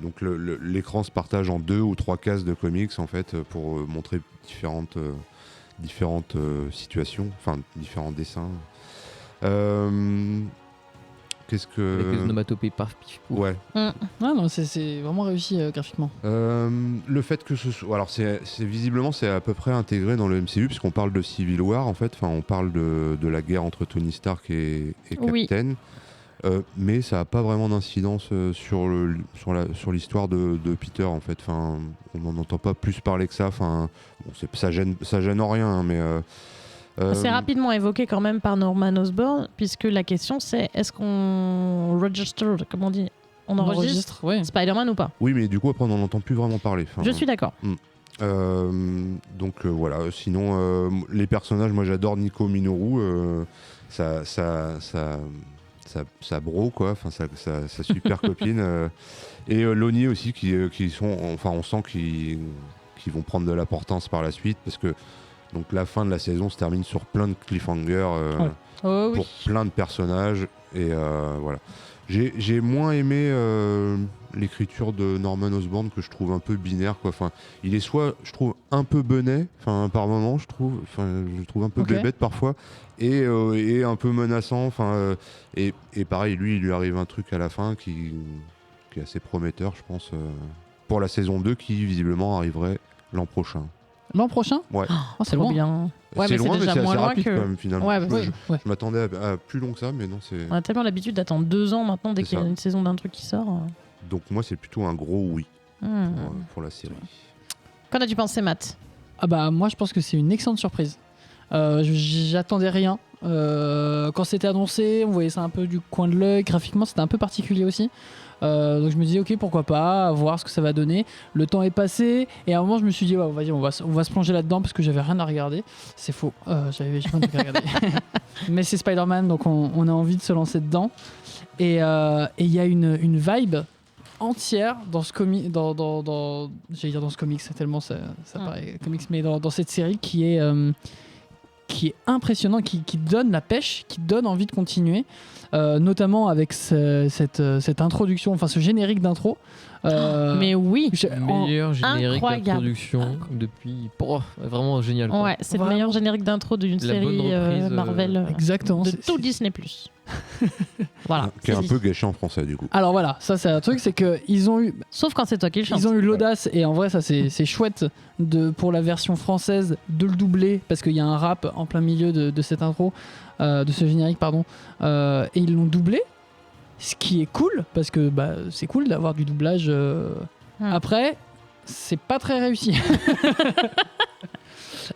donc l'écran se partage en 2 ou 3 cases de comics en fait pour montrer différentes situations, enfin différents dessins. Qu'est-ce Avec les que onomatopées, paf, pif, pouf. ouais. Ah non, c'est vraiment réussi graphiquement. Le fait que ce soit, alors c'est visiblement c'est à peu près intégré dans le MCU puisqu'on parle de Civil War en fait, enfin on parle de la guerre entre Tony Stark et Oui. Captain, mais ça n'a pas vraiment d'incidence sur l'histoire de Peter en fait. Enfin, on n'en entend pas plus parler que ça. Enfin, bon, ça gêne en rien, hein, mais C'est rapidement évoqué quand même par Norman Osborn, puisque la question c'est est-ce qu'on register, comment on dit, on enregistre ouais. Spider-Man ou pas? Oui, mais du coup après on n'en entend plus vraiment parler. Enfin, Je suis d'accord. Donc voilà, sinon les personnages, moi j'adore Nico Minoru, sa bro quoi, enfin sa super copine, et Lonnie aussi qui sont, enfin on sent qu'ils vont prendre de l'importance par la suite parce que donc la fin de la saison se termine sur plein de cliffhangers Oh oui. pour plein de personnages et voilà. J'ai moins aimé l'écriture de Norman Osborn que je trouve un peu binaire quoi. Enfin, il est soit je trouve un peu benet, enfin par moment je trouve un peu Ok. bébête parfois et un peu menaçant. Enfin et pareil lui il lui arrive un truc à la fin qui est assez prometteur je pense pour la saison 2 qui visiblement arriverait l'an prochain. L'an prochain Ouais. Oh, c'est Trop loin. bien. Ouais, c'est mais loin c'est déjà mais c'est moins assez loin rapide que. quand même finalement. Ouais, bah, je, Ouais. je m'attendais à plus long que ça mais non c'est On a tellement l'habitude d'attendre 2 ans maintenant dès C'est qu'il y a ça. une saison d'un truc qui sort. donc moi c'est plutôt un gros oui Hmm. pour la série. Qu'en as-tu pensé, Matt? Ah bah moi je pense que c'est une excellente surprise. J'attendais rien. Quand c'était annoncé, on voyait ça un peu du coin de l'œil. Graphiquement, c'était un peu particulier aussi. Donc je me disais ok pourquoi pas, voir ce que ça va donner. Le temps est passé et à un moment je me suis dit ouais, vas-y on va se plonger là-dedans parce que j'avais rien à regarder. C'est faux, j'ai plein de trucs à regarder. Mais c'est Spider-Man donc on a envie de se lancer dedans. Et il y a une vibe entière dans ce comic, j'allais dire dans ce comics, c'est tellement ça paraît comics, mais dans cette série qui est impressionnant, qui donne la pêche, qui donne envie de continuer, notamment avec cette introduction, enfin ce générique d'intro. Mais oui. Meilleur générique incroyable. d'introduction depuis. Vraiment génial. quoi. Ouais, c'est le Vraiment. meilleur générique d'intro d'une La bonne série reprise, Marvel Exactement. de c'est- tout c'est- Disney+. Voilà. Qui est c'est un dit. peu gâché en français du coup. Alors voilà, ça c'est un truc, c'est que ils ont eu Sauf quand c'est toi qui le chantes. l'audace et en vrai ça c'est chouette pour la version française de le doubler parce qu'il y a un rap en plein milieu de cette intro, de ce générique pardon, et ils l'ont doublé, ce qui est cool parce que bah, c'est cool d'avoir du doublage. Après, c'est pas très réussi.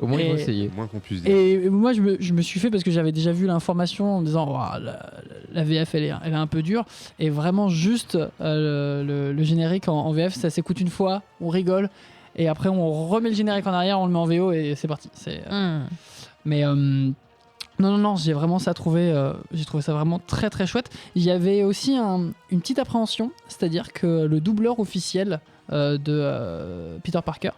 Au moins, ils vont Et- essayer. Moins qu'on puisse dire. Et moi, je me suis fait parce que j'avais déjà vu l'information en me disant Ouah, la VF elle est un peu dure. Et vraiment, juste le générique en VF, ça s'écoute une fois, on rigole. Et après, on remet le générique en arrière, on le met en VO et c'est parti. Mais non, j'ai vraiment j'ai trouvé ça vraiment très très chouette. Il y avait aussi une petite appréhension, c'est-à-dire que le doubleur officiel de Peter Parker,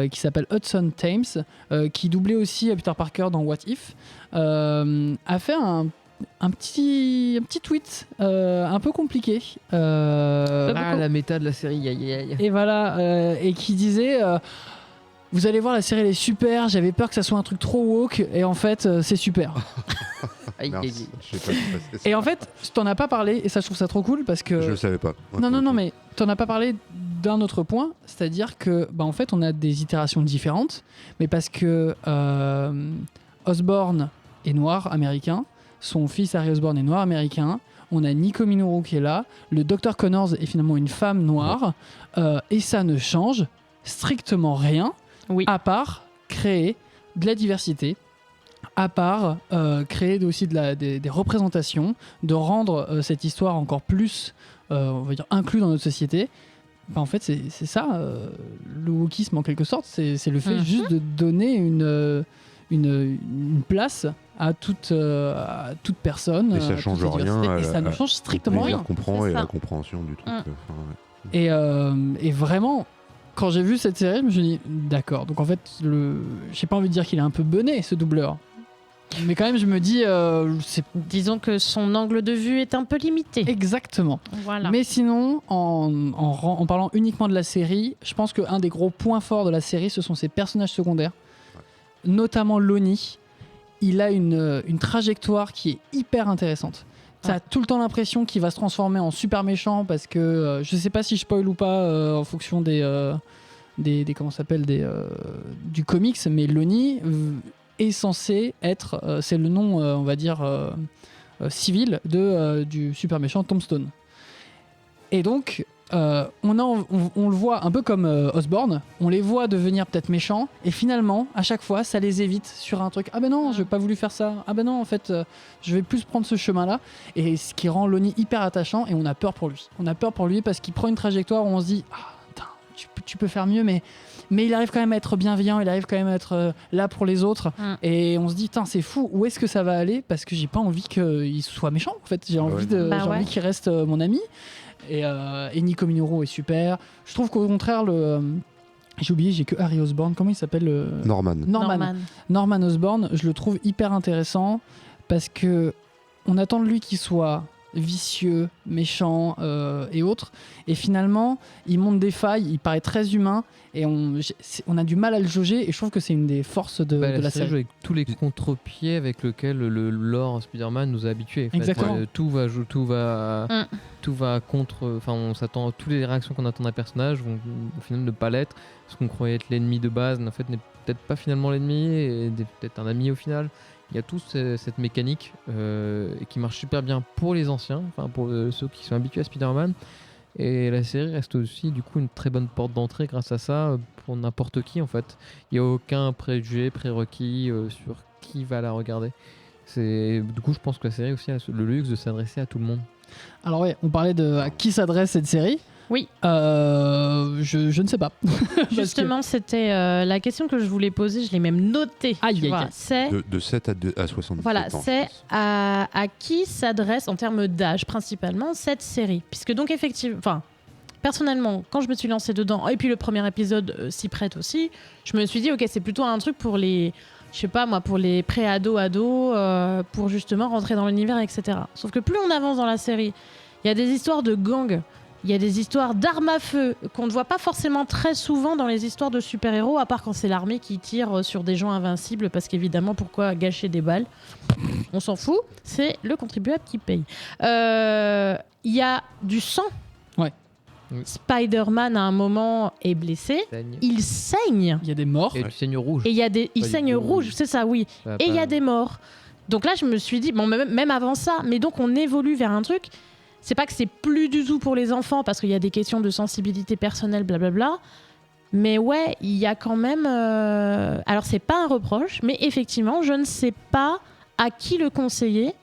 qui s'appelle Hudson Thames, qui doublait aussi Peter Parker dans What If, a fait un petit tweet un peu compliqué. La méta de la série, aïe aïe aïe. Et voilà, et qui disait vous allez voir, la série elle est super, j'avais peur que ça soit un truc trop woke, et en fait c'est super. Aïe, aïe, Merci. aïe. Je sais pas si c'est ça. Et en fait, t'en as pas parlé, et ça je trouve ça trop cool parce que. Je le savais pas. Non, mais t'en as pas parlé d'un autre point, c'est-à-dire que, bah, en fait, on a des itérations différentes, mais parce que Osborn est noir américain, son fils Harry Osborn est noir américain, on a Nico Minoru qui est là, le Dr Connors est finalement une femme noire, et ça ne change strictement rien, Oui. à part créer de la diversité à part, créer aussi des représentations, de rendre cette histoire encore plus, on va dire, inclus dans notre société. En fait, c'est ça, le wokisme en quelque sorte, c'est le fait juste de donner une place à toute personne. Et ça change rien. Et ça ne change strictement rien. Comprend et la compréhension du truc. Et vraiment, quand j'ai vu cette série, je me suis dit, d'accord. Donc en fait, j'ai pas envie de dire qu'il est un peu bené, ce doubleur. Mais quand même, je me dis, disons que son angle de vue est un peu limité. Exactement. Voilà. Mais sinon, en parlant uniquement de la série, je pense qu'un des gros points forts de la série, ce sont ses personnages secondaires. Notamment Lonnie. Il a une trajectoire qui est hyper intéressante. Tu as tout le temps l'impression qu'il va se transformer en super méchant parce que je sais pas si je spoil ou pas en fonction du comics, mais Lonnie est censé être, c'est le nom, on va dire, civil du super méchant Tombstone. Et donc, on le voit un peu comme Osborn, on les voit devenir peut-être méchants, et finalement, à chaque fois, ça les évite sur un truc. Ah ben non, je n'ai pas voulu faire ça. Ah ben non, en fait, je vais plus prendre ce chemin-là. Et ce qui rend Lonnie hyper attachant, et on a peur pour lui. On a peur pour lui parce qu'il prend une trajectoire où on se dit, tu peux faire mieux, mais il arrive quand même à être bienveillant, il arrive quand même à être là pour les autres. Et on se dit, c'est fou, où est-ce que ça va aller? Parce que j'ai pas envie qu'il soit méchant, en fait. J'ai envie qu'il reste mon ami. Et Nico Minoru est super. Je trouve qu'au contraire, j'ai oublié, j'ai que Harry Osborn. Comment il s'appelle Norman Osborn, je le trouve hyper intéressant parce que on attend de lui qu'il soit vicieux, méchant et autres. Et finalement, il montre des failles, il paraît très humain et on a du mal à le jauger. Et je trouve que c'est une des forces de la série. Avec tous les contre-pieds avec lesquels le lore Spider-Man nous a habitués. Exactement. Tout va contre. Enfin, on s'attend. Toutes les réactions qu'on attend d'un personnage vont au final ne pas l'être. Ce qu'on croyait être l'ennemi de base, en fait, n'est peut-être pas finalement l'ennemi et peut-être un ami au final. Il y a toute cette mécanique qui marche super bien pour les anciens, enfin pour ceux qui sont habitués à Spider-Man. Et la série reste aussi du coup une très bonne porte d'entrée grâce à ça pour n'importe qui en fait. Il n'y a aucun prérequis sur qui va la regarder. Du coup je pense que la série aussi a le luxe de s'adresser à tout le monde. Alors ouais, on parlait de à qui s'adresse cette série. Oui. Je ne sais pas. Justement, c'était la question que je voulais poser, je l'ai même notée. C'est de 7 à 70 voilà, ans. c'est à qui s'adresse en termes d'âge principalement cette série. Puisque donc effectivement, personnellement, quand je me suis lancée dedans, et puis le premier épisode s'y prête aussi, je me suis dit, ok, c'est plutôt un truc pour les... Je sais pas moi, pour les pré-ados, pour justement rentrer dans l'univers, etc. Sauf que plus on avance dans la série, il y a des histoires de gangs, il y a des histoires d'armes à feu qu'on ne voit pas forcément très souvent dans les histoires de super-héros, à part quand c'est l'armée qui tire sur des gens invincibles, parce qu'évidemment, pourquoi gâcher des balles? On s'en fout, c'est le contribuable qui paye. Il y a du sang. Ouais. Spider-Man, à un moment, est blessé. Il saigne. Il y a des morts. Et du saigne rouge. Et il saigne rouge, c'est ça, oui. Et il y a des morts. Donc là, je me suis dit, bon, même avant ça, mais donc on évolue vers un truc. C'est pas que c'est plus du tout pour les enfants, parce qu'il y a des questions de sensibilité personnelle, blablabla. Mais ouais, il y a quand même... Alors, c'est pas un reproche, mais effectivement, je ne sais pas à qui le conseiller,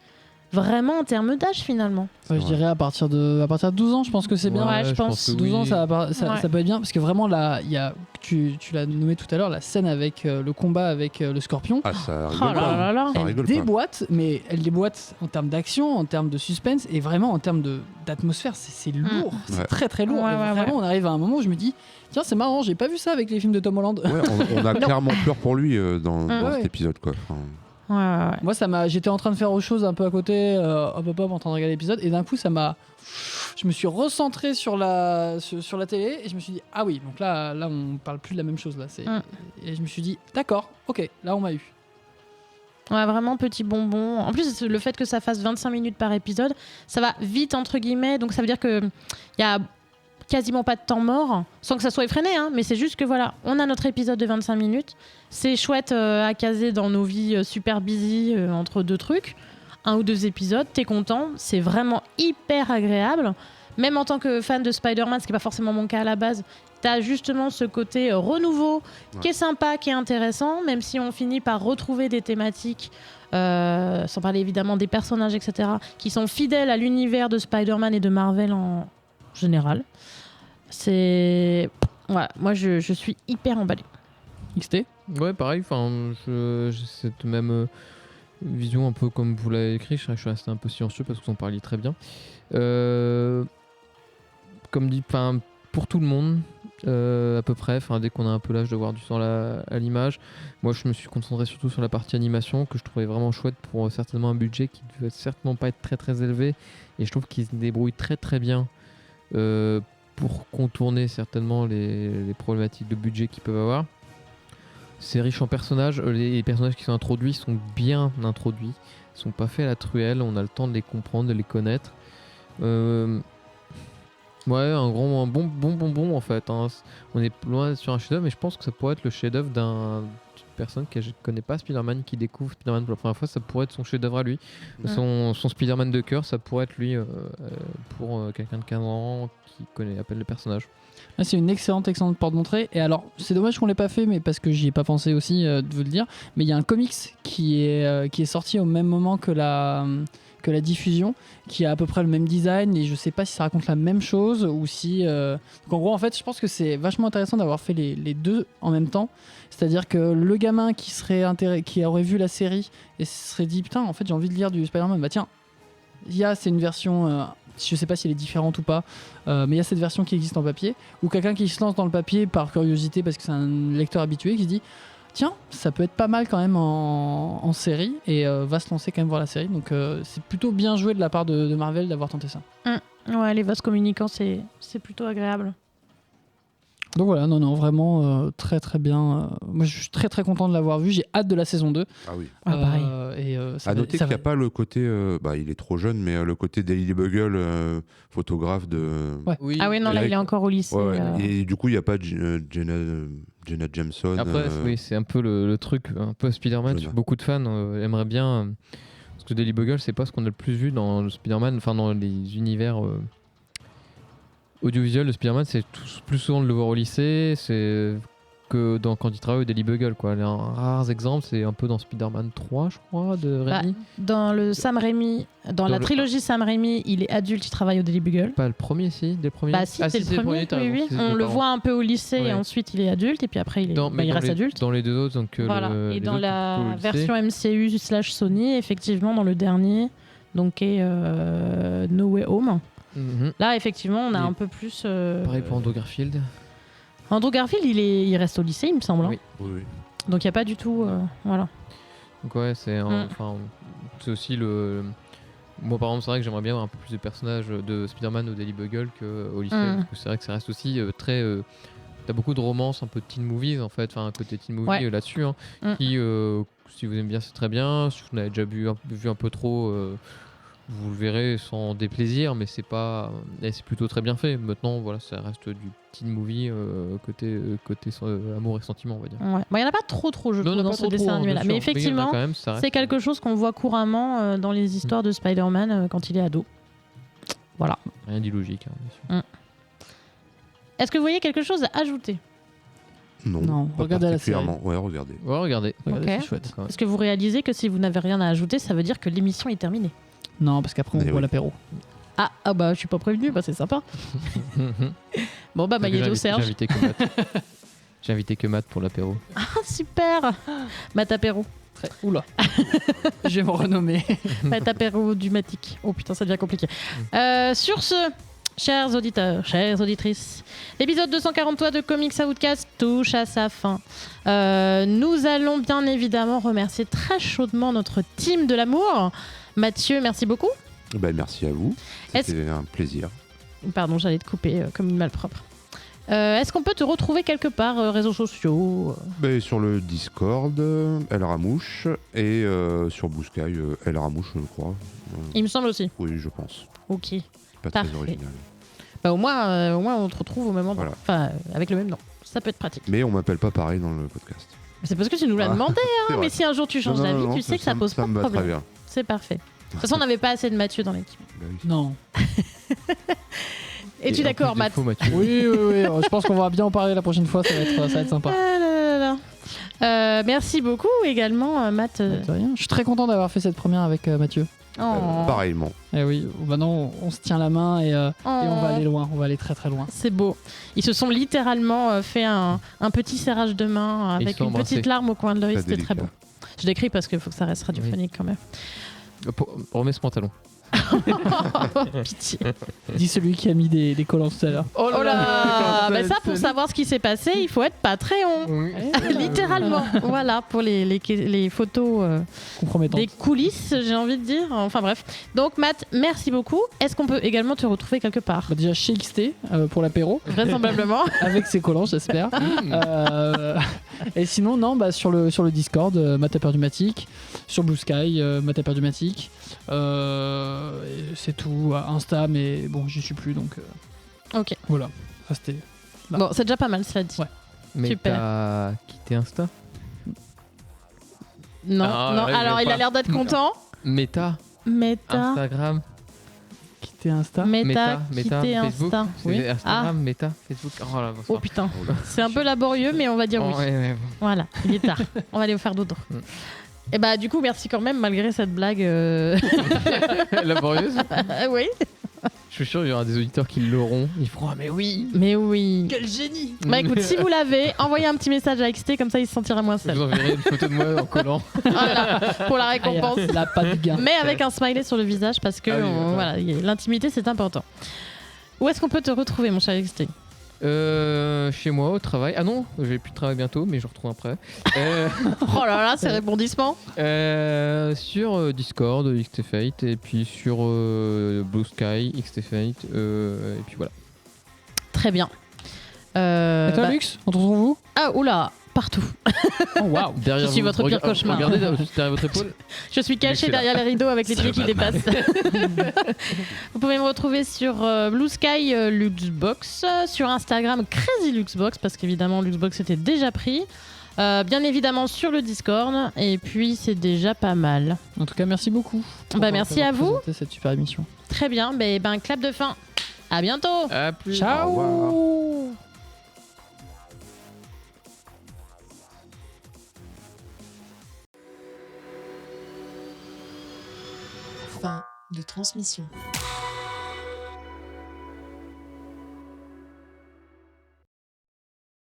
vraiment en termes d'âge, finalement. Ouais, je dirais à partir de 12 ans, je pense que c'est bien. Ouais, je pense. 12 ans, ça peut être bien, parce que vraiment, là, il y a, tu l'as nommé tout à l'heure, la scène avec le combat avec le scorpion. Ah, ça rigole pas. Elle déboîte, mais elle déboîte en termes d'action, en termes de suspense, et vraiment en termes d'atmosphère, c'est lourd, c'est très très lourd. Et vraiment, on arrive à un moment où je me dis, tiens, c'est marrant, j'ai pas vu ça avec les films de Tom Holland. Ouais, on a clairement peur pour lui dans cet épisode, quoi. Ouais. Moi, j'étais en train de faire autre chose un peu à côté, en train de regarder l'épisode, et d'un coup, je me suis recentré sur la télé, et je me suis dit, ah oui, donc là on parle plus de la même chose là. Et je me suis dit, d'accord, ok, là on m'a eu. Ouais, vraiment petit bonbon. En plus, le fait que ça fasse 25 minutes par épisode, ça va vite entre guillemets, donc ça veut dire que il y a quasiment pas de temps mort, sans que ça soit effréné, hein, mais c'est juste que voilà, on a notre épisode de 25 minutes, c'est chouette à caser dans nos vies super busy entre deux trucs, 1 ou 2 épisodes, t'es content, c'est vraiment hyper agréable, même en tant que fan de Spider-Man, ce qui n'est pas forcément mon cas à la base, t'as justement ce côté renouveau Ouais. qui est sympa, qui est intéressant, même si on finit par retrouver des thématiques, sans parler évidemment des personnages, etc., qui sont fidèles à l'univers de Spider-Man et de Marvel en général. C'est... Voilà, moi je suis hyper emballée. XT. Ouais, pareil, enfin, j'ai cette même vision un peu comme vous l'avez écrit, je suis resté un peu silencieux parce que vous en parliez très bien. Comme dit, enfin, pour tout le monde, à peu près, dès qu'on a un peu l'âge de voir du sang à l'image, moi je me suis concentré surtout sur la partie animation que je trouvais vraiment chouette pour certainement un budget qui ne devait certainement pas être très très élevé, et je trouve qu'ils se débrouillent très très bien pour contourner certainement les problématiques de budget qu'ils peuvent avoir. C'est riche en personnages, les personnages qui sont introduits sont bien introduits, ils sont pas faits à la truelle, on a le temps de les comprendre, de les connaître. Ouais, un bon en fait, hein. On est loin sur un chef-d'œuvre, mais je pense que ça pourrait être le chef-d'œuvre d'une personne qui ne connaît pas Spider-Man, qui découvre Spider-Man pour la première fois, ça pourrait être son chef-d'œuvre à lui. Son Spider-Man de cœur, ça pourrait être lui pour quelqu'un de 15 ans qui connaît à peine le personnage. Ah, c'est une excellente porte d'entrée. Et alors, c'est dommage qu'on l'ait pas fait, mais parce que j'y ai pas pensé aussi de vous le dire. Mais il y a un comics qui est sorti au même moment que la diffusion, qui a à peu près le même design, et je sais pas si ça raconte la même chose ou si. Donc en gros, en fait, je pense que c'est vachement intéressant d'avoir fait les deux en même temps. C'est-à-dire que le gamin qui aurait vu la série et se serait dit putain, en fait, j'ai envie de lire du Spider-Man. Bah tiens, c'est une version. Je sais pas si elle est différente ou pas, mais il y a cette version qui existe en papier, ou quelqu'un qui se lance dans le papier par curiosité parce que c'est un lecteur habitué qui se dit tiens, ça peut être pas mal quand même en série, et va se lancer quand même voir la série. Donc c'est plutôt bien joué de la part de Marvel d'avoir tenté ça. Ouais, les vases communicants, c'est plutôt agréable. Donc voilà, non, vraiment très très bien. Moi je suis très très content de l'avoir vu, j'ai hâte de la saison 2. Ah oui. Pareil. À noter qu'il n'y a pas le côté, il est trop jeune, mais le côté Daily Bugle, photographe de. Ouais. Oui. Ah oui, non, là, il est encore au lycée. Ouais, et du coup, il n'y a pas Jenna Jameson. Après, oui, c'est un peu le truc, un peu Spider-Man. Jonah. Beaucoup de fans aimeraient bien. Parce que Daily Bugle, c'est pas ce qu'on a le plus vu dans le Spider-Man, enfin dans les univers audiovisuels de Spider-Man. C'est plus souvent de le voir au lycée, c'est que quand il travaille au Daily Bugle, quoi. Les rares exemples, c'est un peu dans Spider-Man 3, je crois, de Raimi. Dans le Sam Raimi, dans la trilogie Sam Raimi, il est adulte, il travaille au Daily Bugle. Pas le premier, si, des premiers. Bah si, c'est le premier, t'as raison, oui. c'est On mes le parents. voit un peu au lycée, Ouais. et ensuite il est adulte, et puis après il reste adulte. Dans les deux autres, donc Voilà. Et les dans autres, la plutôt au lycée. version MCU/Sony, effectivement, dans le dernier, donc est No Way Home. Mhm. Là, effectivement, on a Et un peu plus. Pareil pour Andrew Garfield. Andrew Garfield, il reste au lycée, il me semble. Hein. Oui. Oui. Donc il n'y a pas du tout. Voilà. Donc ouais, c'est aussi le. Moi par exemple, c'est vrai que j'aimerais bien avoir un peu plus de personnages de Spider-Man au Daily Bugle qu'au lycée, parce que c'est vrai que ça reste aussi très. T'as beaucoup de romances, un peu de teen movies en fait, enfin un côté teen movie Ouais. là-dessus, hein, qui, si vous aimez bien, c'est très bien. Si vous n'avez déjà vu un peu trop, vous le verrez sans déplaisir, mais c'est plutôt très bien fait. Maintenant, voilà, ça reste du teen movie côté amour et sentiment, on va dire. Ouais. Bon, il n'y en a pas trop, je trouve, dans ce dessin animé-là. Mais effectivement, c'est quelque chose qu'on voit couramment dans les histoires de Spider-Man quand il est ado. Voilà. Rien d'illogique, hein, bien sûr. Est-ce que vous voyez quelque chose à ajouter ? Non, pas regardez la particulièrement. Ouais, regardez. Ouais, regardez. Regardez, Ok. c'est chouette. Est-ce que vous réalisez que si vous n'avez rien à ajouter, ça veut dire que l'émission est terminée ? Non, parce qu'après on Mais boit oui. l'apéro. Ah bah je suis pas prévenu, bah c'est sympa. Bon bah Maïedo Serge. J'ai invité que Matt pour l'apéro. Ah super. Matt apéro. Oula. Je vais me renommer. Matt apéro du Matic. Oh putain, ça devient compliqué. Sur ce, chers auditeurs, chères auditrices, l'épisode 243 de Comics Outcast touche à sa fin. Nous allons bien évidemment remercier très chaudement notre team de l'amour. Mathieu, merci beaucoup. Merci à vous. C'était un plaisir. Pardon, j'allais te couper comme une malpropre. Est-ce qu'on peut te retrouver quelque part, réseaux sociaux Sur le Discord, El Ramouche, et sur Blue Sky, El Ramouche, je crois. Il me semble aussi. Oui, je pense. Ok. Pas Parfait. très original. Bah, au moins, on te retrouve au même endroit. Voilà. Enfin, avec le même nom. Ça peut être pratique. Mais on m'appelle pas pareil dans le podcast. C'est parce que tu nous l'as demandé, C'est hein, vrai. mais si un jour tu changes d'avis, tu sais que ça pose pas me de va très problème. bien. C'est parfait. De toute façon, on n'avait pas assez de Mathieu dans l'équipe. Bah oui. Non. Es-tu Et en d'accord, plus des Matt? faux, Mathieu. Oui. Je pense qu'on va bien en parler la prochaine fois. Ça va être sympa. Ah là là là. Merci beaucoup également, Matt. De rien. Je suis très content d'avoir fait cette première avec Mathieu. Oh. Pareillement. Et oui, maintenant on se tient la main et on va aller loin. On va aller très très loin. C'est beau. Ils se sont littéralement fait un petit serrage de main Ils avec se sont une petite embrassés. larme au coin de l'œil. Très C'était très délicat. beau. Je décris parce qu'il faut que ça reste radiophonique quand même. Remets ce pantalon. Pitié. Dit celui qui a mis des collants tout à l'heure. Oh là bah ça, pour savoir ce qui s'est passé, il faut être Patreon. Oui. Littéralement. Voilà, pour les photos Compromettant. des coulisses, j'ai envie de dire. Enfin bref. Donc Matt, merci beaucoup. Est-ce qu'on peut également te retrouver quelque part? Bah, déjà chez XT pour l'apéro, Vraisemblablement. avec ses collants, j'espère. Et sinon, non, bah, sur le Discord, Matapeur du Matic, sur Blue Sky, Matapeur du Matic. Et c'est tout. Insta, mais bon, j'y suis plus, donc Ok. voilà. Restez. Bah. Bon, c'est déjà pas mal, cela dit. Ouais. Mais Super. t'as quitté Insta? Non, Ah, non. ouais, Alors, mais il a pas. l'air d'être content. Meta, Meta. Instagram, Quitter Insta. Meta. Meta, Quitter Facebook. Insta. C'est Oui. Instagram, Meta, Facebook. Oh là, Oh bonsoir. putain. C'est un peu laborieux, mais on va dire oui. Oh, ouais. Voilà, il est tard. On va aller faire d'autres. Mm. Et bah, du coup, merci quand même, malgré cette blague. Laborieuse. Oui. Je suis sûr qu'il y aura des auditeurs qui l'auront. Ils feront ah mais oui. Mais oui. Quel génie! Bah écoute, si vous l'avez, envoyez un petit message à XT, comme ça il se sentira moins Je vous seul. enverrai une photo de moi en collant. Voilà, pour la récompense. La patte du gars. Mais avec un smiley sur le visage, parce que Ah oui, voilà, l'intimité c'est important. Où est-ce qu'on peut te retrouver, mon cher XT? Chez moi au travail. Ah non, je vais plus de travail bientôt, mais je retrouve après. Oh là là, ces rebondissements. Sur Discord, XTFate, et puis sur Blue Sky, XTFate, et puis voilà. Très bien. Et toi, Bah- Lux, on te retrouve où? Ah, oula, partout. Oh waouh! Derrière Je suis vous, votre pire cauchemar. Regardez derrière votre épaule. Je suis cachée Luxe est là. derrière les rideaux avec les pieds qui dépassent. Vous pouvez me retrouver sur Blue Sky Luxbox, sur Instagram Crazy Luxbox, parce qu'évidemment Luxbox était déjà pris. Bien évidemment sur le Discord, et puis c'est déjà pas mal. En tout cas, merci beaucoup. Bah, merci à vous. Présenté cette super émission. Très bien, ben clap de fin. À bientôt. À plus. Ciao! Au Fin de transmission.